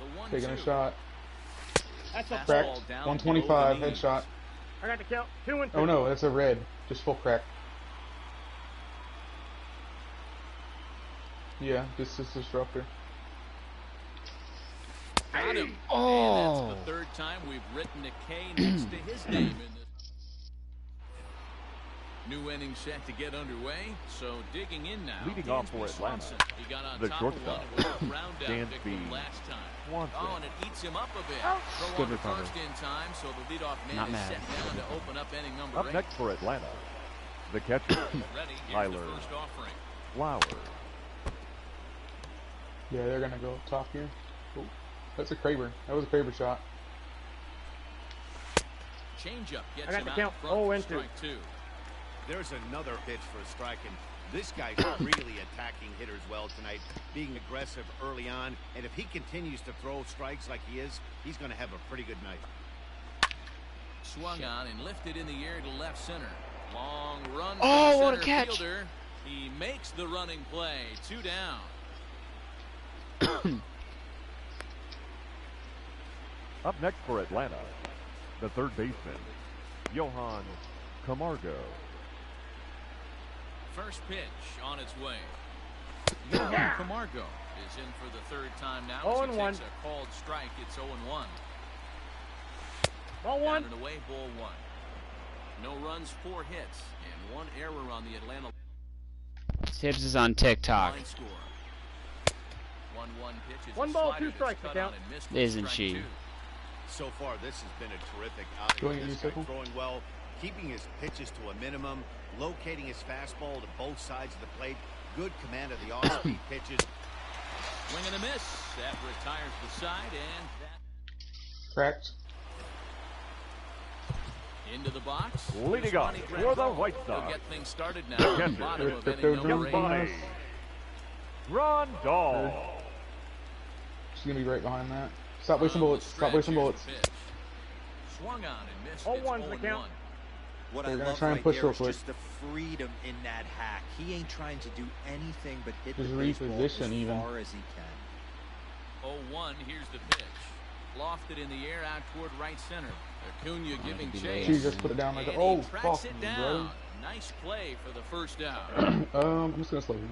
S2: The 1-2.
S1: Taking a shot.
S8: That's a
S2: Fastball
S1: Cracked.
S2: down
S1: 125
S2: below the knees.
S1: headshot.
S8: I got the count. 2 and 2.
S1: Oh no, that's a red. Just full crack. Yeah, this is disruptor.
S2: Got him.
S7: Oh.
S2: And that's the 3rd time we've written a K next to his name in this. New inning set to get underway, so digging in now.
S4: Leading off for
S2: Dansby
S4: Atlanta,
S2: Swanson. He got on
S4: the
S2: top
S4: shortstop,
S2: of one with a ground out
S4: Dansby
S2: victim last time.
S4: Swanson.
S2: Oh, and it eats him up a bit. Throw
S7: Good
S2: on the
S7: recovery.
S2: first in time, so the leadoff man
S7: Not
S2: is
S7: mad.
S2: set down to open up inning number
S4: Up
S2: 8.
S4: next for Atlanta, the catcher,
S2: Ready, here's
S4: Tyler.
S2: the first offering.
S4: Flowers.
S1: Yeah, they're gonna go up top here. Oh, that's a Kraber. That was a Kraber shot.
S2: changeup gets
S8: I got
S2: him
S8: the
S2: out
S8: count.
S2: front
S8: 0
S2: for
S8: and 2.
S2: strike 2.
S5: There's another pitch for a strike, and this guy's really attacking hitters well tonight, being aggressive early on, and if he continues to throw strikes like he is, he's going to have a pretty good night.
S2: Swung on and lifted in the air to left center. Long run for
S7: Oh,
S2: the
S7: what a
S2: center
S7: catch.
S2: fielder. He makes the running play. 2 down.
S4: Up next for Atlanta, the third baseman, Johan Camargo.
S2: First pitch on its way. Johan Camargo is in for the third time now as he
S8: 0-1.
S2: takes a called strike. It's 0-1.
S8: Ball
S2: Down
S8: 1.
S2: and away, ball 1. No runs, 4 hits, and 1 error on the Atlanta
S7: Tibbs is on TikTok.
S2: line score. 1-1 pitch is
S8: 1
S2: a
S8: ball,
S2: slider
S8: 2
S2: that's
S8: strikes,
S2: cut
S8: the
S2: on
S8: count.
S2: and missed for
S7: Isn't
S2: strike
S7: she?
S2: 2.
S5: So far, this has been a terrific
S1: Going
S5: outing.
S1: in
S5: This
S1: your
S5: guy
S1: circle?
S5: throwing well, keeping his pitches to a minimum, locating his fastball to both sides of the plate, good command of the off-speed pitches.
S2: Swing and a miss. That retires the side, and that
S1: Cracked.
S2: into the box.
S4: Leading off
S2: Ronnie
S4: for
S2: Grandal.
S4: the White
S2: They'll
S4: Sox,
S2: get things started now.
S4: the catcher,
S2: Bottom of
S1: They're
S2: inning number
S1: doing
S2: 8.
S1: fine.
S4: Rondal.
S1: She's gonna be right behind that. Stop wasting
S2: On the
S1: bullets. Stop
S2: stretch,
S1: wasting
S2: here's
S1: bullets.
S2: the pitch. Swung on and missed.
S8: 0-1's
S2: It's
S8: the
S2: 0-1.
S8: count.
S6: What
S1: They're
S6: I
S1: gonna
S6: love
S1: try and
S6: right
S1: push
S6: there
S1: real
S6: is
S1: quick.
S6: just the freedom in that hack. He ain't trying to do anything but hit
S1: Just
S6: the baseball
S1: reposition
S6: as
S1: even.
S6: far as he can.
S2: 0-1. Here's the pitch. Lofted in the air out toward right center. Acuna giving
S7: be
S2: chase.
S1: She just put it down like
S2: And
S1: a, oh
S2: he tracks
S1: fuck
S2: it
S1: me,
S2: down.
S1: bro.
S2: Nice play for the first out.
S1: I'm just gonna slow you.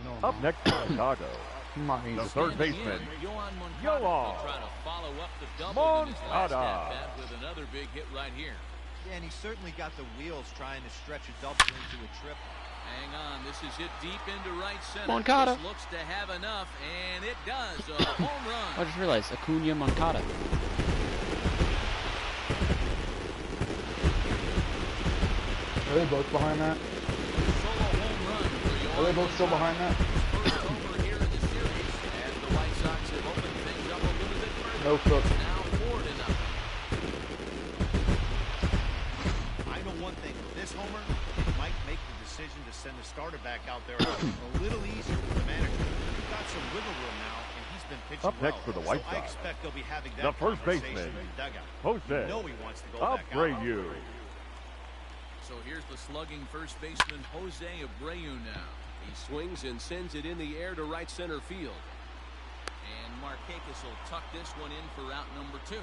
S1: No,
S4: Up next for Chicago,
S1: come on,
S4: the
S1: easy.
S4: third
S2: Standing
S4: baseman,
S2: in, Yohan Moncada
S4: Yohan
S2: will try to follow up the double in his last
S4: Moncada.
S2: at-bat with another big hit right here.
S6: Yeah, and he certainly got the wheels trying to stretch a double into a triple.
S2: Hang on, this is hit deep into right center.
S7: Moncada.
S2: This looks to have enough, and it does. A home run.
S7: I just realized Acuna Moncada.
S1: Are they both behind that?
S2: Solo home run for Yohan
S1: Are they both still behind that?
S2: First over here in the series, as the White Sox have opened things up a little bit further.
S1: No cook.
S2: It's now 4-0.
S5: I know one thing, with this homer, might make the decision to send the starter back out there a little easier for the manager. He's got some wiggle room now, and he's been pitching
S4: Up next
S5: well.
S4: for the White
S5: so I
S4: Sox,
S5: expect they'll be having
S4: the
S5: that
S4: first
S5: conversation
S4: baseman,
S5: in the dugout.
S4: Jose
S5: You know he wants to go back out.
S4: Abreu.
S2: So here's the slugging first baseman, Jose Abreu now. He swings and sends it in the air to right center field. And Markakis will tuck this one in for out number 2.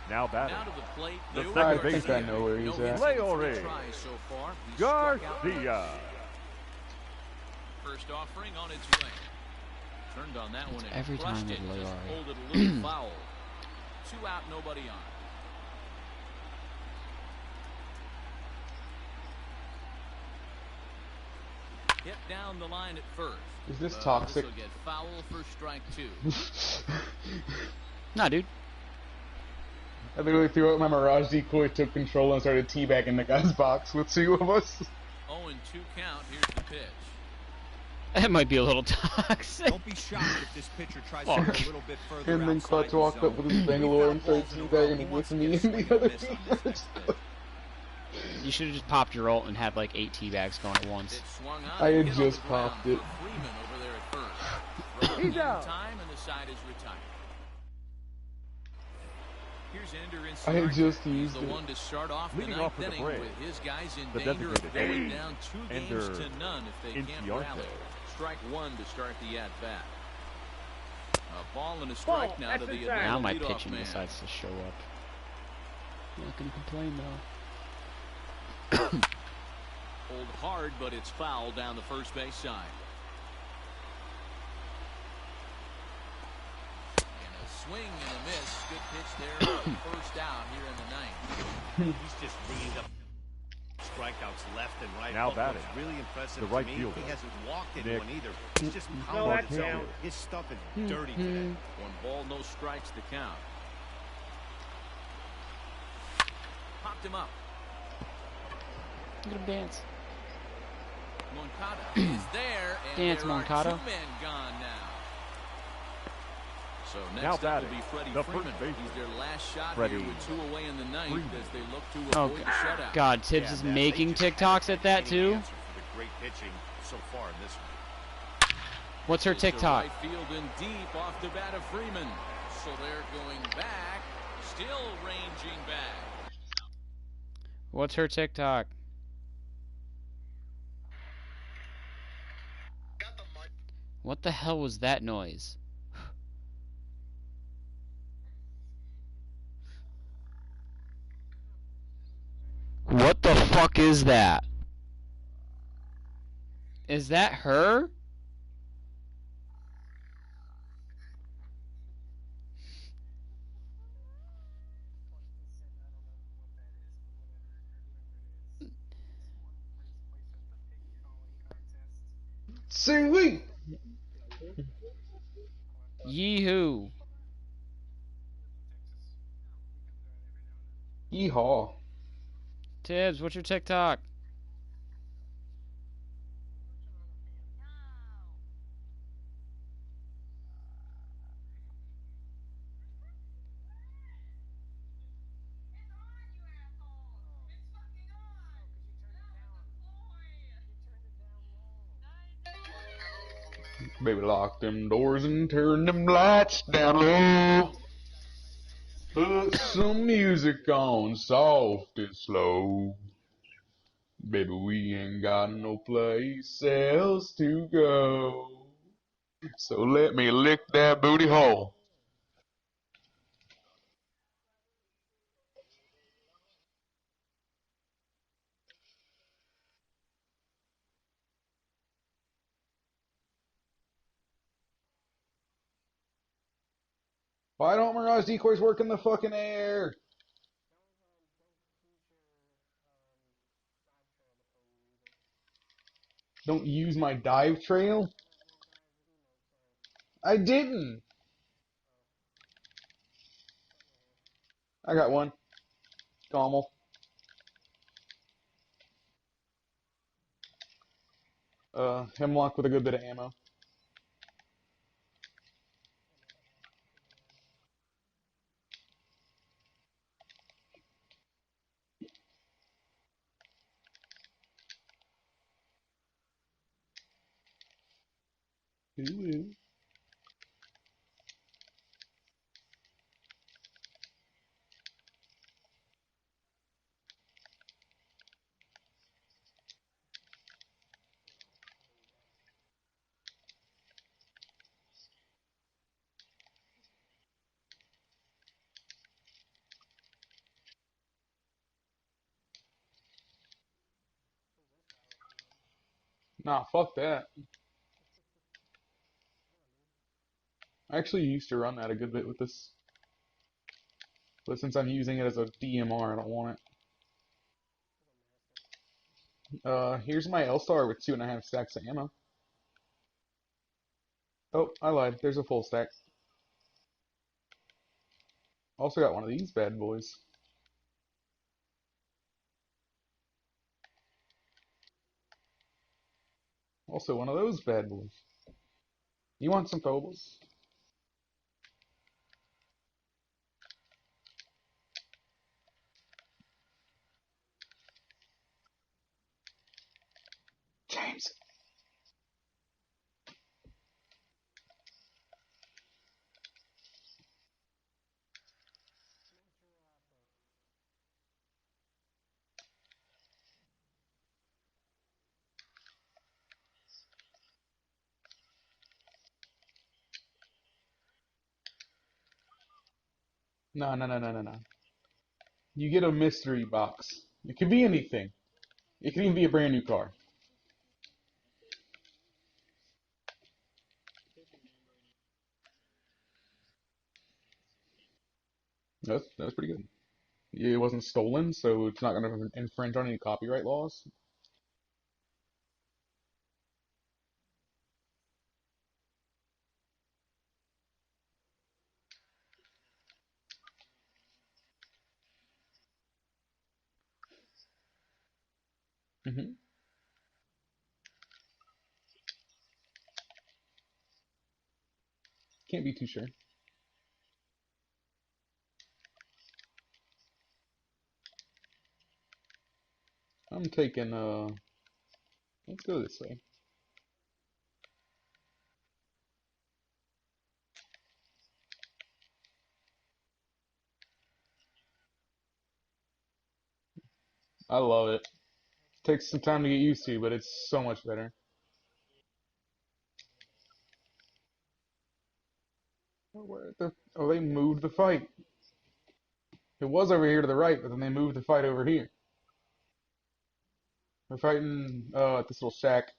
S4: Now batting,
S2: Now to the plate.
S4: the
S2: Leo
S4: second
S2: Garcia.
S4: baseman,
S1: I know where he's
S2: No
S1: at.
S2: hits in 3
S4: Leore
S2: tries so far. He's struck out
S4: Garcia.
S2: First offering on its way. Turned on that one and
S7: Every
S2: crushed
S7: time
S2: it.
S7: with
S2: Just
S7: Leore.
S2: pulled it a little foul. 2 out, nobody on. Hit down the line at first.
S1: Is this toxic?
S2: This will get foul for strike 2.
S7: Nah, dude.
S1: I literally threw out my Mirage decoy, took control, and started teabagging the guy's box with 2 of us.
S2: 0-2 count. Here's the pitch.
S7: That might be a little toxic.
S6: Don't be shocked if this pitcher tries to
S7: Fuck.
S6: go a little bit further
S1: And then
S6: outside
S1: Clutch
S6: the
S1: walked
S6: zone.
S1: up with his
S6: We've
S1: Bangalore
S6: got
S1: and started
S6: balls in a row.
S1: teabagging
S6: He wants
S1: with
S6: to
S1: me
S6: get
S1: and
S6: a swing
S1: the
S6: and
S1: other
S6: a miss on
S1: team.
S6: this next pitch.
S7: You should have just popped your ult and had like 8 teabags going at once.
S2: It swung on
S1: I
S2: and
S1: had
S2: hit on
S1: just
S2: the ground
S1: popped it.
S2: for Freeman over there at first. Running in time, and the side is retired. Here's Ender in
S1: I had
S2: start.
S1: just
S2: He's
S1: used
S2: the
S1: it.
S2: one to start off the
S4: Leading
S2: ninth
S4: off with the
S2: inning
S4: Braves,
S2: with his guys in
S4: the
S2: danger of
S4: designated
S2: going
S4: ace,
S2: down 2
S4: Ender
S2: games to none if they can't
S4: Inciarte.
S2: rally. Strike 1 to start the at-bat. A ball and a strike now to the
S8: That's
S2: Atlanta
S7: Now my
S2: leadoff
S7: pitching
S2: man.
S7: decides to show up. I'm not gonna complain though.
S2: Hold hard, but it's foul down the first base side. And a swing and a miss. Good pitch there for the first out here in the 9th.
S5: He's just ringing up strikeouts left and right.
S4: Now
S5: But
S4: batting,
S5: what's really impressive
S4: the right
S5: to me,
S4: fielder,
S5: he hasn't walked
S4: Nick
S5: anyone either. He's just
S8: No,
S5: pounded
S8: that's
S5: his own.
S8: down.
S5: His stuff is dirty today.
S2: 1 ball, no strikes to count. Popped him up.
S7: Look at him dance.
S2: Moncada is there, and
S7: Dance,
S2: there
S7: Moncada.
S2: are 2 men gone now. So
S4: Now
S2: next up will
S4: batting,
S2: be Freddie
S4: the
S2: Freeman.
S4: first baseman,
S2: He's their last shot
S4: Freddie
S2: here with 2 away in the ninth
S4: Freeman.
S2: as they look to
S7: Oh,
S2: avoid the shutout.
S7: God, Tibbs is making TikToks at that too.
S5: For the great pitching so far in this one.
S7: What's her
S2: It's to
S7: TikTok?
S2: right field and deep off the bat of Freeman. So they're going back, still ranging back.
S7: What's her TikTok? What the hell was that noise? What the fuck is that? Is that her?
S1: Sweet.
S7: Yee-hoo.
S1: Yeehaw.
S7: Tibbs, what's your TikTok?
S1: Baby, lock them doors and turn them lights down low. Put some music on, soft and slow. Baby, we ain't got no place else to go. So let me lick that booty hole. Why don't Mirage decoys work in the fucking air? Don't use my dive trail? I didn't. I got one. Gommel. Hemlock with a good bit of ammo. Ooh. Nah, fuck that. I actually used to run that a good bit with this. But since I'm using it as a DMR, I don't want it. Here's my L-Star with 2.5 stacks of ammo. Oh, I lied. There's a full stack. Also got one of these bad boys. Also one of those bad boys. You want some Phobos? James. No, no, no, no, no, no. You get a mystery box. It could be anything. It could even be a brand new car. That's pretty good. It wasn't stolen, so it's not going to infringe on any copyright laws. Hmm. Can't be too sure. I'm taking, let's go this way. I love it. Takes some time to get used to, but it's so much better. Oh, they moved the fight. It was over here to the right, but then they moved the fight over here. We're fighting at this little shack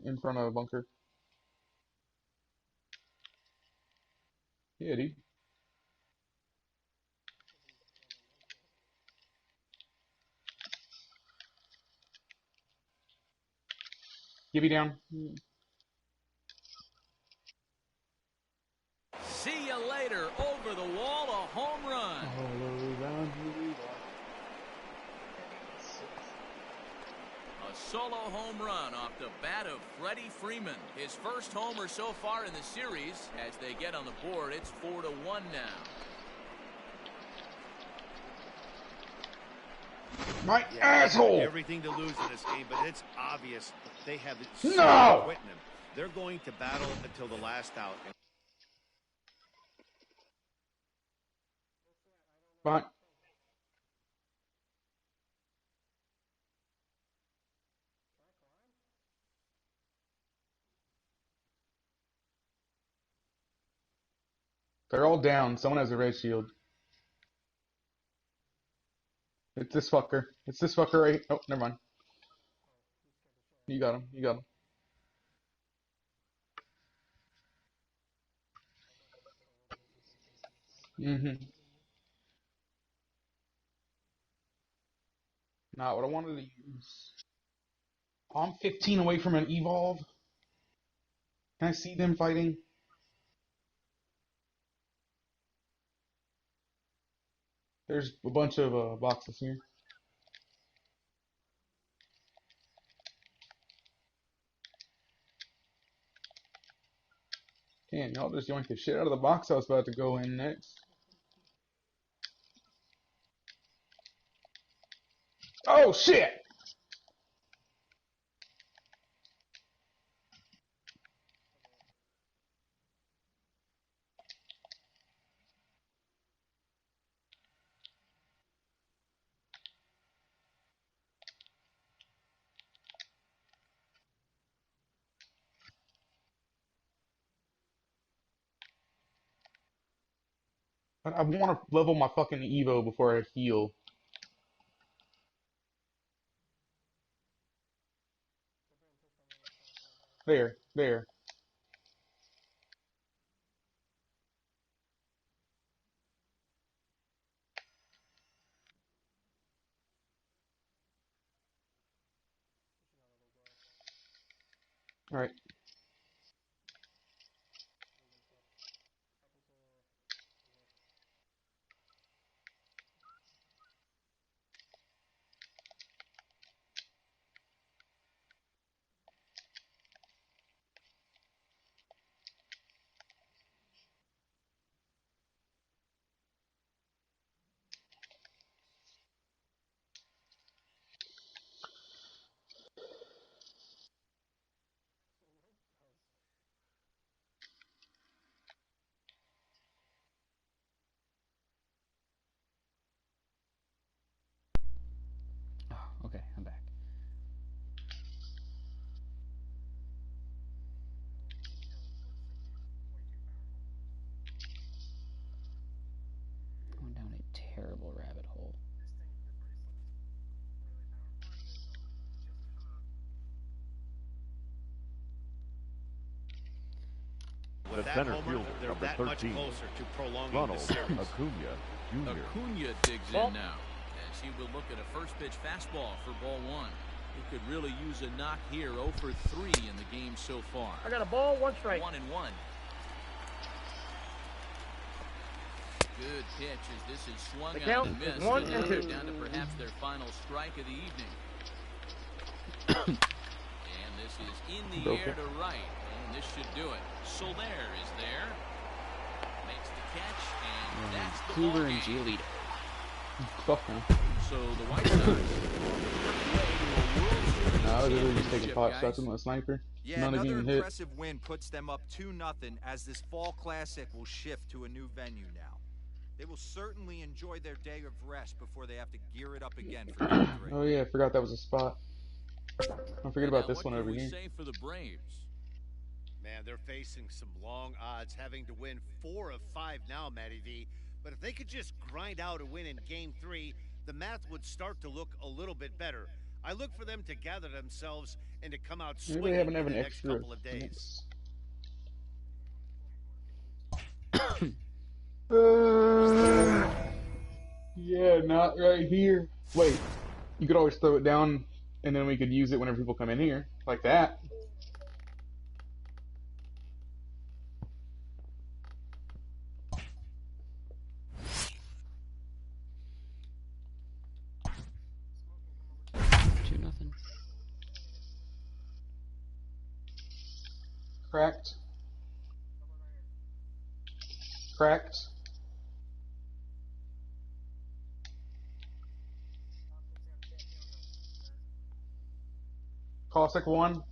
S1: in front of a bunker. Yeah, dude. Give me down.
S2: See you later. Over the wall, a home run. A solo home run off the bat of Freddie Freeman. His first homer so far in the series. As they get on the board, it's 4-1 now.
S1: My asshole!
S5: Everything to lose in this game, but it's obvious they have it
S1: No!
S5: quitting him. They're going to battle until the last out.
S1: Fine. They're all down. Someone has a red shield. It's this fucker. It's this fucker right. Oh, never mind. You got him. You got him. Mm-hmm. Not what I wanted to use. I'm 15 away from an evolve. Can I see them fighting? There's a bunch of boxes here. Damn, y'all just yoinked the shit out of the box I was about to go in next. Oh, shit! I want to level my fucking Evo before I heal. There, there. Alright.
S7: Oh, okay, I'm back. Going down a terrible rabbit hole.
S4: The center fielder, number 13, Ronald Acuna Jr.
S2: Acuna digs in now as he will look at a first pitch fastball for ball one. He could really use a knock here. 0 for 3 in the game so far.
S8: I got a ball, 1 strike.
S2: 1-1. Good pitch as this is swung
S8: The
S2: on
S8: count
S2: and
S8: is
S2: missed.
S8: 1
S2: And
S8: and
S2: they're
S8: 2.
S2: down to perhaps their final strike of the evening. And this is in the air to right. And this should do it. Soler is there. Makes the catch. And that's the ball
S7: Kluber and
S2: game.
S7: Giolito.
S1: Fuck no.
S2: So the White Sox
S1: No, I was literally just
S2: championship,
S1: taking pot
S2: guys.
S1: shots with my sniper.
S6: Yeah,
S1: None of
S6: another
S1: even hit.
S6: impressive win puts them up 2-0 as this fall classic will shift to a new venue now. They will certainly enjoy their day of rest before they have to gear it up again for Game 3.
S1: Oh yeah, I forgot that was a spot. Don't forget about
S2: Now,
S1: this one
S2: what
S1: over
S2: can we
S1: here.
S2: say for the Braves?
S5: Man, they're facing some long odds, having to win 4 of 5 now, Matty V. But if they could just grind out a win in Game 3, the math would start to look a little bit better. I look for them to gather themselves and to come out
S1: Maybe
S5: swinging
S1: they haven't
S5: in
S1: have
S5: the
S1: an
S5: next
S1: extra.
S5: couple of days.
S1: Yeah, not right here. Wait, you could always throw it down, and then we could use it whenever people come in here, like that.
S7: Two nothing.
S1: Cracked. Cracked. Cossack 1.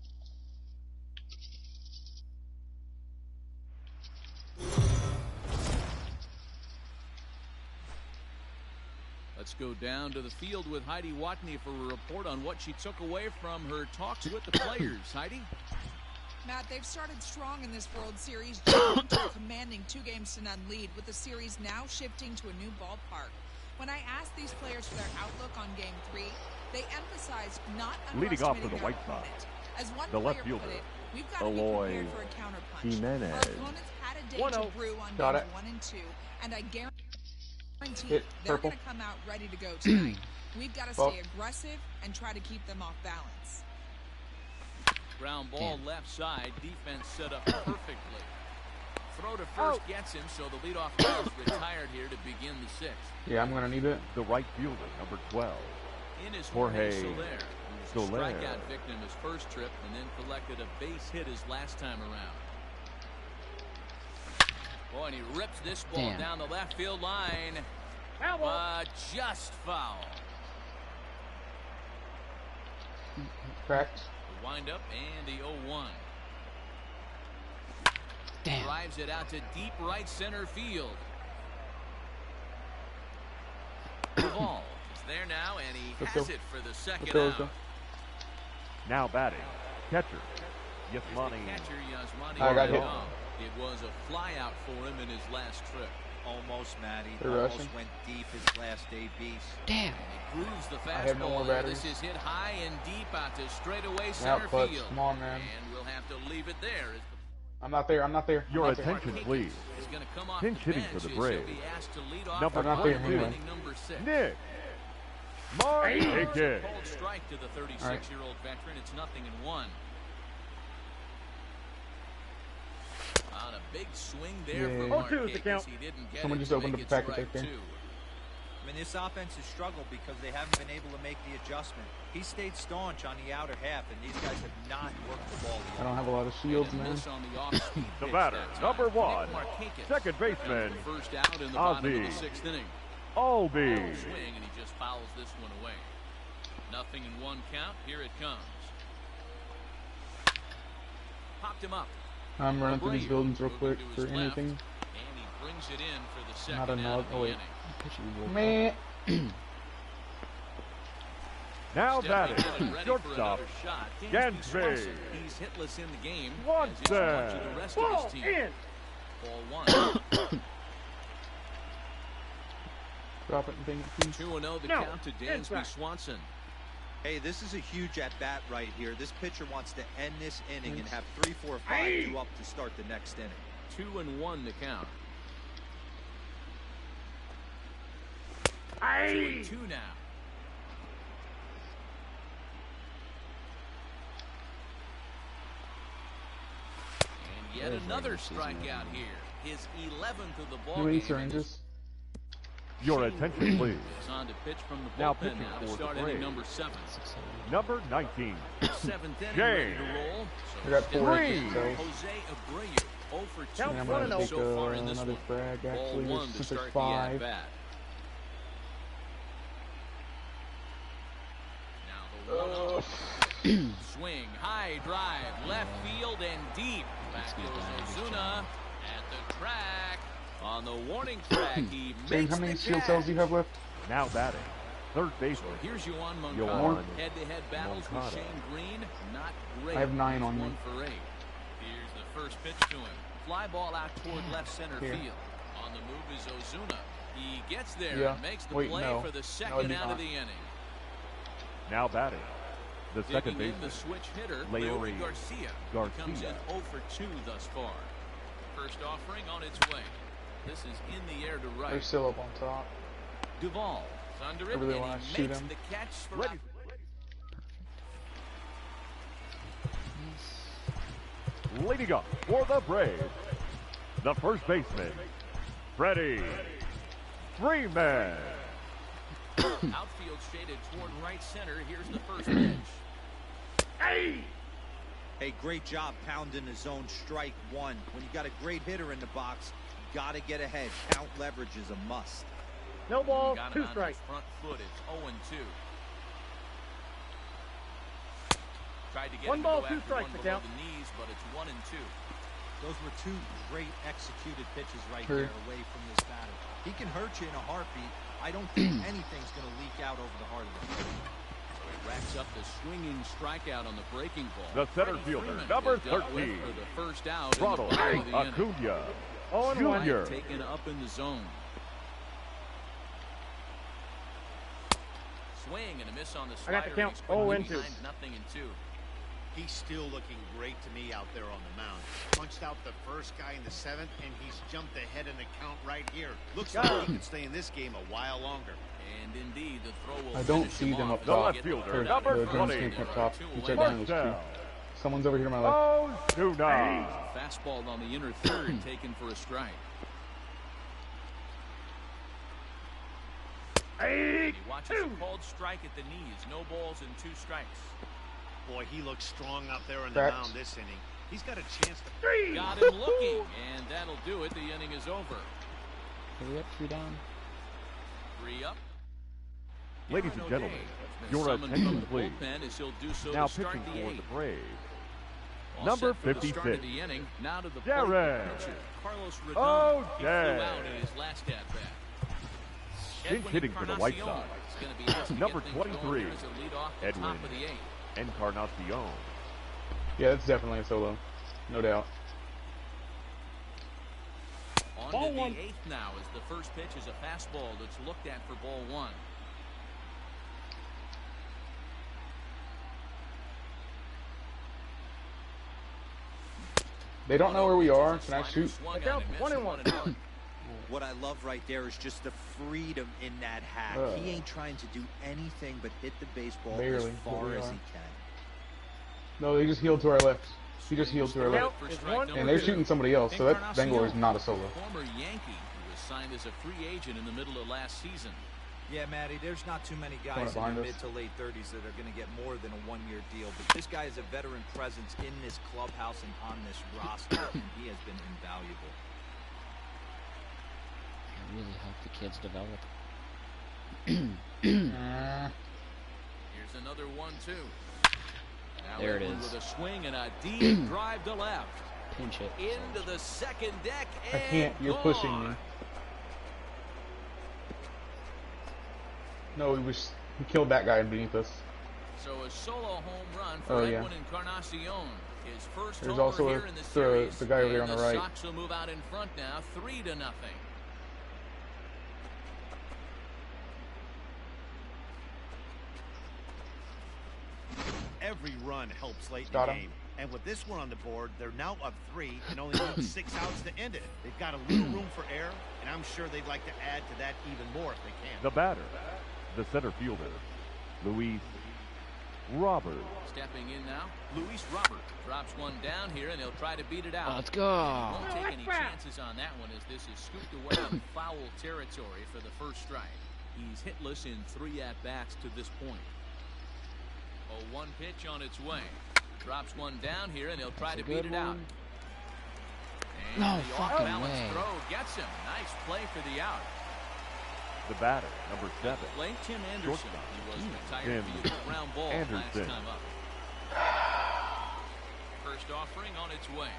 S2: Let's go down to the field with Heidi Watney for a report on what she took away from her talks with the players. Heidi?
S3: Matt, they've started strong in this World Series, jumping to a commanding 2-0 lead, with the series now shifting to a new ballpark. When I asked these players for their outlook on Game 3, they emphasized not
S4: Leading off for
S3: underestimating
S4: the
S3: their
S4: White Sox,
S3: opponent. As one
S4: the
S3: player
S4: left fielder,
S3: put it, we've got to be
S4: Eloy
S3: prepared for a counterpunch.
S4: Jimenez.
S3: Our opponents had a day to brew on
S1: Got
S3: games
S1: it.
S3: 1 and 2, and I guarantee
S1: Hit
S3: they're
S1: purple.
S3: going to come out ready to go tonight. We've got to stay aggressive and try to keep them off balance.
S2: Ground ball left side. Defense set up perfectly. Throw to first gets him, so the leadoff guy is retired here to begin the sixth.
S1: Yeah, I'm gonna need it.
S4: The right fielder, number 12.
S2: In his
S4: Jorge
S2: Soler, who was a
S4: Soler.
S2: strikeout victim his first trip and then collected a base hit his last time around. Boy, and he rips this ball down the left field line. Just foul.
S1: Cracked.
S2: The windup and the 0-1.
S7: Damn.
S2: Drives it out to deep right center field. Duvall is there now, and he
S1: Let's
S2: has
S1: go.
S2: it for the second
S1: Let's go, let's
S2: out.
S1: go.
S4: Now batting, catcher,
S2: Here's the
S4: Yasmani.
S2: catcher, Yasmani
S1: I got hit.
S2: Rodon. It was a fly out for him in his last trip.
S6: Almost, Matty.
S1: They're
S6: Almost
S1: rushing.
S6: went deep his last AB.
S7: Damn.
S2: He grooves the
S1: I have no more
S2: fastball there.
S1: batteries.
S2: This is hit high and deep out to straightaway center
S1: Out clutch.
S2: field.
S1: Come on, man.
S2: And we'll have to leave it there. As
S1: I'm not there. I'm not there.
S4: Your
S1: I'm not there.
S4: attention, please.
S2: is going to come off
S4: Pinch
S2: the
S4: hitting
S2: bench
S4: for the
S2: as he'll
S4: Braves.
S2: be asked to lead off
S4: Number
S2: the
S1: not there
S2: ninth
S1: anyway.
S2: inning, number 6.
S4: Nick Martinez.
S2: Cold strike to the 36-year-old veteran. It's 0-1. On a big swing there
S1: Yeah.
S2: for
S8: 0-2 is the
S2: Marquez.
S8: count.
S2: He didn't get
S1: Someone
S2: it
S1: just
S2: to
S1: opened
S2: make
S1: up the
S2: it
S1: package
S2: strike
S1: right there.
S2: 2.
S6: I mean, this offense has struggled because they haven't been able to make the adjustment. He stayed staunch on the outer half, and these guys have not worked the ball
S1: I
S6: yet.
S1: don't have a lot of shields,
S2: And a
S1: man.
S2: miss on the off-speed
S4: The
S2: pitch
S4: batter,
S2: that time.
S4: number
S2: Nick
S4: 1,
S2: Markakis
S4: second
S2: comes
S4: baseman,
S2: for first out in the bottom of the
S4: Ozzie
S2: 6th inning.
S4: Albee.
S2: Swing, and he just fouls this one away. 0-1 count. Here it comes. Popped him up.
S1: I'm running through these
S2: Abreu
S1: buildings real
S2: moving
S1: quick
S2: to
S1: for
S2: his left,
S1: anything.
S2: and he brings it in for the
S1: Not
S2: second out
S1: enough.
S2: of the
S1: Oh wait.
S2: inning.
S1: Man.
S4: Now
S2: Stepping
S4: batting,
S2: in, ready for
S4: shortstop,
S2: another shot.
S4: Gansby.
S2: Swanson. He's hitless in the game.
S4: Watson.
S2: As is much of the rest of
S8: Ball
S2: his team.
S8: in.
S2: Ball 1.
S1: Drop it and think it, please.
S2: 2-0 the
S8: No,
S2: count to Dansby
S8: inside.
S2: Swanson.
S6: Hey, this is a huge at-bat right here. This pitcher wants to end this inning and have 3, 4, 5 due up to start the next inning.
S2: 2-1 the count.
S8: Aye.
S2: 2-2 now. And yet another strikeout here. His 11th of the ball
S1: How many
S2: game.
S1: syringes?
S4: Your attention, please.
S2: Is on to pitch from the
S4: Now
S2: bullpen
S4: pitching
S2: now to
S4: for the
S2: start inning
S4: Braves.
S2: number 7.
S4: Number 19,
S2: 7th inning
S4: James.
S2: ready to roll.
S1: I got
S2: So
S1: 4
S4: Green.
S1: extra cells.
S2: Jose Abreu 0 for 2
S8: Count
S1: And I'm
S8: one
S1: gonna
S8: and
S1: take
S2: so far in this
S1: another
S2: one.
S1: frag
S2: Ball
S1: actually,
S2: 1 to
S1: since
S2: start
S1: there's
S2: the
S1: 5.
S2: at-bat. Now the 1-0. Swing, high drive, left field and deep. Back goes Ozuna at the track. On the warning track, he
S1: Shane,
S2: makes
S1: how many
S2: the
S1: shield
S2: catch.
S1: cells do you have left?
S4: Now batting, third
S2: So
S4: baseman.
S2: here's Yohan
S4: Yohan
S2: Moncada. Head-to-head battles with
S4: Moncada.
S2: Shane Green. Not great.
S1: I have 9 on me.
S2: 1 for 8. Here's the first pitch to him. Fly ball out toward left center
S1: Here.
S2: field. On the move is Ozuna. He gets there
S1: Yeah.
S2: and makes the
S1: Wait,
S2: play
S1: no.
S2: for the
S1: No, I
S2: second
S1: do
S2: out
S1: not.
S2: of the inning.
S4: Now batting, the second
S2: Digging in the
S4: baseman.
S2: switch hitter,
S4: Leori
S2: Leori Garcia.
S4: Garcia.
S2: He comes in 0 for 2 thus far. First offering on its way. This is in the air to right.
S1: They're still up on top.
S2: Duvall under it,
S1: I really
S2: and
S1: wanna
S2: he
S1: shoot
S2: makes
S1: him.
S2: the catch for
S4: Ready. Leading up for the Braves, the first baseman, Freddie Freeman.
S2: outfield shaded toward right center. Here's the first pitch.
S6: Hey, great job pounding the zone strike one. When you got a great hitter in the box, you got to get ahead. Count leverage is a must.
S8: No ball,
S2: Got him
S8: 2
S2: on
S8: strikes.
S2: his front foot. It's 0-2. Tried to get
S8: 1
S2: him
S8: ball,
S2: to go
S8: 2
S2: after
S8: strikes,
S2: one
S8: the
S2: below
S8: count.
S2: the knees, but it's 1-2.
S6: Those were 2 great executed pitches right
S1: Sure.
S6: there away from this batter. He can hurt you in a heartbeat. I don't think anything's going to leak out over the heart of the plate.
S2: So he racks up the swinging strikeout on the breaking ball.
S4: The center
S2: Freddie
S4: fielder,
S2: Freeman
S4: number
S2: is dealt with
S4: 13,
S2: for the first out in the
S4: Ronald
S2: bottom of the inning.
S4: Acuna
S8: 0-1.
S4: Jr.
S2: Taken up in the zone. Swing and a miss on the
S8: I
S2: slider.
S8: got the count.
S2: He's quickly
S8: 0-2.
S2: behind 0-2.
S5: He's still looking great to me out there on the mound. Punched out the first guy in the 7th, and he's jumped ahead in the count right here. Looks like he could stay in this game a while longer.
S2: And indeed, the throw will
S1: I don't
S2: finish
S1: see
S2: him
S1: them
S2: off
S1: up
S2: as
S4: The
S1: top.
S2: they
S4: left
S2: get
S4: fielder,
S2: third
S4: number
S2: out of the
S4: 20.
S2: inning.
S1: Came up
S2: There
S1: top.
S2: are 2
S1: He's
S2: away.
S1: right behind those two.
S4: Marcel
S1: Someone's over here to my left.
S4: Ozuna.
S2: Fastball on the inner third taken for a strike. And he watches a called strike at the knees. No balls and 2 strikes.
S5: Boy, he looks strong out there on the
S1: Correct.
S5: mound this inning. He's got a chance to...
S2: Got him looking, and that'll do it. The inning is over.
S7: Hurry up, 3 down.
S2: 3 up.
S4: Ladies and
S2: Aaron
S4: gentlemen,
S2: O'Day has been
S4: your
S2: summoned
S4: attention,
S2: from the
S4: please.
S2: bullpen as he'll do so
S4: Now
S2: to start
S4: pitching
S2: the
S4: for
S2: 8th.
S4: the Braves,
S2: All
S4: number
S2: set for the start of
S4: 56,
S2: the inning. Now to the
S4: Jared
S2: plate, the pitcher, Carlos Rodon.
S4: O'Day.
S2: He flew out in his last at-bat.
S4: Pinch hitting for the White Sox,
S2: is gonna be asked to
S4: number
S2: get things going
S4: 23,
S2: here as a leadoff at
S4: Edwin
S2: top of the 8th.
S4: Encarnacion.
S1: Yeah, it's definitely a solo. No doubt.
S2: On
S8: Ball
S2: to the
S8: 1.
S2: 8th now as the first pitch is a fastball that's looked at for ball 1.
S1: They don't know where we are. Can I shoot?
S8: Look out, 1-1.
S6: What I love right there is just the freedom in that hack. He ain't trying to do anything but hit the baseball
S1: Barely,
S6: as
S1: but
S6: far
S1: we
S6: as
S1: are.
S6: he can.
S1: No, they just healed to our left. He just healed to our left.
S8: Count is 1.
S1: And they're shooting somebody else, so that Bengal is not a solo.
S2: Former Yankee who was signed as a free agent in the middle of last season.
S6: Yeah, Matty, there's not too many
S1: Corner
S6: guys in
S1: behind
S6: their
S1: us.
S6: mid to late 30s that are going to get more than a 1-year deal. But this guy is a veteran presence in this clubhouse and on this roster, and he has been invaluable.
S7: Really help the kids develop.
S2: Here's another 1-2. Now
S7: There it
S2: Edwin
S7: is.
S2: with a swing and a deep drive to left.
S7: Pinch it.
S2: Into the second deck
S1: I
S2: and
S1: can't. You're pushing
S2: gone.
S1: me. No, he killed that guy beneath us.
S2: So a solo home run for
S1: Oh, yeah.
S2: Edwin Encarnacion. His first
S1: There's
S2: homer
S1: also
S2: here in the series.
S1: the guy over there
S2: And
S1: on the right.
S2: Sox will move out in front now, 3-0.
S5: Every run helps late in
S1: Got
S5: the
S1: him.
S5: game. And with this one on the board, they're now up 3 and only need 6 outs to end it. They've got a little room for error, and I'm sure they'd like to add to that even more if they can.
S4: The batter, the center fielder, Luis Robert.
S2: Stepping in now, Luis Robert drops one down here, and he'll try to beat it out.
S7: Let's go.
S2: Won't take any chances on that one as this is scooped away in foul territory for the first strike. He's hitless in 3 at-bats to this point. 0-1 pitch on its way. Drops one down here, and he'll try to beat it out. And
S7: No
S2: the
S7: fucking
S2: off-balance
S7: way.
S2: throw gets him. Nice play for the out.
S4: The batter, number 7,
S2: Play Tim Anderson.
S4: Shortstop.
S2: He was retired
S4: Tim
S2: via the ground ball last
S4: Anderson.
S2: time up. first offering on its way.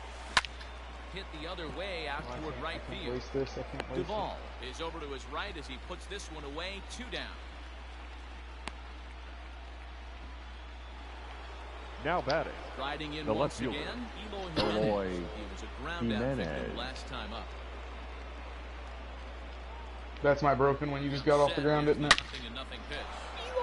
S2: Hit the other way out toward right
S1: I can't
S2: field.
S1: waste this. I can't waste
S2: Duvall is over to his right as he puts this one away. 2 down.
S4: Now batting,
S2: Riding in
S4: the left
S2: once
S4: fielder,
S2: again,
S4: Eloy
S2: He was a ground out victim
S4: Jimenez.
S2: last time up.
S1: it. That's my broken when you just got off the ground, isn't it?
S2: Nothing and nothing pitch.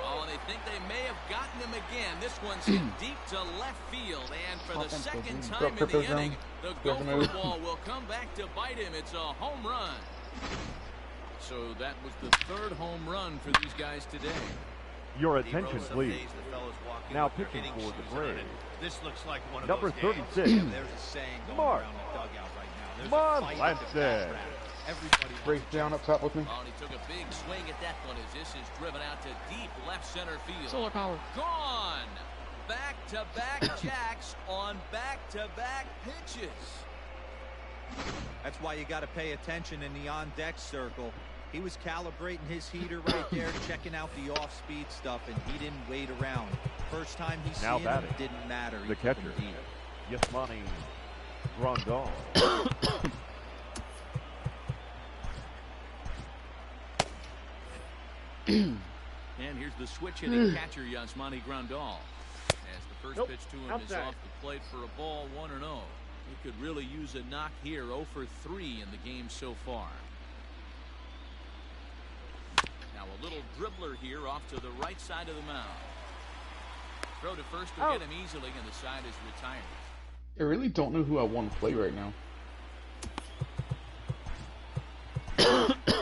S2: Oh, they think they may have gotten him again. This one's hit deep to left field, and for the second time in the inning, the Gopher ball will come back to bite him. It's a home run. So that was the 3rd home run for these guys today.
S4: Your attention, please. Now
S5: They're
S4: pitching
S5: hitting
S4: for the
S5: shoes on it.
S4: Braves.
S5: This looks like one of
S4: Number
S5: those games.
S4: 36,
S6: There's a saying going
S4: Mark
S6: around the dugout right now. There's a
S4: Marlon
S6: fight at the bat
S4: Lansdale.
S6: round. Everybody
S1: Brace down up top with me.
S2: Oh, and he took a big swing at that one as this is driven out to deep left center field.
S7: Solar power.
S2: Gone. Back-to-back jacks on back-to-back pitches.
S6: That's why you got to pay attention in the on-deck circle. He was calibrating his heater right there, checking out the off-speed stuff, and he didn't wait around. First time he
S4: Now
S6: seen him,
S4: batting,
S6: didn't matter. He
S4: the
S6: took him
S4: catcher,
S6: deep.
S4: Yasmani Grandal.
S2: And here's the switch-hitting catcher, Yasmani Grandal. As the first pitch to him is
S8: outside.
S2: off the plate for a ball, 1-0. He could really use a knock here, 0 for 3 in the game so far. Now a little dribbler here off to the right side of the mound. Throw to first will get him easily, and the side is retired.
S1: I really don't know who I want to play right now.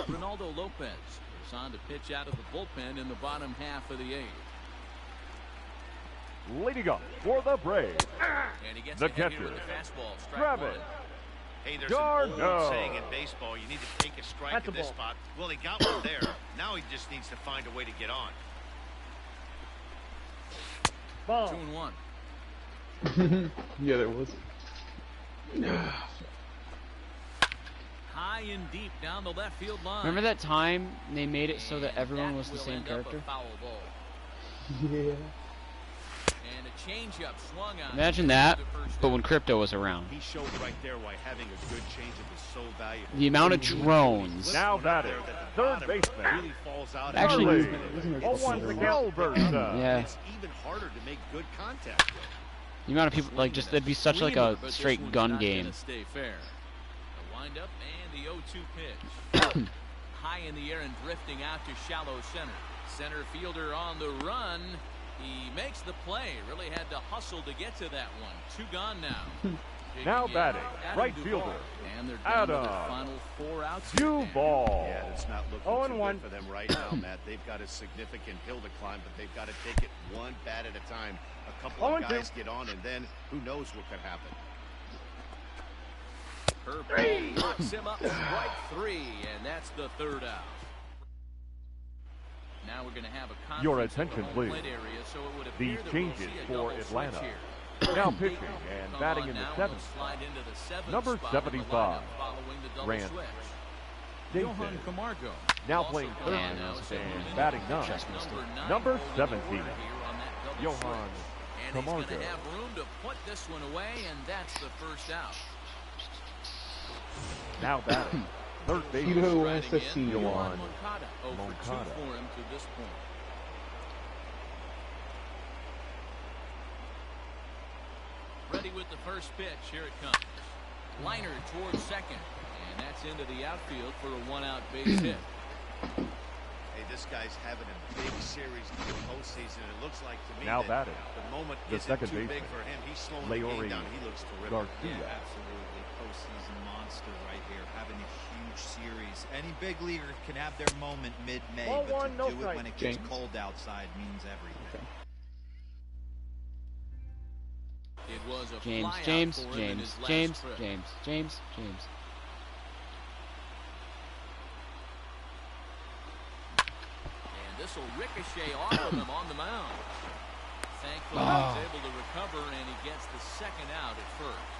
S2: Ronaldo Lopez is on to pitch out of the bullpen in the bottom half of the 8th.
S4: Leading up for the Braves,
S2: And he gets
S4: the
S2: ahead here
S4: catcher,
S2: with a fastball, strike
S4: Travis
S2: 1.
S5: Hey, there's an old
S4: Darno.
S5: saying in baseball, you need to take a strike
S8: That's
S5: at
S8: a
S5: this
S8: ball.
S5: spot. Well, he got one there. Now he just needs to find a way to get on.
S8: Ball.
S2: 2-1.
S1: Yeah, there was.
S2: High and deep down the left field line.
S7: Remember that time they made it so that
S2: And
S7: everyone was the
S2: will
S7: same
S2: end up a
S7: character?
S2: foul ball.
S1: Yeah.
S2: And a changeup swung on.
S7: Imagine that, but when crypto was around.
S5: He showed right there why having a good changeup is so valuable.
S7: The amount of drones.
S4: now batting, third baseman,
S5: Really falls out.
S7: Actually-
S4: Charlie Albertson.
S7: Yeah.
S5: It's even harder to make good contact.
S7: The amount of people, like, just, it'd be such like
S2: Screamer,
S7: a
S2: but this
S7: straight
S2: one's
S7: gun
S2: not
S7: game.
S2: gonna stay fair. The windup and the 0-2 pitch. High in the air and drifting out to shallow center. Center fielder on the run. He makes the play. Really had to hustle to get to that one. 2 gone now.
S4: Now
S2: Digging in,
S4: batting,
S2: Adam
S4: right
S2: Duvall.
S4: fielder,
S2: And they're down to their
S4: Adam
S2: final 4 outs. here, Dan.
S4: Duvall.
S5: Yeah, it's not looking too
S8: 0-1.
S5: good for them right now, Matt. They've got a significant hill to climb, but they've got to take it one bat at a time. A couple of
S8: 0-2.
S5: guys get on, and then who knows what could happen.
S2: Curveball knocks him up strike 3, and that's the 3rd out. Now we're going to have a conference
S4: Your
S2: at the
S4: attention,
S2: home
S4: please.
S2: plate area, so it would
S4: These
S2: appear that
S4: changes
S2: we'll see a
S4: for
S2: double switch
S4: Atlanta.
S2: here.
S4: Now pitching and
S2: Come
S4: batting
S2: on
S4: in the
S2: now, and
S4: 7th
S2: they'll slide into the 7th
S4: Number
S2: spot in the
S4: 75,
S2: lineup following the double
S4: Rand
S2: switch.
S4: Jason.
S2: Johan Camargo.
S4: Now
S2: Also
S4: playing
S2: coming
S7: third
S2: now,
S7: base
S2: so
S7: and
S2: moving
S4: batting
S2: into
S4: ninth.
S2: just
S4: Number
S2: 9 holding the
S4: 17,
S2: order here on that double
S4: Johan
S2: switch. And he's
S4: Camargo.
S2: going to have room to put this one away, and that's the 1st out.
S4: Now batting, third
S1: You
S4: baseman,
S1: know,
S2: Riding
S1: SSC,
S2: in,
S4: Yohan
S2: Moncada. 0 for 2
S4: Moncada.
S2: for him to this point. Ready with the first pitch. Here it comes. Liner towards second. And that's into the outfield for a 1-out base hit.
S5: Hey, this guy's having a big series in the postseason. It looks like to me
S4: Now
S5: that
S4: batting,
S5: the moment
S4: the
S5: isn't
S4: second
S5: too big
S4: baseman,
S5: for him. He's slowing the
S4: Leori
S5: game down. He looks terrific.
S4: Garcia.
S6: Absolutely. Postseason monster right here. Having a huge series. Any big leaguer can have their moment mid-May,
S8: Ball
S6: but
S8: one,
S6: to
S8: no
S6: do it
S8: strike.
S6: when it gets
S1: James.
S6: cold outside means everything.
S2: It was a
S7: James,
S2: flyout
S7: James,
S2: for him in
S7: James,
S2: his last
S7: James,
S2: trip.
S7: James, James, James.
S2: And this will ricochet off of him on the mound. Thankfully,
S7: Oh.
S2: he's able to recover, and he gets the 2nd out at first.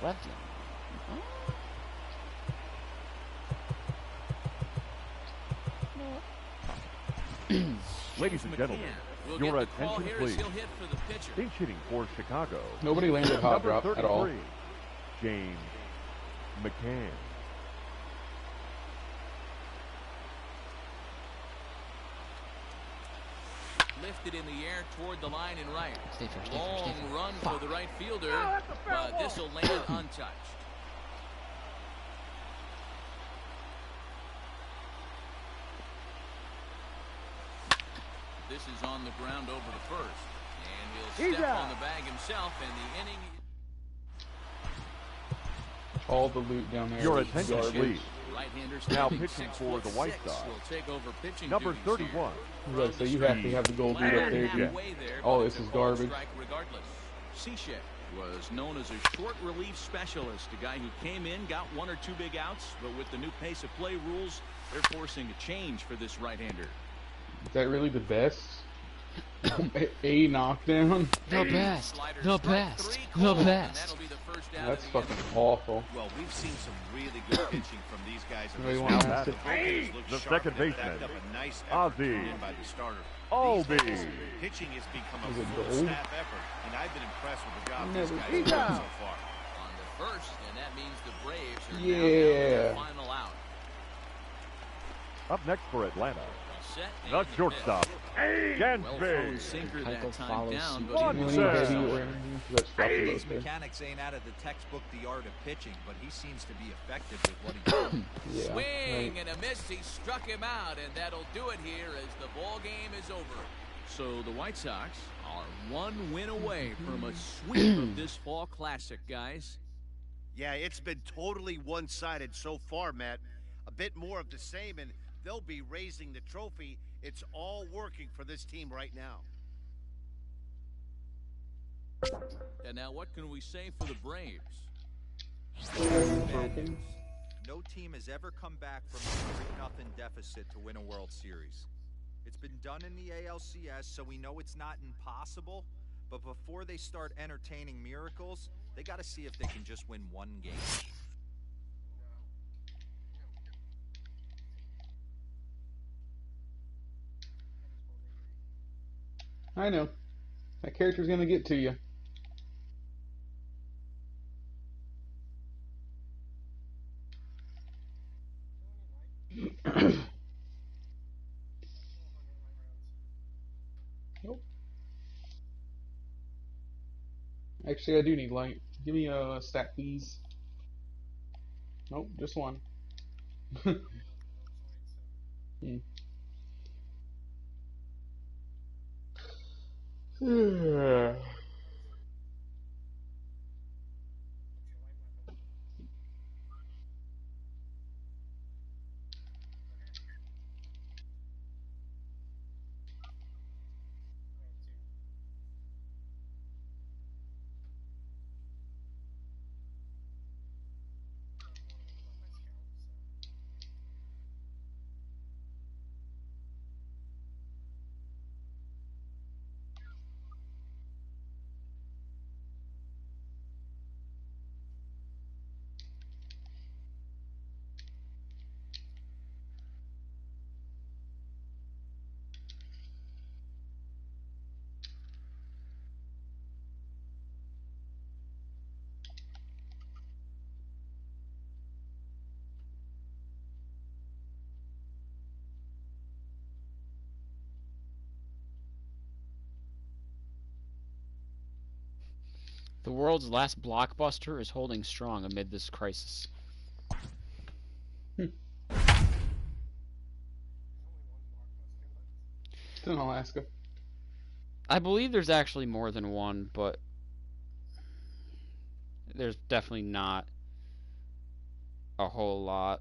S7: Lefty.
S4: Ladies and gentlemen, your attention please. Pinch hitting for Chicago.
S1: Nobody landed hot
S4: Number
S1: drop at all.
S4: 33, James McCann.
S2: Lifted in the air toward the line and right.
S7: Stay first,
S2: Long run for the right fielder, but this will land untouched. This is on the ground over the first. And he'll step on the bag himself, and the inning...
S1: All the loot down there.
S4: Your
S1: is
S4: attention
S1: garbage.
S4: please. Now
S2: Right-hander
S4: pitching for the White Sox.
S2: will take over pitching
S4: Number
S2: duties here.
S4: 31.
S1: Right, so you have to have the gold loot up there.
S2: Halfway there,
S1: All
S2: but
S1: this
S2: it's a
S1: is
S2: called
S1: garbage.
S2: strike regardless. Cishek was known as a short relief specialist, a guy who came in, got 1 or 2 big outs, but with the new pace of play rules, they're forcing a change for this right-hander.
S1: Is that really the best? A knockdown?
S7: The best. The best. The best.
S1: That's fucking awful.
S5: Well, we've seen some really good pitching from these guys.
S1: Really
S5: This
S1: want
S5: one.
S1: to ask
S5: The
S1: it?
S5: focus looks
S4: The
S5: sharp,
S4: second
S5: and it
S4: baseman,
S5: backed up a nice effort put
S4: Ozzy
S5: in by the starter.
S4: Albies.
S5: These days, pitching has become a
S1: Is it
S5: full
S1: gold?
S5: staff effort, and I've been impressed with the job
S1: Never
S5: these guys
S1: seen
S5: have done
S1: that.
S5: so far.
S2: On the first, and that means the Braves are now
S1: Yeah.
S2: down to their final out.
S4: Up next for Atlanta,
S2: Set
S4: the
S2: and
S4: shortstop,
S2: well-thrown
S4: Gansby.
S2: sinker
S7: Tycho
S2: that time
S7: follows
S2: down,
S7: suit.
S2: but he
S1: When
S2: was
S1: you
S4: One
S1: heavy
S4: set.
S1: or anything, that's fucking
S6: These
S1: okay.
S6: mechanics ain't out of the textbook The Art of Pitching, but he seems to be effective with what he does.
S1: Yeah,
S2: Swing
S1: right.
S2: and a miss. He struck him out, and that'll do it here as the ball game is over. So the White Sox are 1 win away from a sweep of this fall classic, guys.
S5: Yeah, it's been totally one-sided so far, Matt. A bit more of the same, and they'll be raising the trophy. It's all working for this team right now.
S2: And now what can we say for the Braves?
S6: Bad news. No team has ever come back from a 3-0 deficit to win a World Series. It's been done in the ALCS, so we know it's not impossible. But before they start entertaining miracles, they got to see if they can just win 1 game.
S1: I know. That character's gonna get to you. Nope. Actually, I do need light. Give me a stack, please. Nope, just one. Hmm.
S7: The world's last blockbuster is holding strong amid this crisis.
S1: It's in Alaska.
S7: I believe there's actually more than one, but there's definitely not a whole lot.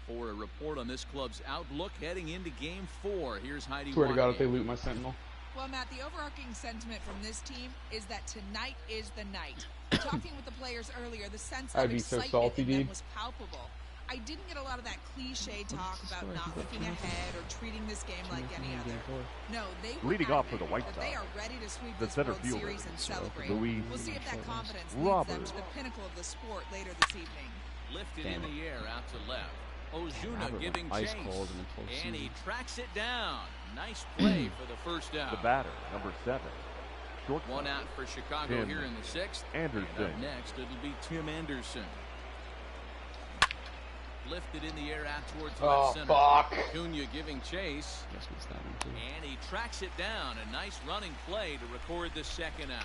S2: For a report on this club's outlook heading into Game 4, here's Heidi
S1: Swear to God, if they
S2: Watkins.
S1: loot my Sentinel.
S3: Well, Matt, the overarching sentiment from this team is that tonight is the night. Talking with the players earlier, the sense
S1: I'd
S3: of
S1: be so
S3: excitement
S1: salty,
S3: in them
S1: dude.
S3: was palpable. I didn't get a lot of that cliche talk about not looking ahead or treating this game like any other. No, they were
S4: Leading off for the
S3: adamant
S4: White
S3: that
S4: Sox,
S3: they are ready to sweep
S4: the
S3: this
S4: center
S3: World
S4: fielder,
S3: Series and celebrate.
S4: Luis
S3: We'll see if that confidence leads them to the pinnacle of the sport later this evening.
S2: Lifted in the air out to left. Ozuna giving chase, and he tracks it down. Nice play for the first out.
S4: The batter, number 7. Short
S2: One out for Chicago
S4: Tim
S2: here in the 6th.
S4: Anderson.
S2: And up next, it'll be Tim Anderson. Lifted in the air out towards left center. Acuna giving chase. And he tracks it down. A nice running play to record the second out.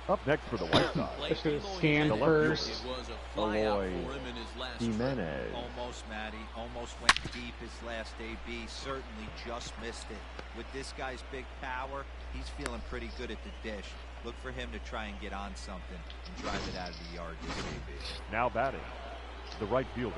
S4: Up next for the White Sox,
S1: I should have scanned first.
S2: It was a fly out
S4: Eloy
S2: for him in his last
S4: Jimenez.
S6: Almost, Matty. Almost went deep his last AB. Certainly just missed it. With this guy's big power, he's feeling pretty good at the dish. Look for him to try and get on something and drive it out of the yard this AB.
S4: Now batting, the right fielder,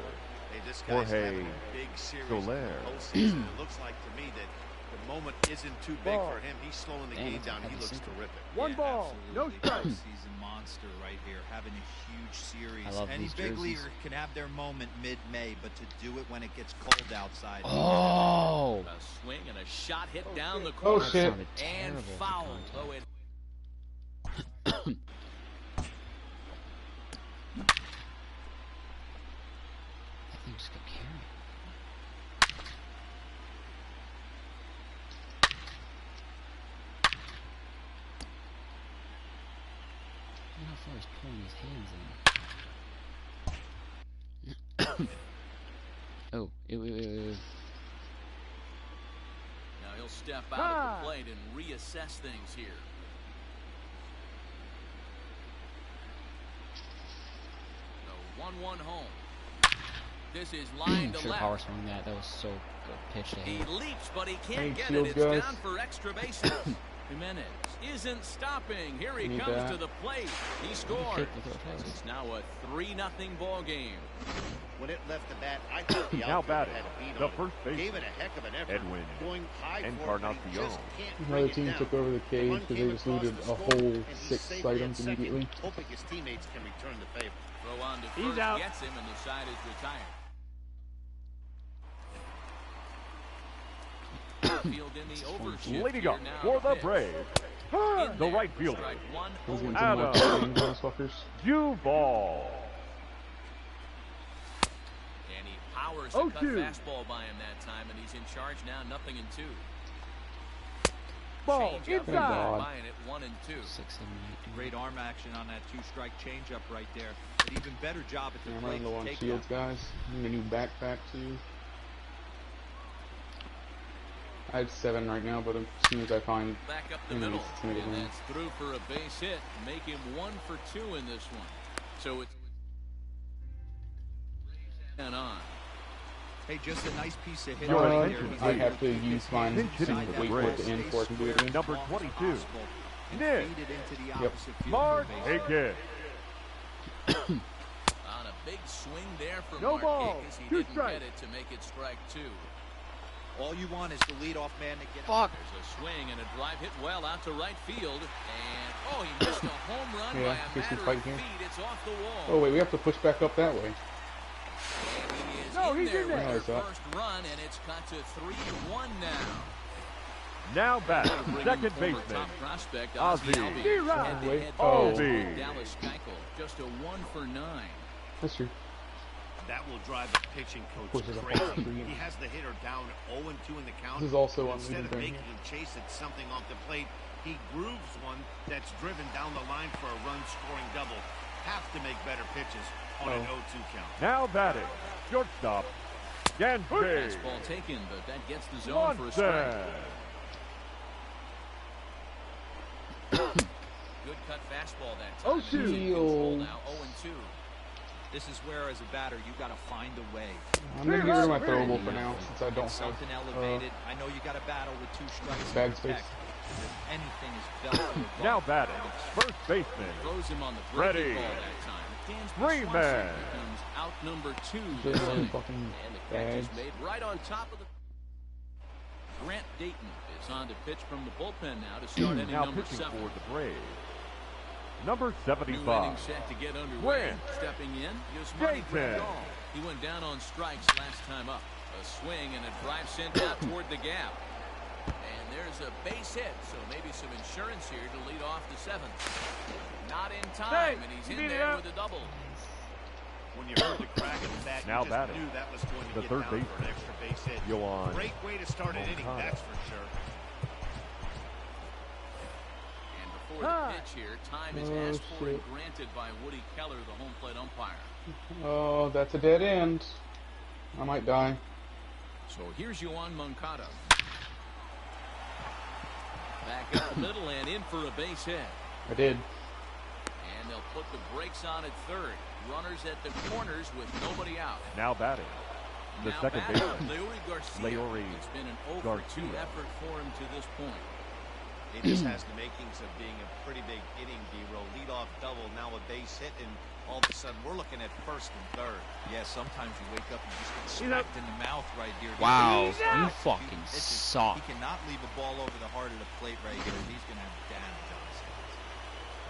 S5: Hey, this guy's
S4: Jorge
S5: having a big series
S4: Soler.
S5: in the postseason. It looks like to me that the moment isn't too big for him. He's slowing the game down. He looks terrific.
S8: One ball, no strike.
S6: Season monster right here, having a huge series.
S7: I love
S6: Any
S7: these
S6: big
S7: jerseys.
S6: leaguer can have their moment mid-May, but to do it when it gets cold outside.
S7: Oh!
S2: A swing and a shot hit down the
S1: Oh
S2: corner.
S1: shit.
S2: And foul. Oh, it
S7: That thing just got carried. Look how far he's pulling his hands in. Oh, ew.
S2: Now he'll step out of the plate and reassess things here. The 1-1 home. This is line to
S7: Should have
S2: left.
S7: power swung that. That was so good pitch to
S2: He
S7: hit.
S2: leaps, but he can't
S1: Thanks,
S2: get
S1: field
S2: it. It's
S1: guys.
S2: down for extra bases. Jimenez isn't stopping. Here he
S1: Need
S2: comes
S1: that.
S2: to the plate. He scores. It's now a 3-0 ball game.
S5: When it left the bat, I thought the
S4: Now
S5: outfielder
S4: batting,
S5: had a beat
S4: the
S5: on it.
S4: first baseman,
S5: Gave it a heck of an effort.
S4: Edwin
S5: Going high for it, but he
S4: Encarnacion.
S5: just can't bring
S1: Another
S5: it
S1: team
S5: down.
S1: took over the cage
S5: Run
S1: because
S5: came
S1: they just
S5: across
S1: looted
S5: the
S1: a
S5: score,
S1: whole
S5: and he
S1: 6
S5: savored it
S1: items
S5: second,
S1: immediately.
S5: hoping his teammates can return the favor.
S2: Throw on to
S8: He's
S2: first,
S8: out.
S2: gets him, and the side is retired. Field in the overshift
S4: Leading
S2: here
S4: up
S2: now
S4: for
S2: to
S4: the
S2: pitch.
S4: Braves,
S2: In
S4: the
S2: there,
S4: right fielder,
S2: strike one,
S1: Who's
S2: oh,
S1: getting
S4: Adam.
S1: some like those fuckers?
S4: Duvall.
S2: and he powers the cut
S8: 0-2.
S2: fastball by him that time, and he's in charge now, 0-2.
S8: Ball
S2: Changeup
S8: inside.
S2: buying it 1-2.
S7: 6, 7, 8.
S6: Great arm action on that two-strike changeup right there. But even better job at the
S1: I'm
S6: plate
S1: running low
S6: to
S1: on
S6: take
S1: shields,
S6: that.
S1: guys. I need a new backpack too. I have 7 right now, but as soon as I find
S2: Back up the
S1: enemies,
S2: middle,
S1: it's gonna get
S2: and
S1: one.
S2: that's through for a base hit, make him 1 for 2 in this one. So it's and on.
S6: Hey, just a nice piece of hit
S4: Your
S6: right
S4: attention,
S6: there. He's
S1: I
S6: able
S1: have to
S6: keep
S1: use
S6: his
S1: mine
S6: hands
S1: to
S6: inside that
S1: wait
S6: ball,
S1: for it to end
S6: stay
S1: before I can do it
S6: square
S1: again.
S4: Number
S6: as long as
S4: 22,
S6: possible, and
S4: Nick.
S6: feed it into the
S1: Yep.
S6: opposite field
S4: Mark
S6: for a base hit.
S4: Higgins.
S2: On a big swing there from
S8: No ball.
S2: Marquez. He
S8: 2
S2: didn't
S8: strikes.
S2: get it to make it strike 2.
S6: All you want is the leadoff man to get
S7: Fuck.
S2: There's a swing and a drive hit well out to right field. And, oh, he missed a home run
S1: Yeah,
S2: by a
S1: Jason's
S2: matter
S1: fighting
S2: of
S1: here.
S2: feet. It's off the wall.
S1: Oh wait, we have to push back up that way.
S2: And he is
S8: No,
S2: in
S8: he's
S2: there
S8: in
S2: with
S8: there.
S2: their
S1: Nice up.
S2: first run, and it's cut to 3-1 now.
S4: Now back,
S2: Bring in
S4: second
S2: the former
S4: baseman,
S2: top prospect,
S4: Ozzie.
S2: Albies.
S8: D-Rod.
S2: Head-to-head
S4: Ozzie.
S2: match with Dallas Keuchel. Just a 1 for 9.
S1: That's true.
S5: That will drive the pitching coach
S1: Pushes a
S5: crazy.
S1: hard three.
S5: He has the hitter down 0-2 in the count.
S1: This is also
S5: But
S1: on
S5: instead of
S1: right
S5: making
S1: here.
S5: him chase at something off the plate, he grooves one that's driven down the line for a run-scoring double. Have to make better pitches on an 0-2 count.
S4: now batting, shortstop, Gansby.
S2: Fastball taken, but that gets the zone for a strike.
S4: Swanson.
S2: Good cut fastball that time.
S8: Oh,
S2: and he's in
S1: shoot.
S2: control now, 0-2.
S6: This is where, as a batter, you got to find a way.
S1: I'm gonna get rid of my throwable for now since I don't have
S6: Something elevated. I know you got to battle with 2 strikes.
S1: bag
S6: to
S1: space.
S6: protect. If anything is belted or
S4: Now
S6: bumped,
S4: batting, first baseman,
S2: Throws him on the
S4: Ready.
S2: breaking ball that time. Dansby
S4: Freeman.
S2: Swanson becomes out number 2 this
S1: Just
S2: inning.
S1: fucking
S2: And the catch is
S1: bags.
S2: made right on top of the... Grant Dayton is on to pitch from the bullpen now to start inning
S4: now
S2: number
S4: pitching
S2: 7.
S4: for the Braves, number
S2: New inning
S4: 75,
S2: set to get underway.
S4: Win.
S2: Stepping in, Yasmani
S4: Jason.
S2: Grandal. He went down on strikes last time up. A swing and a drive sent out toward the gap. And there's a base hit, so maybe some insurance here to lead off the seventh. Not in time, and he's in there with a double.
S5: When you heard the crack of the bat,
S4: Now
S5: you just
S4: batting.
S5: knew that was going to
S4: The
S5: get
S4: third
S5: down for an extra base hit. Great way to start an inning, that's for sure.
S2: And before the pitch here, time is asked for and granted by Woody Keller, the home plate umpire.
S1: Oh, that's a dead end. I might die.
S2: So here's Yoan Moncada. Back up the middle and in for a base hit.
S1: I did.
S2: And they'll put the brakes on at third. Runners at the corners with nobody out.
S4: Now batting. The
S2: Now
S4: second
S2: batting,
S4: baseman.
S2: Leury Garcia.
S4: Leury
S2: It's been an 0-for-2
S4: Garcia.
S2: effort for him to this point.
S5: It just has the makings of being a pretty big inning, D-roll. Leadoff double, now a base hit, and all of a sudden we're looking at first and third.
S6: Yeah, sometimes you wake up and you just get smacked in the mouth right here.
S7: Wow, you
S6: Dude,
S7: fucking suck.
S6: He cannot leave a ball over the heart of the plate right here. He's going to have damage on his hands.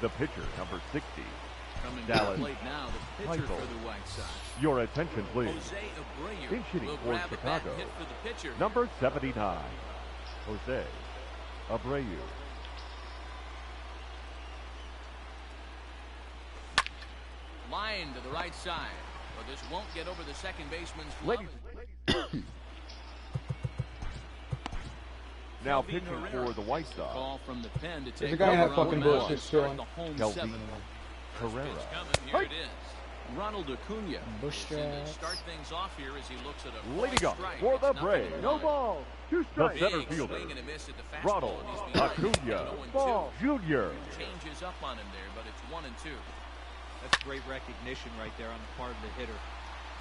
S4: The pitcher, number 60.
S2: Coming
S4: Dallas
S2: to the plate now, the pitcher
S4: Keuchel.
S2: for the White Sox.
S4: Your attention, please.
S2: Jose Abreu
S4: Pinch hitting
S2: will
S4: for
S2: grab a bat
S4: Chicago.
S2: hit for the pitcher.
S4: Number 79. Jose Abreu.
S2: Line to the right side. But this won't get over the second baseman's glove.
S4: Ladies. Now pitching for the White Sox.
S2: Call from the pen to
S1: There's
S2: take
S1: a guy in
S2: over
S1: that
S2: on
S1: fucking
S2: the
S1: bush
S2: mound.
S1: that's
S2: Start
S1: chilling.
S2: the home
S4: Kelvin
S2: seventh.
S4: Herrera.
S2: Pitch coming, here it is. Ronald Acuna.
S7: Bush
S2: Looking to
S7: strikes.
S2: start things off here as he looks at a
S4: Leading
S2: full
S4: up
S2: strike.
S4: for
S2: It's
S4: the
S2: nothing
S4: Braves.
S2: to
S8: No
S2: one.
S8: ball. 2
S4: The
S8: strikes.
S4: center
S2: Big
S4: fielder,
S2: swing and a miss at the fastball,
S4: Ronald
S2: and he's behind.
S4: Acuna.
S2: 0-2.
S8: Ball.
S4: Jr.
S2: Changes up on him there, but it's 1-2.
S6: That's great recognition right there on the part of the hitter.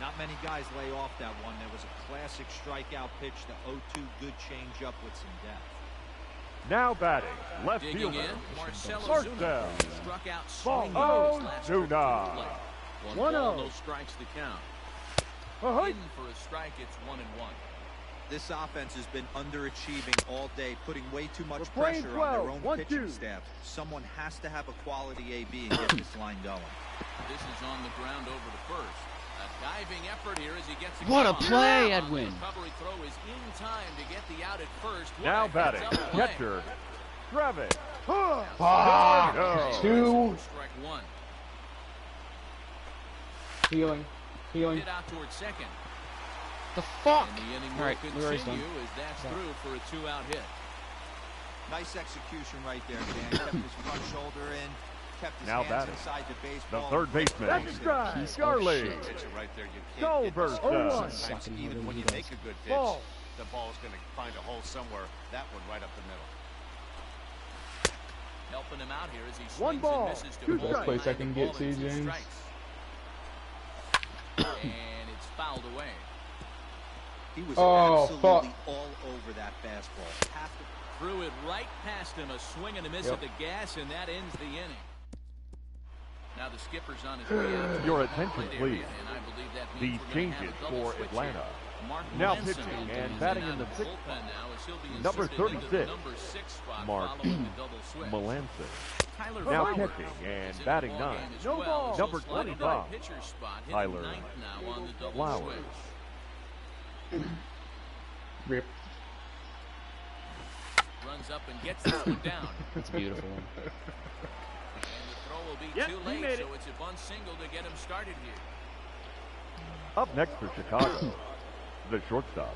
S6: Not many guys lay off that one. There was a classic strikeout pitch, the 0-2 good changeup with some depth.
S4: Now batting. Left
S2: Digging
S4: fielder.
S2: in, Marcelo
S4: Marcel.
S2: Zuna. Struck out
S4: Ball.
S2: swinging
S4: Oh,
S2: his last trip to the
S4: Zuna.
S2: plate.
S8: 1-0.
S2: ball, no strikes to count.
S8: Ahoy.
S2: In for a strike, it's 1-1.
S6: This offense has been underachieving all day, putting way too much
S8: We're playing
S6: pressure on their
S8: 12.
S6: own pitching
S8: 1-2.
S6: staff. Someone has to have a quality AB and get this line going.
S2: This is on the ground over to first. A diving effort here as he gets a
S7: What a
S2: count.
S7: play,
S2: On
S7: Edwin.
S2: The recovery throw is in time to get the out at first. What
S4: Now
S2: a
S4: batting.
S2: heads-up play.
S4: Catcher. Travis.
S1: Fuck.
S4: No.
S1: Two.
S2: Strike one.
S1: Healing. Healing.
S2: Hit out towards second.
S7: The fuck?
S2: And the inning
S7: All
S2: will
S7: right, Leury's
S2: continue
S7: done.
S2: as that's through for a 2-out hit.
S6: Nice execution right there, Dan. Kept his front shoulder in, kept his
S4: Now
S6: hands
S4: batting.
S6: inside the
S4: The
S6: baseball.
S4: third baseman.
S8: That's a strike.
S7: Piece of
S4: Charlie.
S7: shit.
S5: Pitcher right there, you
S4: Go
S5: can't get
S4: versus.
S5: sometimes
S7: Sucking
S5: even
S7: harder
S5: when
S7: than
S5: you
S7: he
S5: make
S7: does.
S5: a good pitch,
S8: Ball.
S5: the ball's going to find a hole somewhere. That one right up the middle.
S2: Helping him out here as he
S8: One
S2: swings
S8: ball,
S2: and misses to
S8: two
S2: hold
S8: strikes.
S1: Best place I
S2: behind
S1: can
S2: the
S1: get
S2: ball
S1: to,
S2: and two
S1: James.
S2: strikes. And it's fouled away.
S6: He was
S1: Oh,
S6: absolutely
S1: fuck.
S6: all over that fastball. Half the
S2: Threw it right past him. A swing and a miss
S1: Yep.
S2: at the gas, and that ends the inning. Now the skipper's on his way out.
S4: Your
S2: to the
S4: attention,
S2: plate
S4: please.
S2: area, and I believe that
S4: The
S2: means we're gonna have
S4: changes
S2: a double
S4: for
S2: switch
S4: Atlanta.
S2: here. Mark
S4: Now
S2: Melanson
S4: pitching and
S2: is
S4: batting
S2: out
S4: in the
S2: of
S4: sixth
S2: bullpen now as he'll be
S4: Number
S2: inserted into the
S4: 36,
S2: number 6 spot
S4: Mark
S2: following the double switch.
S4: Melanson.
S2: Tyler
S4: Now
S2: Bauer
S4: catching
S2: is
S4: and
S2: in
S4: batting
S2: the
S4: nine.
S2: ballgame as
S8: No
S2: well,
S8: ball.
S2: as he'll
S4: Number
S2: slide into the
S4: 25,
S2: pitcher's spot, hitting
S4: Tyler
S2: ninth now on the double
S4: Flowers.
S2: switch.
S1: Rip.
S2: Runs up and gets this one down.
S7: It's a beautiful one.
S2: And the throw will be
S8: Yep,
S2: too
S8: he
S2: late,
S8: made
S2: so
S8: it.
S2: it's a bunt single to get him started here.
S4: Up next for Chicago, the shortstop,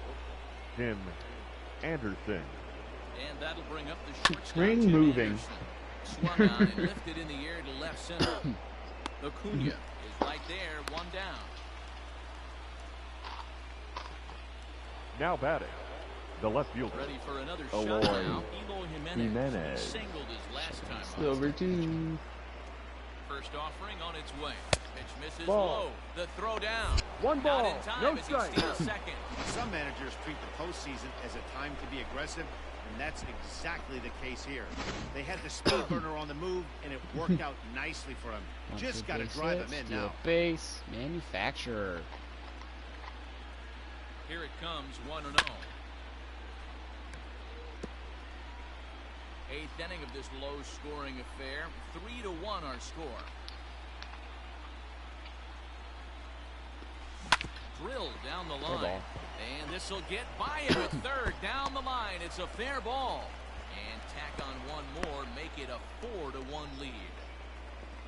S4: Tim Anderson.
S2: And that'll bring up the shortstop.
S1: Ring
S2: Tim
S1: moving.
S2: Anderson. Swung on and lifted in the air to left center. Acuna is right there, one down.
S4: Now batting, the left fielder,
S2: Ready for another
S4: Eloy
S2: shot now. Eloy Jimenez.
S4: Jimenez.
S2: He singled his last time up.
S1: Silver team.
S2: First offering on its way. Pitch misses
S8: Ball.
S2: low. The throw down.
S8: One
S2: Not
S8: ball,
S2: in time
S8: no
S2: as he
S8: strike.
S2: steals second.
S5: Some managers treat the postseason as a time to be aggressive, and that's exactly the case here. They had the speed burner on the move, and it worked out nicely for him. Just got to drive him in
S7: Steal
S5: now.
S7: a base. Manufacturer.
S2: Here it comes, 1-0. Eighth inning of this low-scoring affair. 3-1 our score. drilled down the line. And this will get by him at third. Down the line. It's a fair ball. And tack on one more, make it a 4-1 lead.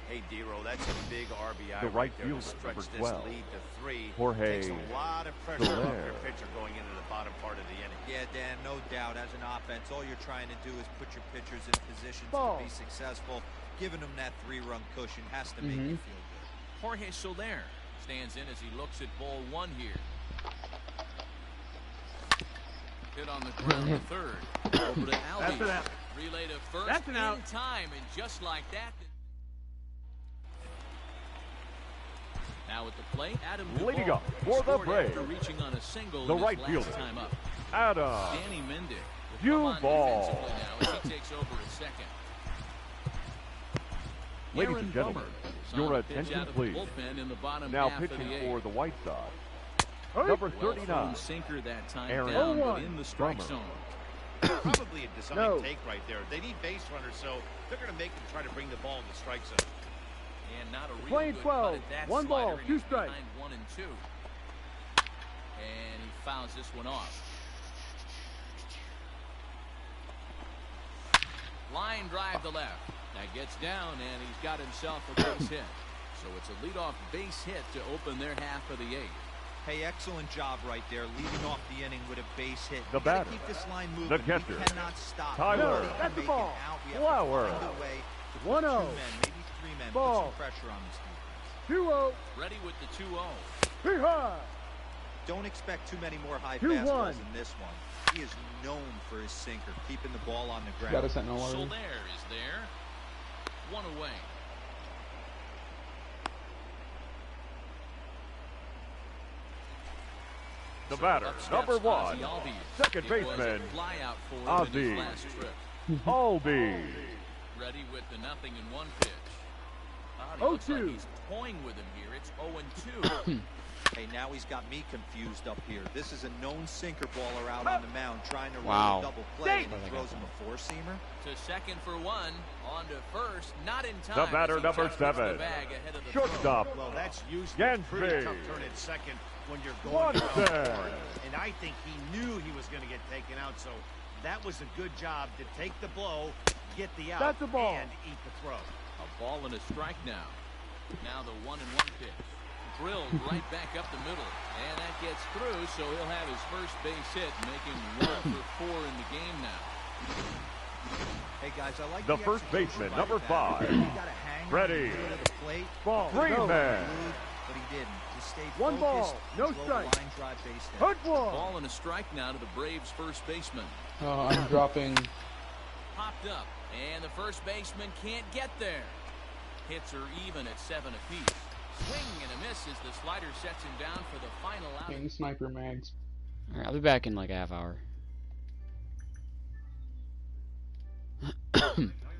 S5: Hey, D-Row, that's a big RBI.
S4: The right
S5: there to
S4: fielder,
S5: stretch
S4: number
S5: this
S4: 12,
S5: lead to 3.
S4: Jorge
S5: Takes a lot of pressure off
S4: Soler.
S5: your pitcher going into the bottom part of the inning.
S6: Yeah, Dan, no doubt. As an offense, all you're trying to do is put your pitchers in positions
S8: Ball.
S6: to be successful. Giving them that 3-run cushion has to make you feel good.
S2: Jorge Soler stands in as he looks at ball 1 here. Hit on the ground to third. Over to Albies.
S8: That's an out.
S2: Relay to first.
S8: That's an out.
S2: In time, and just like that. Now at the plate, Adam
S4: Leading
S2: Duvall
S4: up for the
S2: scored after
S4: Braves,
S2: reaching on a single
S4: the
S2: in his
S4: right
S2: last
S4: fielder,
S2: time up.
S4: Adam
S2: Danny Mendick will come on
S4: Duvall.
S2: defensively now as he takes over at second.
S4: Ladies
S2: Aaron
S4: and gentlemen,
S2: Bummer
S4: your
S2: on pitch
S4: attention
S2: out of the
S4: please.
S2: bullpen in the bottom
S4: Now
S2: half of
S4: pitching
S2: the
S4: for
S2: eighth.
S4: the White Sox,
S8: Hurry.
S4: number
S2: Well
S4: 39,
S2: thrown sinker that time
S4: Aaron
S2: down, but
S8: 0-1.
S2: in the strike
S4: Bummer.
S2: zone.
S5: Probably a design
S8: No.
S5: take right there. They need base runners, so they're going to make them try to bring the ball in the strike zone.
S2: And not a real
S8: Playing
S2: good
S8: 12,
S2: cut at that
S8: one
S2: slider,
S8: ball,
S2: and
S8: 2
S2: he's
S8: strikes.
S2: behind 1 and 2. And he fouls this one off. Line drive to left. That gets down, and he's got himself a base hit. So it's a leadoff base hit to open their half of the 8th.
S6: Hey, excellent job right there, leading off the inning with a base hit.
S4: The
S6: We gotta
S4: batter,
S6: keep this line moving.
S4: the catcher,
S6: We cannot stop.
S4: Tyler
S6: We need to
S8: That's the
S6: make
S8: ball.
S6: an out. We have
S4: Flower.
S6: to find a way to put
S8: 1-0.
S6: 2 men, maybe 3 men,
S8: Ball.
S6: put some pressure on this defense.
S8: 2-0.
S2: Ready with the 2-0.
S8: Hee high.
S6: Don't expect too many more high
S8: 2-1.
S6: fastballs in this one. He is known for his sinker, keeping the ball on the ground.
S1: Got a sentinel already.
S2: Soler is there. 1 away.
S4: the batter,
S2: Up steps
S4: number 1,
S2: Ozzie Albies.
S4: second
S2: It was a
S4: baseman,
S2: flyout for him in
S4: Ozzie
S2: his last trip.
S4: Albies.
S2: Ready with the 0-1 pitch. He looks like
S8: 0-2.
S2: he's toying with him here. It's 0-2.
S6: Hey, now he's got me confused up here. This is a known sinker baller out on the mound trying to
S7: Wow.
S6: roll a double play, and
S7: Dang.
S6: he throws him a 4-seamer.
S2: To second for 1. On to first. Not in time.
S4: The batter,
S2: as he
S4: number
S2: just puts the
S4: 7,
S2: bag ahead of the throw.
S4: shortstop,
S5: Well, that's usually a pretty
S4: Gansby.
S5: tough turn at second when you're going around
S4: Watson.
S5: the horn. And I think he knew he was going to get taken out, so that was a good job to take the blow, get the out,
S8: That's the ball.
S5: and eat the throw.
S2: A ball and a strike now. Now the 1-1 pitch. Drilled right back up the middle. And that gets through, so he'll have his first base hit, making 1 for 4 in the game now.
S6: Hey, guys, I like
S4: The first
S6: execution
S4: baseman,
S6: by
S4: number
S6: the batter.
S4: 5,
S6: He got a hang
S4: ready.
S6: on the plate.
S8: Ball.
S4: Green
S8: Go.
S4: man.
S6: But he didn't. Just stayed
S8: One
S6: focused.
S8: ball, no
S6: and drove
S8: strike.
S6: the line drive base hit.
S8: Good ball.
S2: Ball and a strike now to the Braves' first baseman.
S1: I'm dropping.
S2: Popped up, and the first baseman can't get there. Hits are even at 7 apiece. Swing and a miss as the slider sets him down for the final out.
S1: King sniper mags.
S7: All right, I'll be back in like a half hour.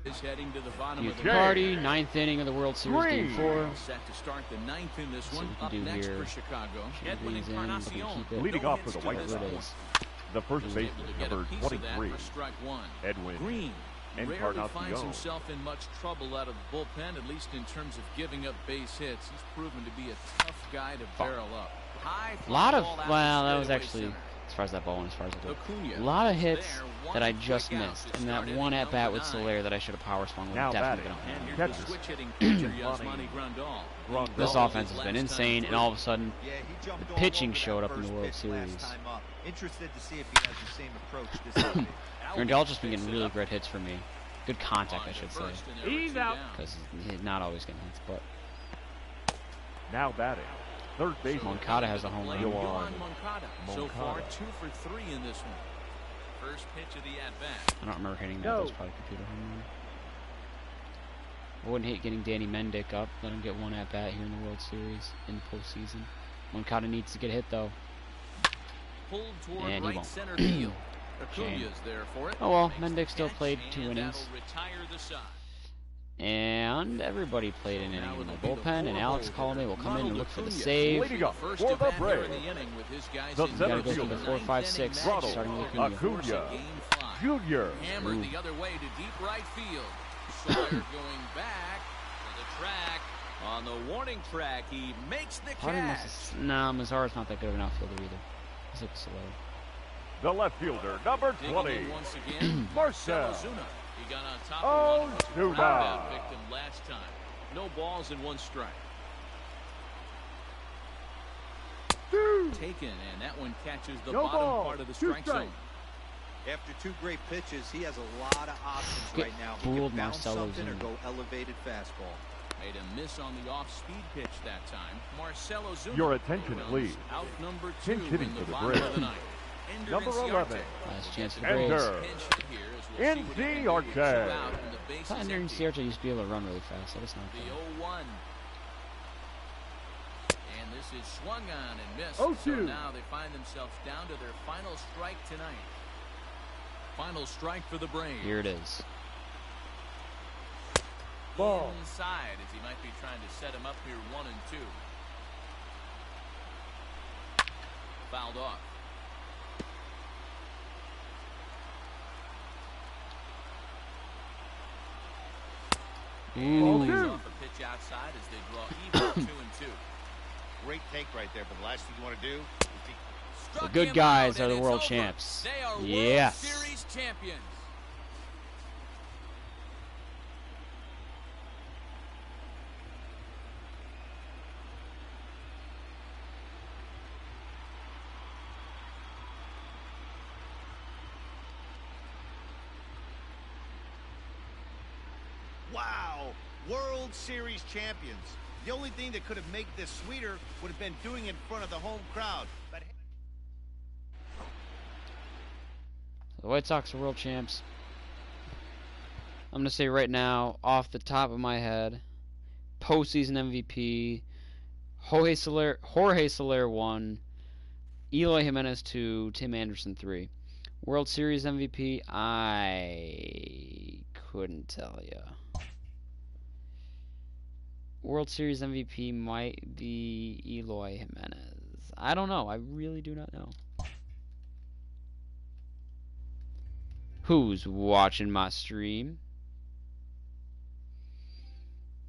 S2: Is heading to the bottom
S7: Youth
S2: of the
S7: Party, 9th inning of the World Series, Game 4.
S2: Set to start the 9th in this
S7: See
S2: one.
S7: what we
S2: Up
S7: can do
S2: next
S7: here.
S2: for Chicago.
S7: Should
S2: Edwin
S7: these in, but we
S2: Encarnacion.
S7: keep it.
S4: Leading
S2: No
S4: off for
S2: hits
S4: the
S2: to
S4: White
S2: this
S7: There it
S2: point.
S7: is.
S4: the first
S2: Was able
S4: baseman,
S2: to get a
S4: number
S2: piece of that
S4: 23,
S2: for strike 1.
S4: Edwin
S2: Green rarely finds
S4: Encarnacion.
S2: himself in much trouble out of the bullpen, at least in terms of giving up base hits. He's proven to be a tough guy to barrel up. High
S7: A lot of,
S2: ball out
S7: well,
S2: to
S7: that was
S2: straightaway
S7: actually,
S2: center.
S7: as far as that ball went, as far as it goes.
S2: Acuna
S7: A lot of
S2: is
S7: hits
S2: there.
S7: that I
S2: One
S7: just
S2: quick out
S7: missed.
S2: to
S7: And that
S2: start
S7: one
S2: inning
S7: at bat
S2: number
S7: with
S2: 9.
S7: Soler that I should have power swung would
S4: Now
S7: have definitely
S4: batting.
S7: been a home
S2: And
S7: run.
S2: here's the
S4: Catcher.
S2: switch hitting pitcher,
S4: Money.
S2: Yasmani Grandal.
S4: Grandal.
S7: This
S2: Well,
S7: offense has
S2: his
S7: been
S2: last
S7: insane,
S2: time
S7: and all of a sudden,
S6: Yeah, he jumped
S7: the
S6: all
S7: pitching
S6: over that
S7: showed up in the
S6: first
S7: World
S6: pitch
S7: Series.
S6: last time up. Interested to see if he has the same approach this time.
S7: Grandal's just been getting really great hits for me. Good contact, I should say.
S8: He's out.
S7: Because he's not always getting hits, but
S4: Now batting, third baseman,
S7: Moncada has a home run.
S2: Yohan Moncada. So
S4: Moncada.
S2: far, 2 for 3 in this one. First pitch of the at-bat.
S7: I don't remember hitting that.
S8: No.
S7: That was probably a computer home run. I wouldn't hate getting Danny Mendick up. Let him get one at bat here in the World Series in the postseason. Moncada needs to get hit though.
S2: Pulled toward
S7: And he
S2: right
S7: won't.
S2: center field.
S7: Shame.
S2: Acuna's there for it.
S7: Oh well,
S2: Makes
S7: Mendick
S2: the
S7: still
S2: catch,
S7: played
S2: and
S7: 2 innings.
S2: that'll retire the side.
S7: And everybody played an inning in the bullpen, and Alex Colomé will come in and look for the
S2: Ronald
S7: save.
S4: leading up
S2: First
S4: for
S2: at
S4: the
S2: bat here in
S4: Braves,
S2: the inning with his guys
S4: the
S2: in
S7: You gotta
S4: center
S7: go through the
S4: fielder,
S7: 4, 5, 6,
S4: Ronald
S7: starting with
S2: Acuna.
S7: Acuna.
S4: Acuna Jr.
S2: Hammered the other way to deep right field. Sawyer going back to the track. On the warning track, he makes the
S7: Probably
S2: catch.
S7: No, Mazar's not that good of an outfielder either. He's like slow.
S4: The left fielder, number
S2: Digging
S4: 20.
S2: in once again,
S4: Marcell
S2: Ozuna. He got on top of one.
S4: Ozuna.
S2: Ground victim last time. No balls and 1 strike. Taken, and that one catches the
S8: No
S2: bottom
S8: ball,
S2: part of the
S8: 2
S2: strike zone.
S8: strikes.
S6: After 2 great pitches, he has a lot of options
S7: Get
S6: right now. He
S7: fooled,
S6: can bounce
S7: Marcell
S6: something or
S7: Ozuna.
S6: go elevated fastball.
S2: Made a miss on the off-speed pitch that time. Marcell Ozuna.
S4: Your attention,
S2: runs
S4: please.
S2: Out number 2
S4: Pinch hitting
S2: in the
S4: for the
S2: bottom
S4: Braves.
S2: of the ninth. Ender
S4: Number
S2: Inciarte
S4: 11.
S7: Last chance for the
S4: Enter.
S7: Braves.
S2: Pinch hit here as we'll see what he can do with 2
S4: Inciarte.
S2: out and the bases
S7: Ender
S2: empty.
S7: Inciarte used to be able to run really fast. That is not
S2: The
S7: good.
S2: 0-1. And this is swung on and missed.
S8: 0-2.
S2: So now they find themselves down to their final strike tonight. Final strike for the Braves.
S7: Here it is.
S8: Ball.
S2: Inside as he might be trying to set him up here 1 and 2. Fouled off.
S7: Ooh.
S2: Lays off a pitch outside as they draw even 2 and 2.
S5: Great take right there, but the last thing you want to do is be
S7: The
S2: Struck
S7: good
S2: him
S7: guys
S2: out,
S7: are
S2: and
S7: the
S2: it's
S7: world
S2: over.
S7: champs.
S2: They are
S7: Yes.
S2: World Series champions.
S5: wow, World Series champions. The only thing that could have made this sweeter would have been doing it in front of the home crowd. But
S7: The White Sox are world champs. I'm going to say right now, off the top of my head, postseason MVP, Jorge Soler 1, Eloy Jimenez 2, Tim Anderson 3. World Series MVP, I couldn't tell you. World Series MVP might be Eloy Jimenez. I don't know. I really do not know. Who's watching my stream?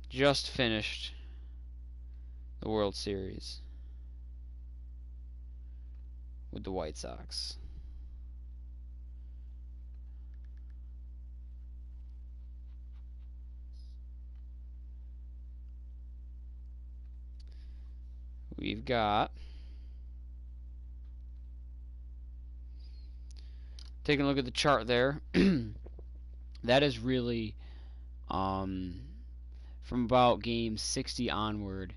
S7: Just finished the World Series with the White Sox. We've got, taking a look at the chart there, that is really from about game 60 onward,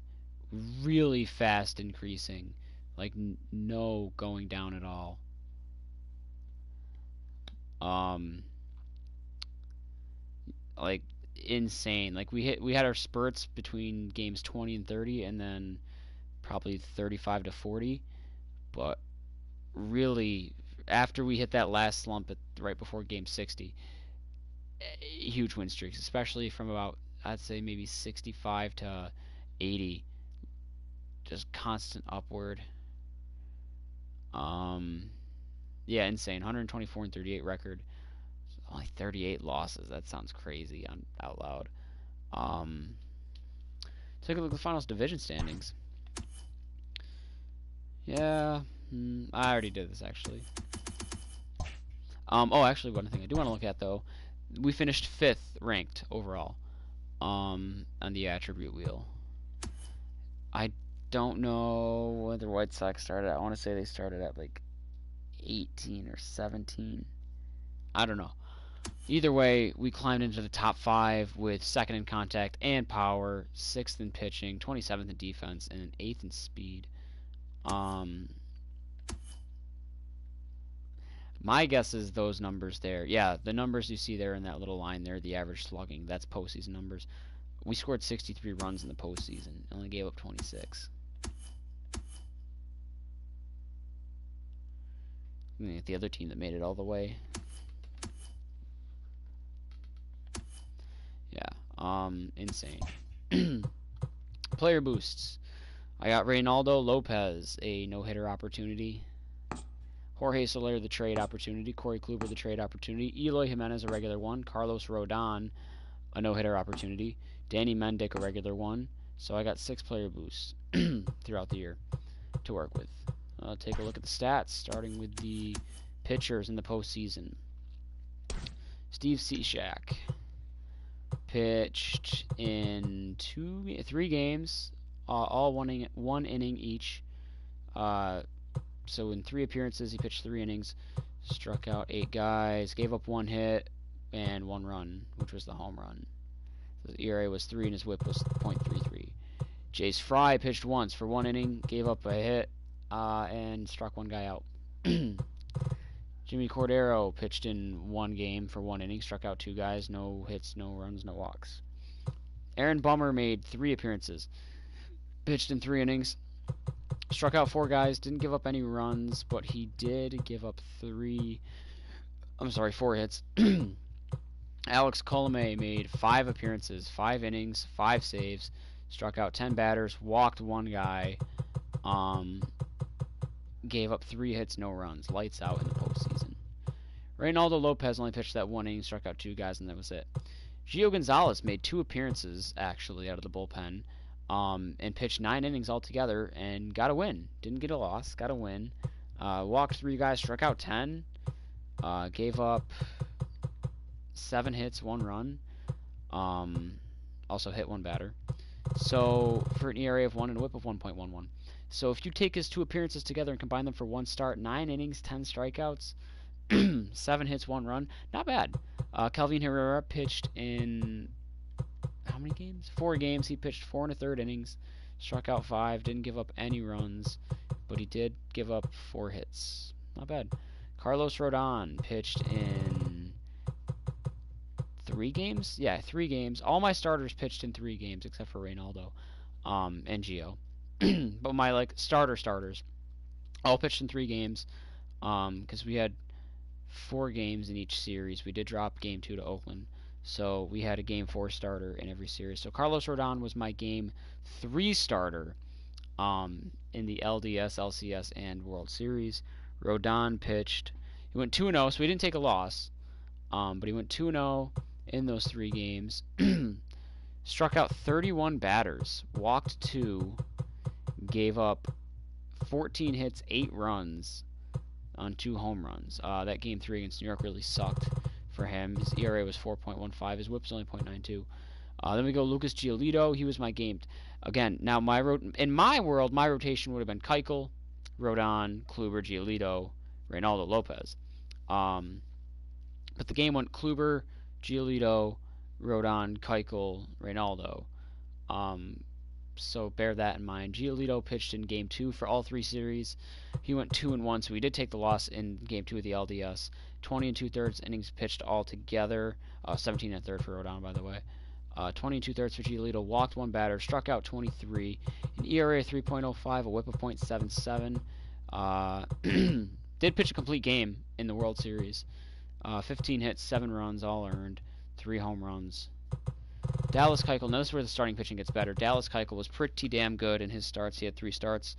S7: really fast increasing, like no going down at all. Like insane. Like we had our spurts between games 20 and 30, and then probably 35 to 40, but really after we hit that last slump right before game 60, huge win streaks, especially from about, I'd say maybe 65 to 80, just constant upward. Yeah, insane. 124 and 38 record. Only 38 losses. That sounds crazy out loud. Take a look at the finals division standings. Yeah, I already did this actually. Oh, actually, one thing I do want to look at though, we finished 5th ranked overall, on the attribute wheel. I don't know where the White Sox started. I want to say they started at like 18 or 17. I don't know. Either way, we climbed into the top 5 with 2nd in contact and power, 6th in pitching, 27th in defense, and 8th in speed. My guess is those numbers there. Yeah, the numbers you see there in that little line there, the average slugging, that's postseason numbers. We scored 63 runs in the postseason, only gave up 26. The other team that made it all the way. Yeah, insane. Player boosts. I got Reynaldo Lopez, a no-hitter opportunity. Jorge Soler, the trade opportunity. Corey Kluber, the trade opportunity. Eloy Jimenez, a regular one. Carlos Rodon, a no-hitter opportunity. Danny Mendick, a regular one. So I got 6 player boosts throughout the year to work with. Take a look at the stats, starting with the pitchers in the postseason. Steve Cishak pitched in 3 games, all one inning each. So in 3 appearances, he pitched 3 innings, struck out 8 guys, gave up 1 hit and 1 run, which was the home run. His ERA was 3 and his WHIP was .33. Jace Fry pitched once for 1 inning, gave up a hit, and struck 1 guy out. Jimmy Cordero pitched in 1 game for 1 inning, struck out 2 guys, no hits, no runs, no walks. Aaron Bummer made 3 appearances, pitched in 3 innings, struck out 4 guys, didn't give up any runs, but he did give up 4 hits. Alex Colomé made 5 appearances, 5 innings, 5 saves, struck out 10 batters, walked 1 guy, gave up 3 hits, no runs, lights out in the postseason. Reynaldo Lopez only pitched that 1 inning, struck out 2 guys, and that was it. Gio Gonzalez made 2 appearances, actually, out of the bullpen, and pitched 9 innings altogether, and got a win. Didn't get a loss, got a win. Walked 3 guys, struck out 10, gave up 7 hits, 1 run, also hit 1 batter. So, for an ERA of 1 and a WHIP of 1.11. So, if you take his 2 appearances together and combine them for 1 start, 9 innings, 10 strikeouts, 7 hits, 1 run, not bad. Calvin Herrera pitched in how many games? 4 games. He pitched 4 1/3 innings, struck out 5, didn't give up any runs, but he did give up 4 hits. Not bad. Carlos Rodon pitched in 3 games? Yeah, 3 games. All my starters pitched in 3 games except for Reynaldo and Gio. But my starters all pitched in 3 games because we had 4 games in each series. We did drop game 2 to Oakland, so we had a game 4 starter in every series. So Carlos Rodon was my game 3 starter in the LDS, LCS, and World Series. Rodon pitched. He went 2-0, so he didn't take a loss, but he went 2-0 in those 3 games. Struck out 31 batters, walked 2, gave up 14 hits, 8 runs on 2 home runs. That game 3 against New York really sucked for him. His ERA was 4.15. His WHIP was only .92. Then we go Lucas Giolito. He was my game. Again, now in my world, my rotation would have been Keuchel, Rodon, Kluber, Giolito, Reynaldo Lopez. But the game went Kluber, Giolito, Rodon, Keuchel, Reynaldo. So bear that in mind. Giolito pitched in Game 2 for all 3 series. He went 2-1, so he did take the loss in Game 2 of the LDS. 20 2/3 innings pitched all together. 17 1/3 for Rodon, by the way. 20 2/3 for Giolito. Walked 1 batter. Struck out 23. An ERA of 3.05. A WHIP of .77. Did pitch a complete game in the World Series. 15 hits, 7 runs, all earned. 3 home runs. Dallas Keuchel, now this is where the starting pitching gets better. Dallas Keuchel was pretty damn good in his starts. He had 3 starts.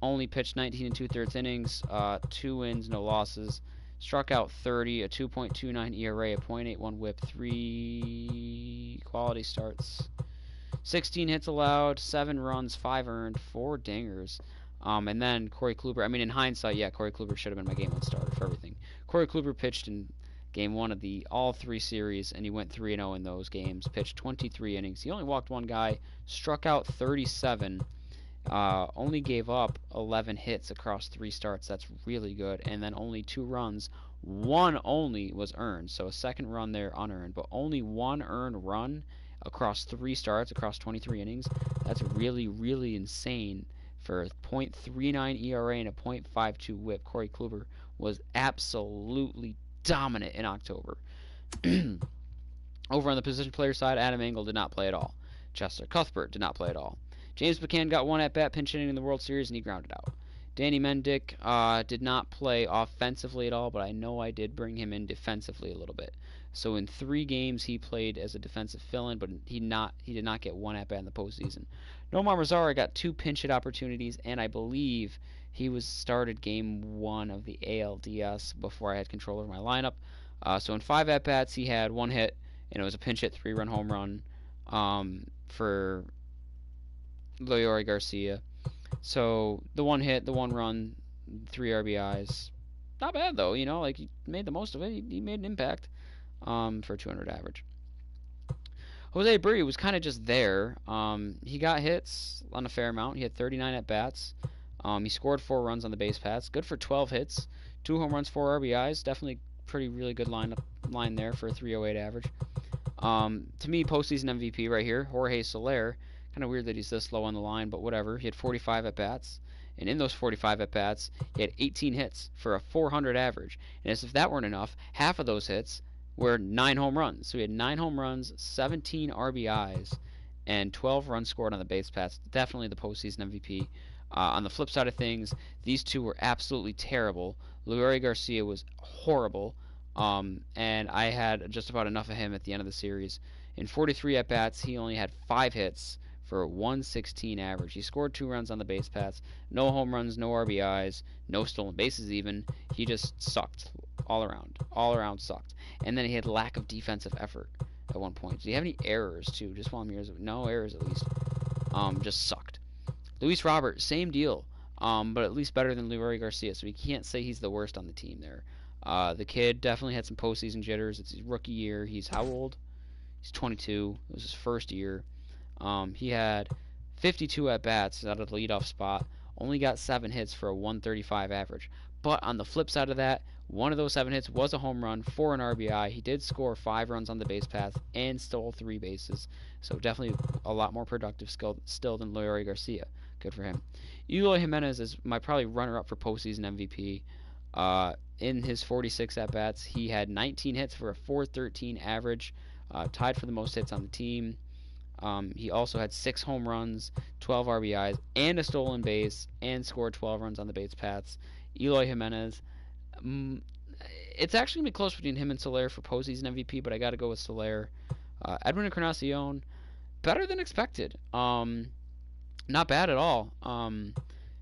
S7: Only pitched 19 2/3 innings, 2 wins, no losses. Struck out 30, a 2.29 ERA, a .81 WHIP, 3 quality starts. 16 hits allowed, 7 runs, 5 earned, 4 dingers. And then Corey Kluber, in hindsight, yeah, Corey Kluber should have been my Game 1 starter for everything. Corey Kluber pitched in Game 1 of the all 3 series, and he went 3-0 in those games. Pitched 23 innings. He only walked 1 guy, struck out 37, only gave up 11 hits across 3 starts. That's really good. And then only 2 runs. 1 only was earned, so a second run there unearned, but only 1 earned run across 3 starts, across 23 innings. That's really, really insane. For a .39 ERA and a .52 WHIP, Corey Kluber was absolutely dominant in October. Over on the position player side, Adam Engel did not play at all. Chester Cuthbert did not play at all. James McCann got 1 at-bat pinch hitting in the World Series, and he grounded out. Danny Mendick did not play offensively at all, but I know I did bring him in defensively a little bit. So in 3 games, he played as a defensive fill-in, but he did not get 1 at-bat in the postseason. Nomar Mazara got 2 pinch hit opportunities, and I believe he was started Game 1 of the ALDS before I had control over my lineup. So in 5 at-bats, he had 1 hit, and it was a pinch hit 3-run home run for Leury Garcia. So the 1 hit, the 1 run, 3 RBIs. Not bad though, you know, like he made the most of it. He made an impact for 200 average. Jose Abreu was kind of just there. He got hits on a fair amount. He had 39 at bats. He scored 4 runs on the base paths. Good for 12 hits, 2 home runs, 4 RBIs. Definitely really good line there for a 308 average. To me, postseason MVP right here, Jorge Soler. Kind of weird that he's this low on the line, but whatever. He had 45 at bats, and in those 45 at bats, he had 18 hits for a 400 average. And as if that weren't enough, half of those hits were 9 home runs. So he had 9 home runs, 17 RBIs, and 12 runs scored on the base paths. Definitely the postseason MVP. On the flip side of things, these two were absolutely terrible. Leury Garcia was horrible, and I had just about enough of him at the end of the series. In 43 at-bats, he only had 5 hits for a 116 average. He scored 2 runs on the base paths, no home runs, no RBIs, no stolen bases even. He just sucked all around sucked. And then he had lack of defensive effort at one point. Do you have any errors too? Just while I'm here, no errors at least. Just sucked. Luis Robert, same deal, but at least better than Leury Garcia, so we can't say he's the worst on the team there. The kid definitely had some postseason jitters. It's his rookie year. He's how old? He's 22. It was his first year. He had 52 at-bats out of the leadoff spot, only got 7 hits for a 135 average. But on the flip side of that, one of those 7 hits was a home run for an RBI. He did score 5 runs on the base path and stole 3 bases. So definitely a lot more productive still than Leury Garcia. Good for him. Eloy Jimenez is my probably runner-up for postseason MVP. In his 46 at-bats, he had 19 hits for a 413 average, tied for the most hits on the team. He also had 6 home runs, 12 RBIs, and a stolen base, and scored 12 runs on the base paths. Eloy Jimenez, it's actually going to be close between him and Soler for postseason MVP, but I got to go with Soler. Edwin Encarnacion, better than expected. Not bad at all.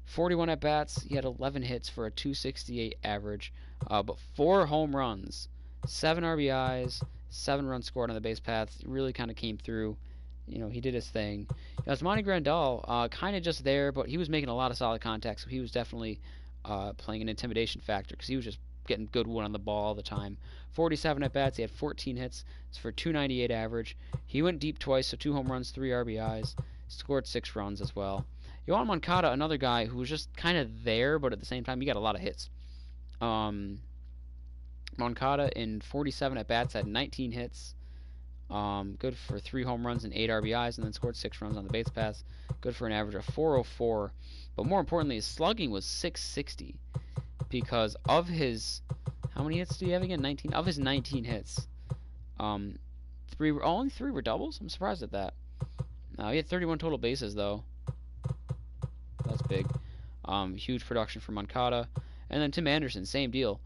S7: 41 at-bats, he had 11 hits for a 268 average, but 4 home runs, 7 RBIs, 7 runs scored on the base paths. Really kind of came through. You know, he did his thing. Yasmani Grandal, kind of just there, but he was making a lot of solid contact, so he was definitely playing an intimidation factor because he was just getting good wood on the ball all the time. 47 at-bats, he had 14 hits. It's for 298 average. He went deep twice, so 2 home runs, 3 RBIs. Scored 6 runs as well. Yohan Moncada, another guy who was just kind of there, but at the same time, he got a lot of hits. Moncada in 47 at-bats had 19 hits. Good for 3 home runs and 8 RBIs, and then scored 6 runs on the base paths. Good for an average of 404. But more importantly, his slugging was 660 because of his... How many hits do you have again? 19. Of his 19 hits, only 3 were doubles? I'm surprised at that. He had 31 total bases, though. That's big. Huge production for Moncada. And then Tim Anderson, same deal.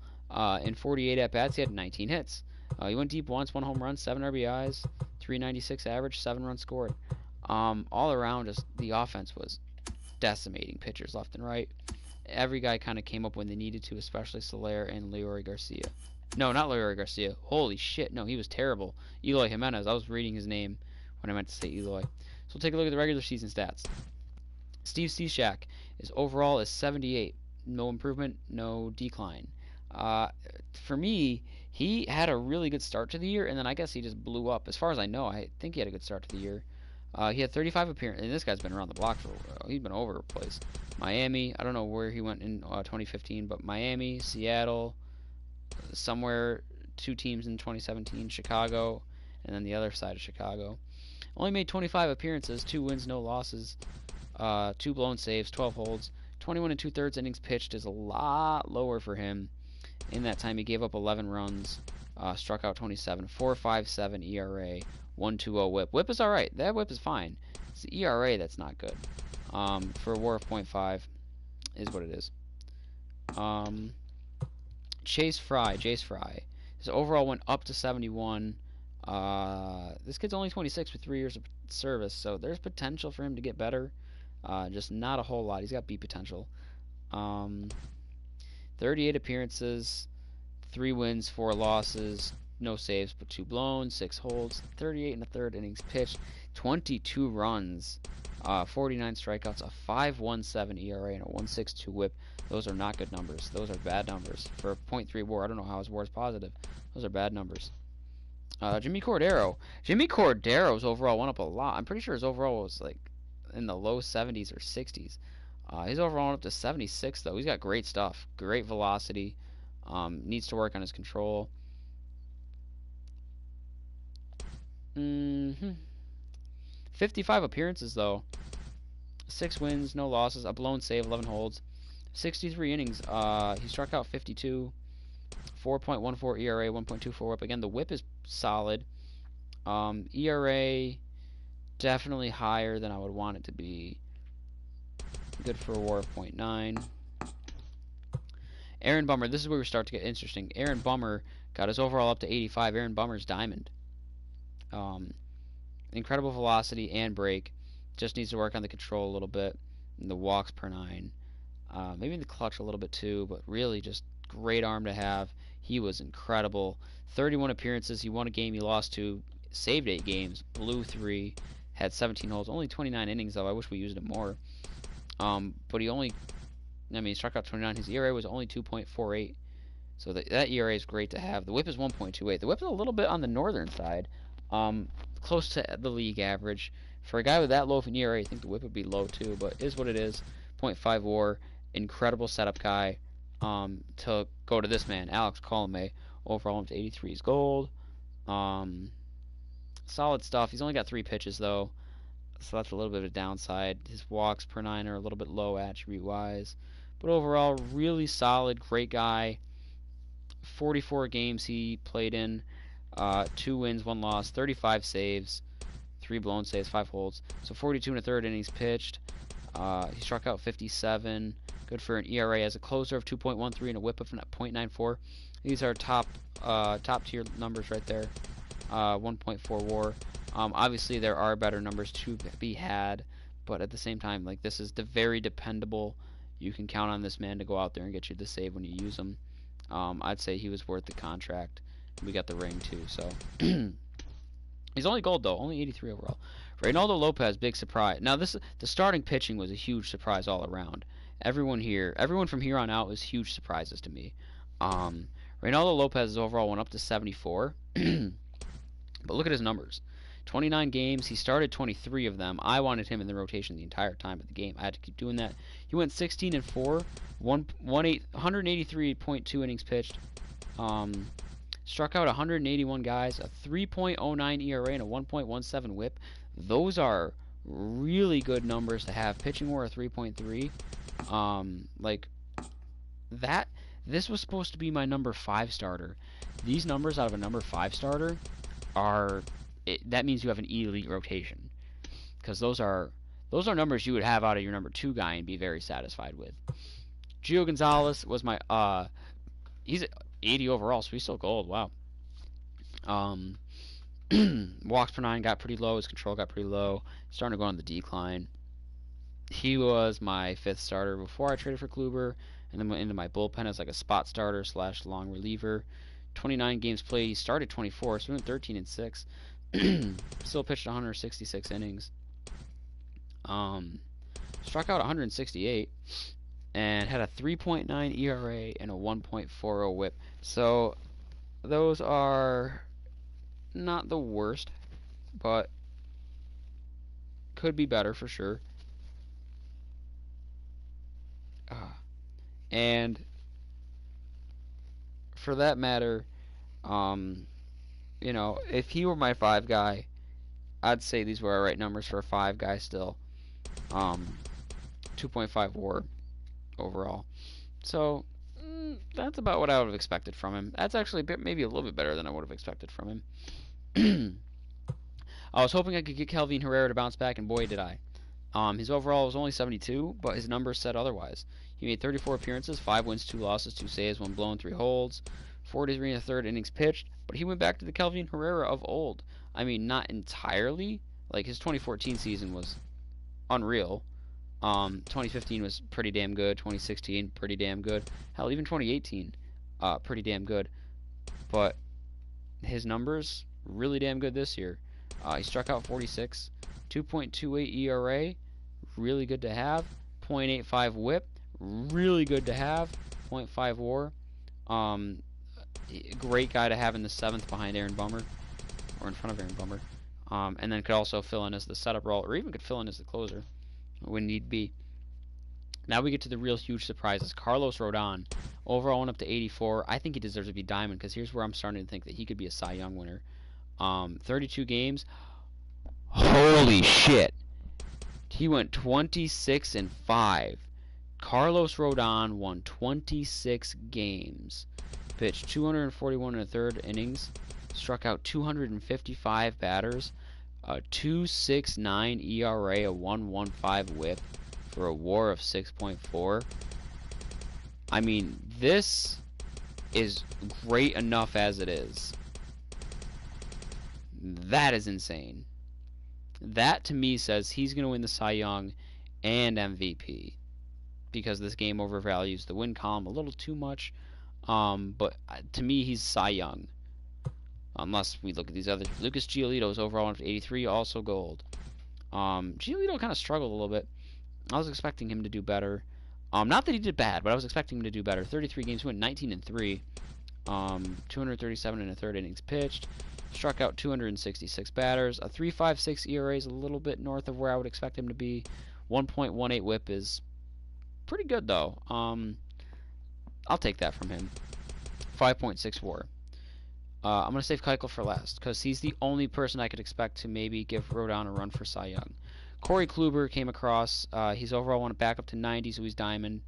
S7: In 48 at-bats, he had 19 hits. He went deep once, 1 home run, 7 RBIs, 396 average, 7 runs scored. All around, just the offense was decimating pitchers left and right. Every guy kind of came up when they needed to, especially Soler and Leury Garcia. No, not Leury Garcia. Holy shit, no, he was terrible. Eloy Jimenez, I was reading his name when I meant to say Eloy. So we'll take a look at the regular season stats. Steve Cishak, his overall is 78. No improvement, no decline. For me, he had a really good start to the year, and then I guess he just blew up. As far as I know, I think he had a good start to the year. He had 35 appearances, and this guy's been around the block for a while. He's been all over the place. Miami, I don't know where he went in 2015, but Miami, Seattle, somewhere 2 teams in 2017, Chicago, and then the other side of Chicago. Only made 25 appearances, 2 wins, no losses, 2 blown saves, 12 holds. 21 2/3 innings pitched is a lot lower for him. In that time, he gave up 11 runs, struck out 27, 4.57 ERA, 1.20 WHIP. WHIP is all right. That WHIP is fine. It's the ERA that's not good. For a WAR of 0.5 is what it is. Jace Fry. His overall went up to 71. This kid's only 26 with 3 years of service, so there's potential for him to get better. Just not a whole lot. He's got beat potential. 38 appearances, 3 wins, 4 losses, no saves, but 2 blown, 6 holds, 38 1/3 innings pitched, 22 runs, 49 strikeouts, a 5.17 ERA, and a 1.62 WHIP. Those are not good numbers. Those are bad numbers for a .3 WAR. I don't know how his WAR is positive. Those are bad numbers. Jimmy Cordero. Jimmy Cordero's overall went up a lot. I'm pretty sure his overall was like in the low 70s or 60s. His overall went up to 76 though. He's got great stuff, great velocity. Needs to work on his control. 55 appearances though. 6 wins, no losses, a blown save, 11 holds, 63 innings. He struck out 52. 4.14 ERA, 1.24 WHIP. Again, the WHIP is solid. ERA definitely higher than I would want it to be. Good for a WAR of 0.9. Aaron Bummer, this is where we start to get interesting. Aaron Bummer got his overall up to 85. Aaron Bummer's diamond. Incredible velocity and break. Just needs to work on the control a little bit. And the walks per 9. Maybe the clutch a little bit too, but really just great arm to have. He was incredible. 31 appearances. He won a game he lost to. Saved 8 games. Blew 3. Had 17 holds. Only 29 innings though. I wish we used him more. But he struck out 29. His ERA was only 2.48. So that ERA is great to have. The WHIP is 1.28. The WHIP is a little bit on the northern side. Close to the league average. For a guy with that low of an ERA, I think the WHIP would be low too, but it is what it is. 0.5 WAR. Incredible setup guy. To go to this man, Alex Colomé, overall up to 83. He's gold. Solid stuff. He's only got 3 pitches though, so that's a little bit of a downside. His walks per 9 are a little bit low attribute wise, but overall really solid, great guy. 44 games he played in, 2 wins, 1 loss, 35 saves, 3 blown saves, 5 holds. So 42 and a third innings pitched. He struck out 57. Good for an ERA as a closer of 2.13 and a WHIP of 0.94. These are top tier numbers right there. 1.4 WAR. Obviously there are better numbers to be had, but at the same time, like, this is the very dependable. You can count on this man to go out there and get you the save when you use him. I'd say he was worth the contract. We got the ring too, so he's only gold though, only 83 overall. Reynaldo Lopez, big surprise. Now the starting pitching was a huge surprise all around. Everyone from here on out was huge surprises to me. Reynaldo Lopez's overall went up to 74. But look at his numbers. 29 games. He started 23 of them. I wanted him in the rotation the entire time of the game. I had to keep doing that. He went 16 and 4, 183.2 innings pitched. Struck out 181 guys, a 3.09 ERA and a 1.17 WHIP. Those are really good numbers to have. Pitching WAR 3.3. Like that. This was supposed to be my number 5 starter. These numbers out of a number 5 starter are. That means you have an elite rotation, because those are numbers you would have out of your number 2 guy and be very satisfied with. Gio Gonzalez was my he's 80 overall, so he's still gold. Wow. Walks per 9 got pretty low. His control got pretty low. Starting to go on the decline. He was my 5th starter before I traded for Kluber, and then went into my bullpen as like a spot starter / long reliever. 29 games played. He started 24, so he went 13 and 6. Still pitched 166 innings. Struck out 168 and had a 3.9 ERA and a 1.40 WHIP. So those are not the worst, but could be better for sure. And for that matter, you know, if he were my 5 guy, I'd say these were alright numbers for a 5 guy still. 2.5 WAR overall. So that's about what I would have expected from him. That's actually maybe a little bit better than I would have expected from him. I was hoping I could get Kelvin Herrera to bounce back, and boy did I. His overall was only 72, but his numbers said otherwise. He made 34 appearances, 5 wins, 2 losses, 2 saves, 1 blown, 3 holds, 43 and a third innings pitched, but he went back to the Kelvin Herrera of old. I mean, not entirely. Like, his 2014 season was unreal. 2015 was pretty damn good. 2016, pretty damn good. Hell, even 2018, pretty damn good. But his numbers, really damn good this year. He struck out 46, 2.28 ERA, really good to have. .85 whip, really good to have. .5 WAR. Great guy to have in the 7th behind Aaron Bummer, or in front of Aaron Bummer. And then could also fill in as the setup role, or even could fill in as the closer when need be. Now we get to the real huge surprises. Carlos Rodon, overall went up to 84. I think he deserves to be diamond, because here's where I'm starting to think that he could be a Cy Young winner. 32 games. Holy shit. He went 26-5. Carlos Rodon won 26 games. Pitched 241 1/3 innings. Struck out 255 batters. A 2.69 ERA, a 1.15 whip for a WAR of 6.4. I mean, this is great enough as it is. That is insane. That to me says he's going to win the Cy Young and MVP, because this game overvalues the win column a little too much. But to me, he's Cy Young. Unless we look at these others. Lucas Giolito's overall went to 83, also gold. Giolito kind of struggled a little bit. I was expecting him to do better. Not that he did bad, but I was expecting him to do better. 33 games, he went 19-3. 237 1/3 innings pitched. Struck out 266 batters. A 3.56 ERA is a little bit north of where I would expect him to be. 1.18 whip is pretty good, though. I'll take that from him. 5.6 WAR. I'm going to save Keuchel for last, because he's the only person I could expect to maybe give Rodon a run for Cy Young. Corey Kluber came across. He's overall went back up to 90, so he's diamond.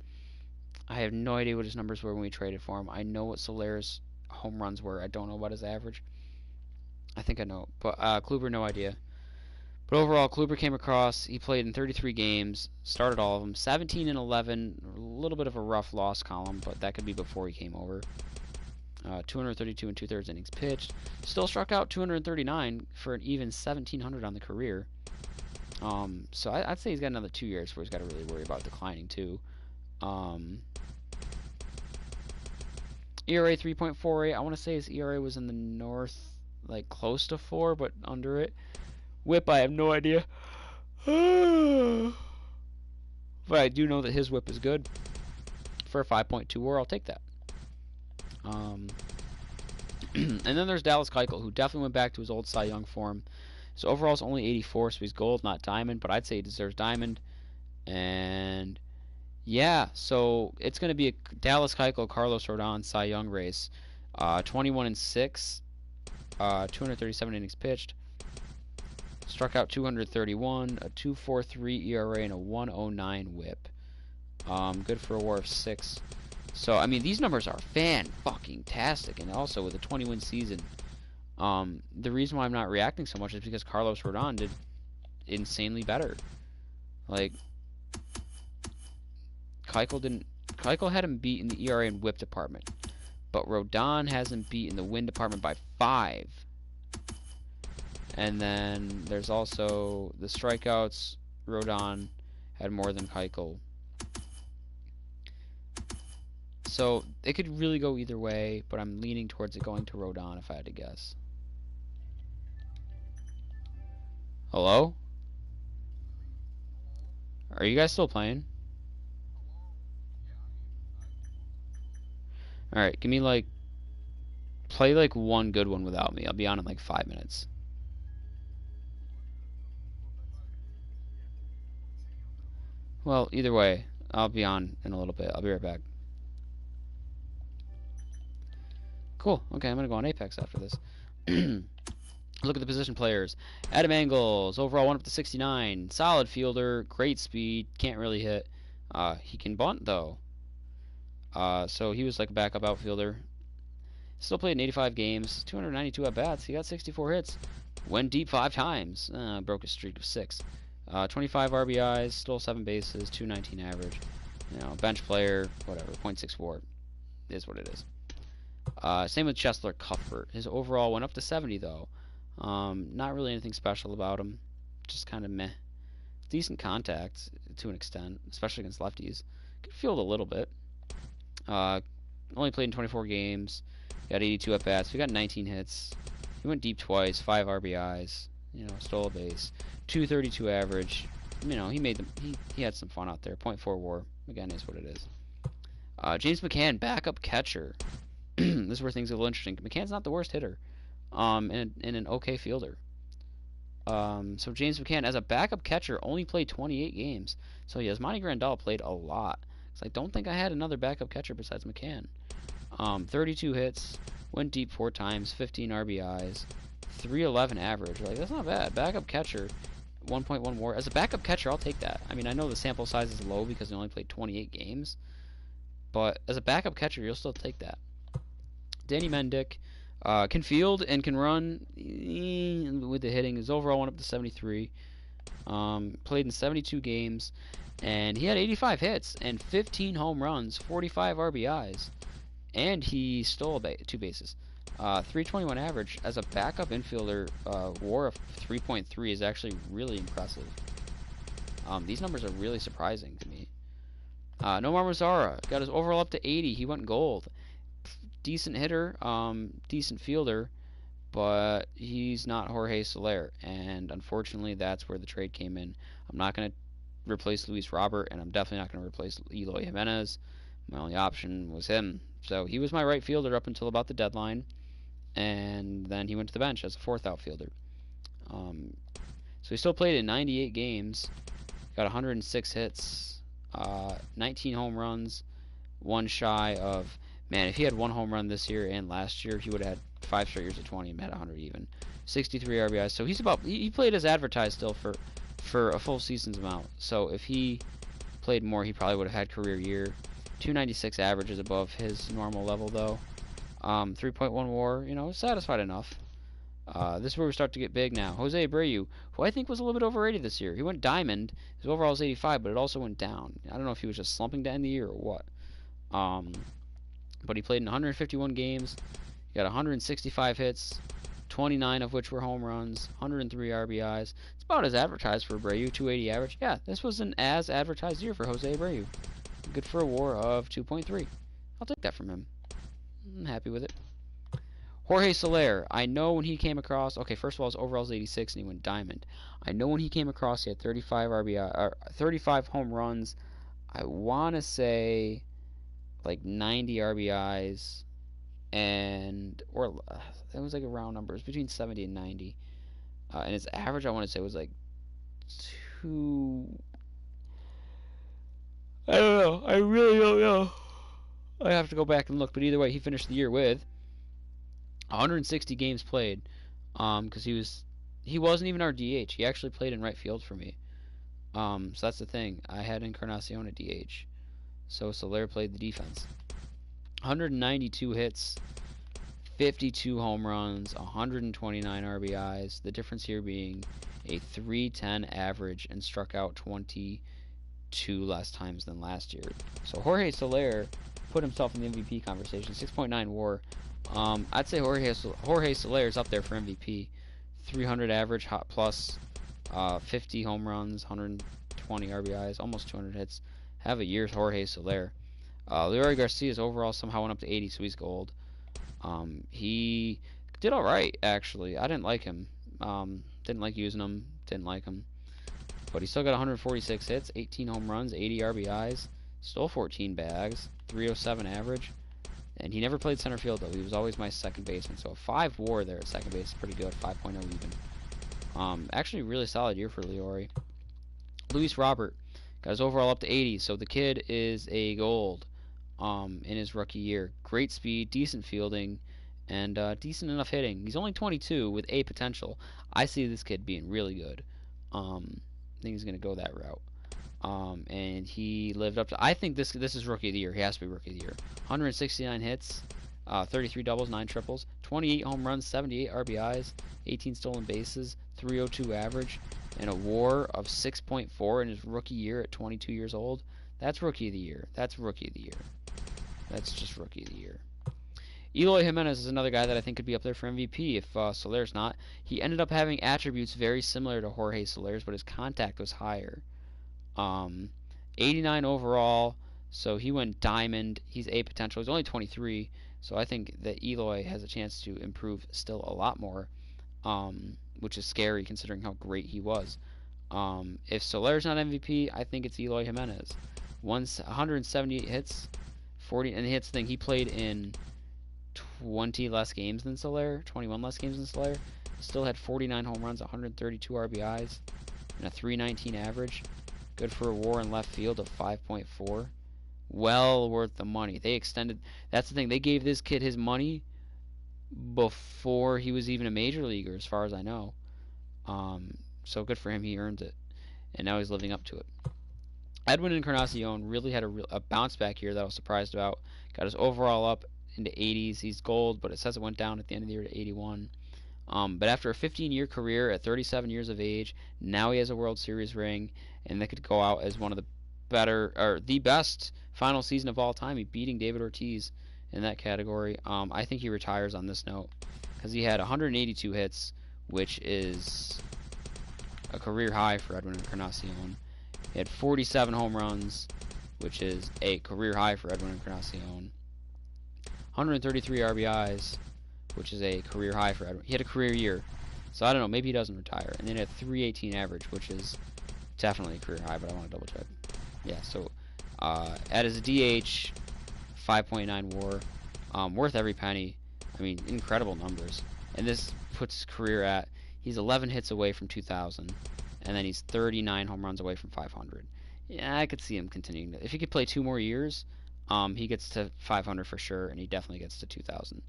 S7: I have no idea what his numbers were when we traded for him. I know what Solaire's home runs were. I don't know about his average. I think I know. But Kluber, no idea. But overall, Kluber came across. He played in 33 games. Started all of them. 17-11. A little bit of a rough loss column, but that could be before he came over. 232 2/3 innings pitched. Still struck out 239 for an even 1,700 on the career. So I'd say he's got another 2 years where he's got to really worry about declining too. ERA 3.48. I want to say his ERA was in the north, like close to 4, but under it. Whip, I have no idea. But I do know that his whip is good. For a 5.2 WAR, I'll take that. And then there's Dallas Keuchel, who definitely went back to his old Cy Young form. So overall, it's only 84, so he's gold, not diamond. But I'd say he deserves diamond. And yeah, so it's going to be a Dallas Keuchel, Carlos Rodon Cy Young race. 21-6, 237 innings pitched. Struck out 231, a 2.43 ERA, and a 1.09 WHIP. Good for a WAR of 6. So I mean, these numbers are fan-fucking-tastic, and also with a 20-win season. The reason why I'm not reacting so much is because Carlos Rodon did insanely better. Like, Keuchel had him beat in the ERA and WHIP department, but Rodon has him beat in the win department by 5. And then there's also the strikeouts. Rodon had more than Keuchel. So it could really go either way, but I'm leaning towards it going to Rodon if I had to guess. Hello? Are you guys still playing? Alright, give me like... Play like one good one without me. I'll be on in like 5 minutes. Well, either way, I'll be on in a little bit. I'll be right back. Cool. Okay, I'm going to go on Apex after this. Look at the position players. Adam Engels, overall 1 up to 69. Solid fielder, great speed, can't really hit. He can bunt, though. So he was like a backup outfielder. Still played in 85 games, 292 at-bats. He got 64 hits. Went deep 5 times. Broke his streak of 6. 25 RBIs, stole 7 bases, 219 average. You know, bench player, whatever, .6 WAR. Is what it is. Same with Chesler Cuthbert. His overall went up to 70, though. Not really anything special about him. Just kind of meh. Decent contact to an extent, especially against lefties. Could field a little bit. Only played in 24 games. Got 82 at-bats. We got 19 hits. He went deep twice, 5 RBIs. You know, stole a base. 232 average. you know, he made them. He had some fun out there. .4 WAR again is what it is. James McCann, backup catcher. This is where things get a little interesting. McCann's not the worst hitter, and an okay fielder. So James McCann, as a backup catcher, only played 28 games. So Yasmani Grandal played a lot. So I don't think I had another backup catcher besides McCann. 32 hits, went deep 4 times, 15 RBIs, 311 average. Like, that's not bad. Backup catcher, 1.1 WAR. As a backup catcher, I'll take that. I mean, I know the sample size is low because he only played 28 games, but as a backup catcher, you'll still take that. Danny Mendick can field and can run with the hitting. His overall went up to 73. Played in 72 games, and he had 85 hits and 15 home runs, 45 RBIs, and he stole 2 bases. 321 average as a backup infielder. WAR of 3.3 is actually really impressive. These numbers are really surprising to me. Nomar Mazara got his overall up to 80. He went gold. Decent hitter, decent fielder, but he's not Jorge Soler, and unfortunately that's where the trade came in. I'm not going to replace Luis Robert, and I'm definitely not going to replace Eloy Jimenez. My only option was him. So he was my right fielder up until about the deadline, and then he went to the bench as a 4th outfielder. So he still played in 98 games, got 106 hits, 19 home runs, one shy of... Man, if he had 1 home run this year and last year, he would have had 5 straight years of 20 and had 100 even. 63 RBIs. So he's about... He played as advertised still for a full season's amount. So if he played more, he probably would have had career year. 296 average is above his normal level, though. 3.1 WAR, you know, satisfied enough. This is where we start to get big now. Jose Abreu, who I think was a little bit overrated this year. He went diamond. His overall was 85, but it also went down. I don't know if he was just slumping to end the year or what. But he played in 151 games. He got 165 hits, 29 of which were home runs, 103 RBIs. It's about as advertised for Abreu, 280 average. Yeah, this was an as advertised year for Jose Abreu. Good for a WAR of 2.3. I'll take that from him. I'm happy with it. Jorge Soler, I know when he came across... Okay, first of all, his overall is 86 and he went diamond. I know when he came across, he had 35 RBI, or 35 home runs. I want to say like 90 RBIs, and it was like a round number. It was between 70 and 90. And his average, I want to say, was like 2... I don't know. I really don't know. I have to go back and look. But either way, he finished the year with 160 games played. Because he wasn't even our DH. He actually played in right field for me. So that's the thing. I had Encarnacion at DH. So Soler played the defense. 192 hits, 52 home runs, 129 RBIs. The difference here being a 310 average and struck out 22 less times than last year. So Jorge Soler put himself in the MVP conversation. 6.9 WAR. I'd say Jorge Soler is up there for MVP. 300 average, hot plus, 50 home runs, 120 RBIs, almost 200 hits. Have a year's Jorge Soler. Leroy Garcia's overall somehow went up to 80, so he's gold. He did all right, actually. I didn't like him. Didn't like using him. Didn't like him. But he still got 146 hits, 18 home runs, 80 RBIs, stole 14 bags, 307 average. And he never played center field, though. He was always my second baseman. So a 5 WAR there at second base is pretty good. 5.0 even. Actually, really solid year for Leroy. Luis Robert got his overall up to 80. So the kid is a gold in his rookie year. Great speed, decent fielding, and decent enough hitting. He's only 22 with A potential. I see this kid being really good. I think he's going to go that route. And he lived up to... I think this is Rookie of the Year. He has to be Rookie of the Year. 169 hits, 33 doubles, 9 triples, 28 home runs, 78 RBIs, 18 stolen bases, 302 average, and a WAR of 6.4 in his rookie year at 22 years old. That's Rookie of the Year. That's Rookie of the Year. That's just Rookie of the Year. Eloy Jimenez is another guy that I think could be up there for MVP if Soler's not. He ended up having attributes very similar to Jorge Soler's, but his contact was higher. 89 overall, so he went diamond. He's A potential. He's only 23, so I think that Eloy has a chance to improve still a lot more, which is scary considering how great he was. If Soler's not MVP, I think it's Eloy Jimenez. 178 hits, 40, and the thing, he played in 20 less games than Soler, 21 less games than Soler. Still had 49 home runs, 132 RBIs, and a 319 average. Good for a WAR in left field of 5.4. Well worth the money. They extended. That's the thing. They gave this kid his money before he was even a major leaguer, as far as I know. So good for him. He earned it, and now he's living up to it. Edwin Encarnacion really had a bounce back year that I was surprised about. Got his overall up into 80s. He's gold, but it says it went down at the end of the year to 81. But after a 15-year career at 37 years of age, now he has a World Series ring, and that could go out as one of the better, or the best final season of all time. He beating David Ortiz in that category. I think he retires on this note because he had 182 hits, which is a career high for Edwin Encarnacion. He had 47 home runs, which is a career high for Edwin Encarnacion. 133 RBIs, which is a career high for Edwin. He had a career year, so I don't know. Maybe he doesn't retire. And then he had 318 average, which is definitely a career high, but I want to double check. Yeah, so at his DH, 5.9 WAR, worth every penny. I mean, incredible numbers. And this puts his career at, he's 11 hits away from 2,000, and then he's 39 home runs away from 500. Yeah, I could see him continuing to, if he could play 2 more years, he gets to 500 for sure, and he definitely gets to 2,000.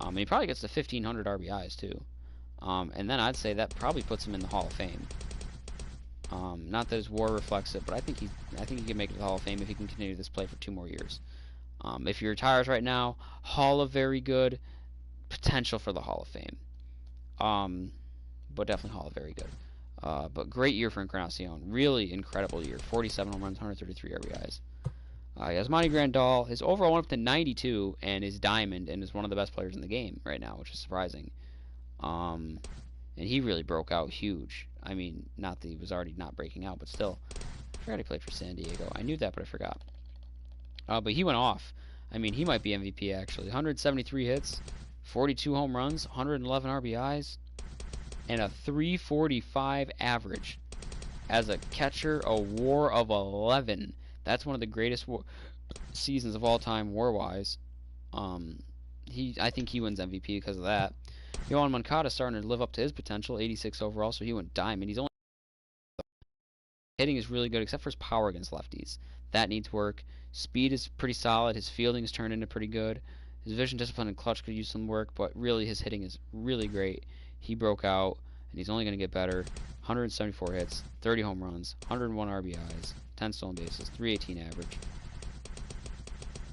S7: And he probably gets to 1,500 RBIs too. And then I'd say that probably puts him in the Hall of Fame. Not that his WAR reflects it, but I think he can make it to the Hall of Fame if he can continue this play for 2 more years. If he retires right now, Hall of Very Good, potential for the Hall of Fame. But definitely Hall of Very Good. But great year for Encarnacion. Really incredible year. 47 home runs, 133 RBIs. He has Monty Grandal. His overall went up to 92 and is diamond and is one of the best players in the game right now, which is surprising. And he really broke out huge. I mean, not that he was already not breaking out, but still. I forgot he played for San Diego. I knew that, but I forgot. But he went off. I mean, he might be MVP actually. 173 hits, 42 home runs, 111 RBIs, and a 345 average. As a catcher, a WAR of 11. That's one of the greatest seasons of all time, WAR-wise. I think he wins MVP because of that. Yohan Moncada starting to live up to his potential, 86 overall, so he went diamond. He's only hitting is really good, except for his power against lefties. That needs work. Speed is pretty solid. His fielding is turned into pretty good. His vision, discipline, and clutch could use some work, but really his hitting is really great. He broke out, and he's only going to get better. 174 hits, 30 home runs, 101 RBIs, 10 stolen bases, 318 average,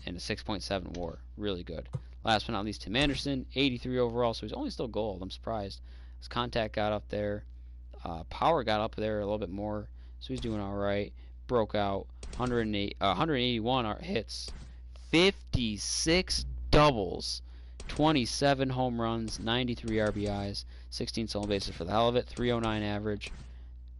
S7: and a 6.7 WAR. Really good. Last but not least, Tim Anderson, 83 overall, so he's only still gold. I'm surprised. His contact got up there. Power got up there a little bit more, so he's doing all right. Broke out, 181 hits, 56 doubles, 27 home runs, 93 RBIs, 16 stolen bases for the hell of it, 309 average,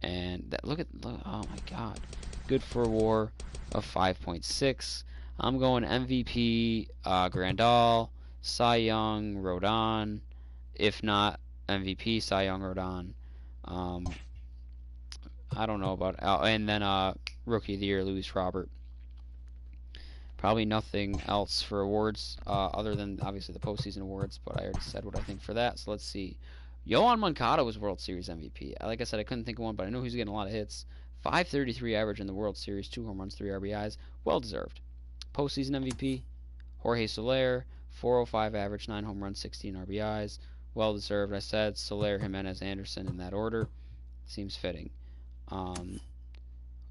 S7: and that look, oh my God, good for a WAR of 5.6. I'm going MVP, Grandal, Cy Young, Rodon. If not MVP, Cy Young, Rodon. I don't know about and then Rookie of the Year, Luis Robert. Probably nothing else for awards other than obviously the postseason awards, but I already said what I think for that. So let's see. Yohan Moncada was World Series MVP. Like I said, I couldn't think of one, but I knew he was getting a lot of hits. 533 average in the World Series, 2 home runs, 3 RBIs. Well deserved. Postseason MVP, Jorge Soler, 405 average, 9 home runs, 16 RBIs. Well deserved. I said Soler, Jimenez, Anderson in that order. Seems fitting.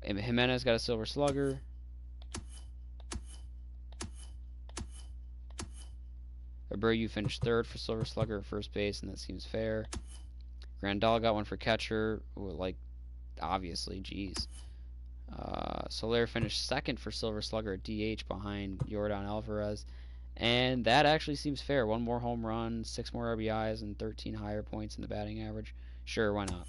S7: Jimenez got a Silver Slugger. Abreu finished 3rd for Silver Slugger at first base, and that seems fair. Grandal got one for catcher. Like, obviously, geez. Soler finished 2nd for Silver Slugger at DH behind Yordan Alvarez. And that actually seems fair. 1 more home run, 6 more RBIs, and 13 higher points in the batting average. Sure, why not?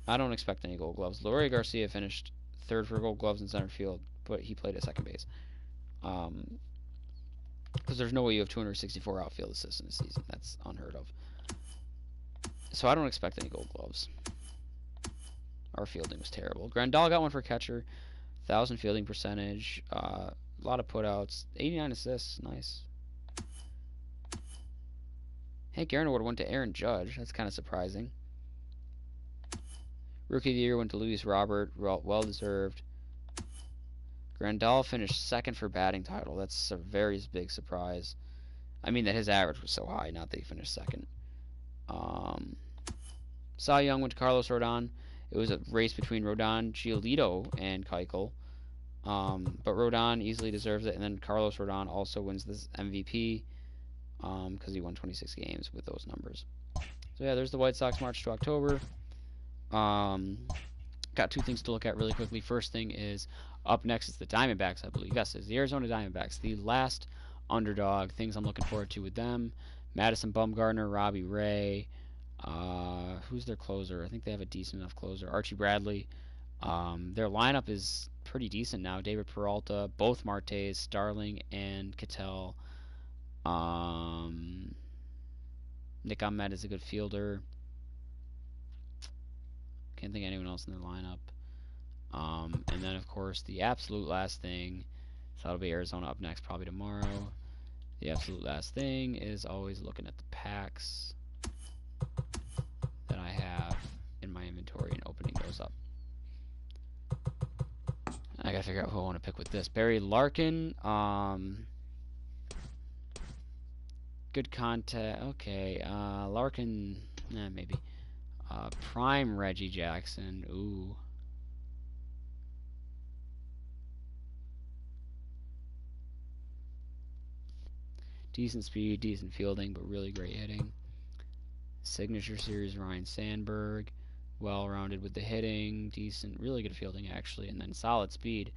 S7: I don't expect any Gold Gloves. Leury Garcia finished 3rd for Gold Gloves in center field, but he played at second base. Because there's no way you have 264 outfield assists in a season. That's unheard of. So I don't expect any Gold Gloves. Our fielding was terrible. Grandal got one for catcher. 1,000 fielding percentage. A lot of putouts. 89 assists. Nice. Hank Aaron Award went to Aaron Judge. That's kind of surprising. Rookie of the Year went to Luis Robert. Well deserved. Grandal finished second for batting title. That's a very big surprise. I mean that his average was so high, not that he finished second. Cy Young went to Carlos Rodon. It was a race between Rodon, Giolito, and Keuchel. But Rodon easily deserves it. And then Carlos Rodon also wins this MVP because he won 26 games with those numbers. So yeah, there's the White Sox March to October. Got two things to look at really quickly. First thing is up next is the Diamondbacks, I believe. Yes, it's the Arizona Diamondbacks, the last underdog. Things I'm looking forward to with them: Madison Bumgarner, Robbie Ray. Who's their closer? I think they have a decent enough closer. Archie Bradley. Their lineup is pretty decent now. David Peralta, both Martes, Starling, and Cattell. Nick Ahmed is a good fielder. Can't think of anyone else in their lineup. And then, of course, the absolute last thing. So that'll be Arizona up next, probably tomorrow. The absolute last thing is always looking at the packs that I have in my inventory and opening those up. I gotta figure out who I want to pick with this. Barry Larkin. Good contact. Okay. Larkin. Maybe. Prime Reggie Jackson. Ooh. Decent speed, decent fielding, but really great hitting. Signature Series Ryan Sandberg. Well-rounded with the hitting. Decent, really good fielding, actually. And then solid speed.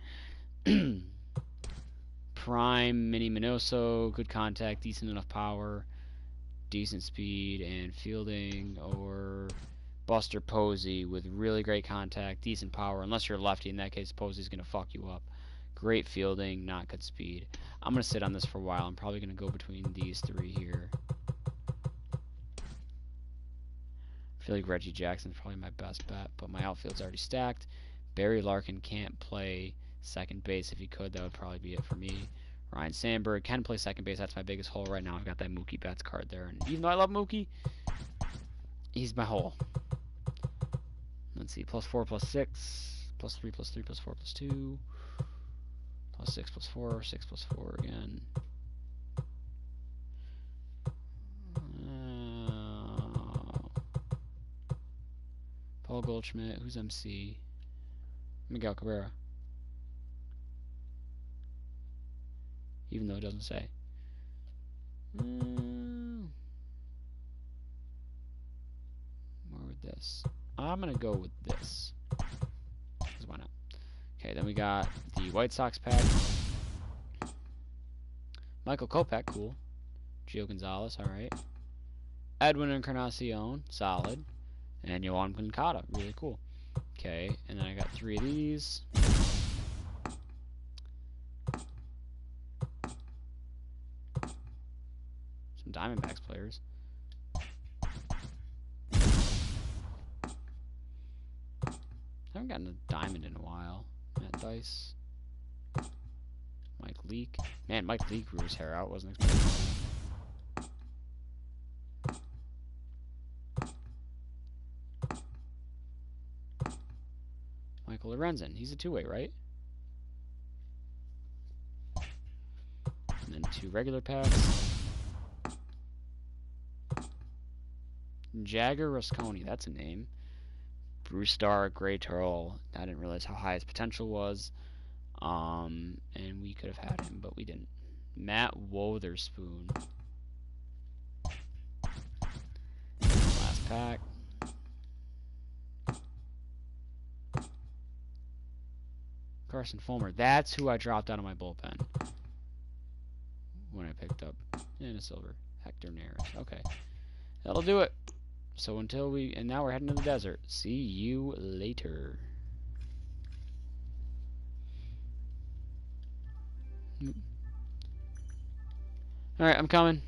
S7: Prime Mini Minoso. Good contact, decent enough power. Decent speed and fielding. Or Buster Posey with really great contact, decent power. Unless you're a lefty, in that case, Posey's going to fuck you up. Great fielding, not good speed. I'm going to sit on this for a while. I'm probably going to go between these three here. I feel like Reggie Jackson's probably my best bet, but my outfield's already stacked. Barry Larkin can't play second base. If he could, that would probably be it for me. Ryan Sandberg can play second base. That's my biggest hole right now. I've got that Mookie Betts card there. And even though I love Mookie, he's my hole. Let's see, +4, +6, +3, +3, +4, +2, +6, +4, 6 +4 again. Paul Goldschmidt, who's MC? Miguel Cabrera. Even though it doesn't say. More with this. I'm going to go with this. Because why not? Okay, then we got the White Sox pack. Michael Kopech, cool. Gio Gonzalez, alright. Edwin Encarnacion, solid. And Yohan Moncada, really cool. Okay, and then I got 3 of these. Some Diamondbacks players. I haven't gotten a diamond in a while. Matt Dice. Mike Leake. Man, Mike Leake grew his hair out. Wasn't expecting that. Michael Lorenzen. He's a two-way, right? And then 2 regular packs. Jagger Rusconi. That's a name. Bruce Starr, Gray Turl. I didn't realize how high his potential was. And we could have had him, but we didn't. Matt Wotherspoon. Last pack. Carson Fulmer. That's who I dropped out of my bullpen when I picked up. And a silver. Hector Neris. Okay. That'll do it. So until we... And now we're heading to the desert. See you later. Alright, I'm coming.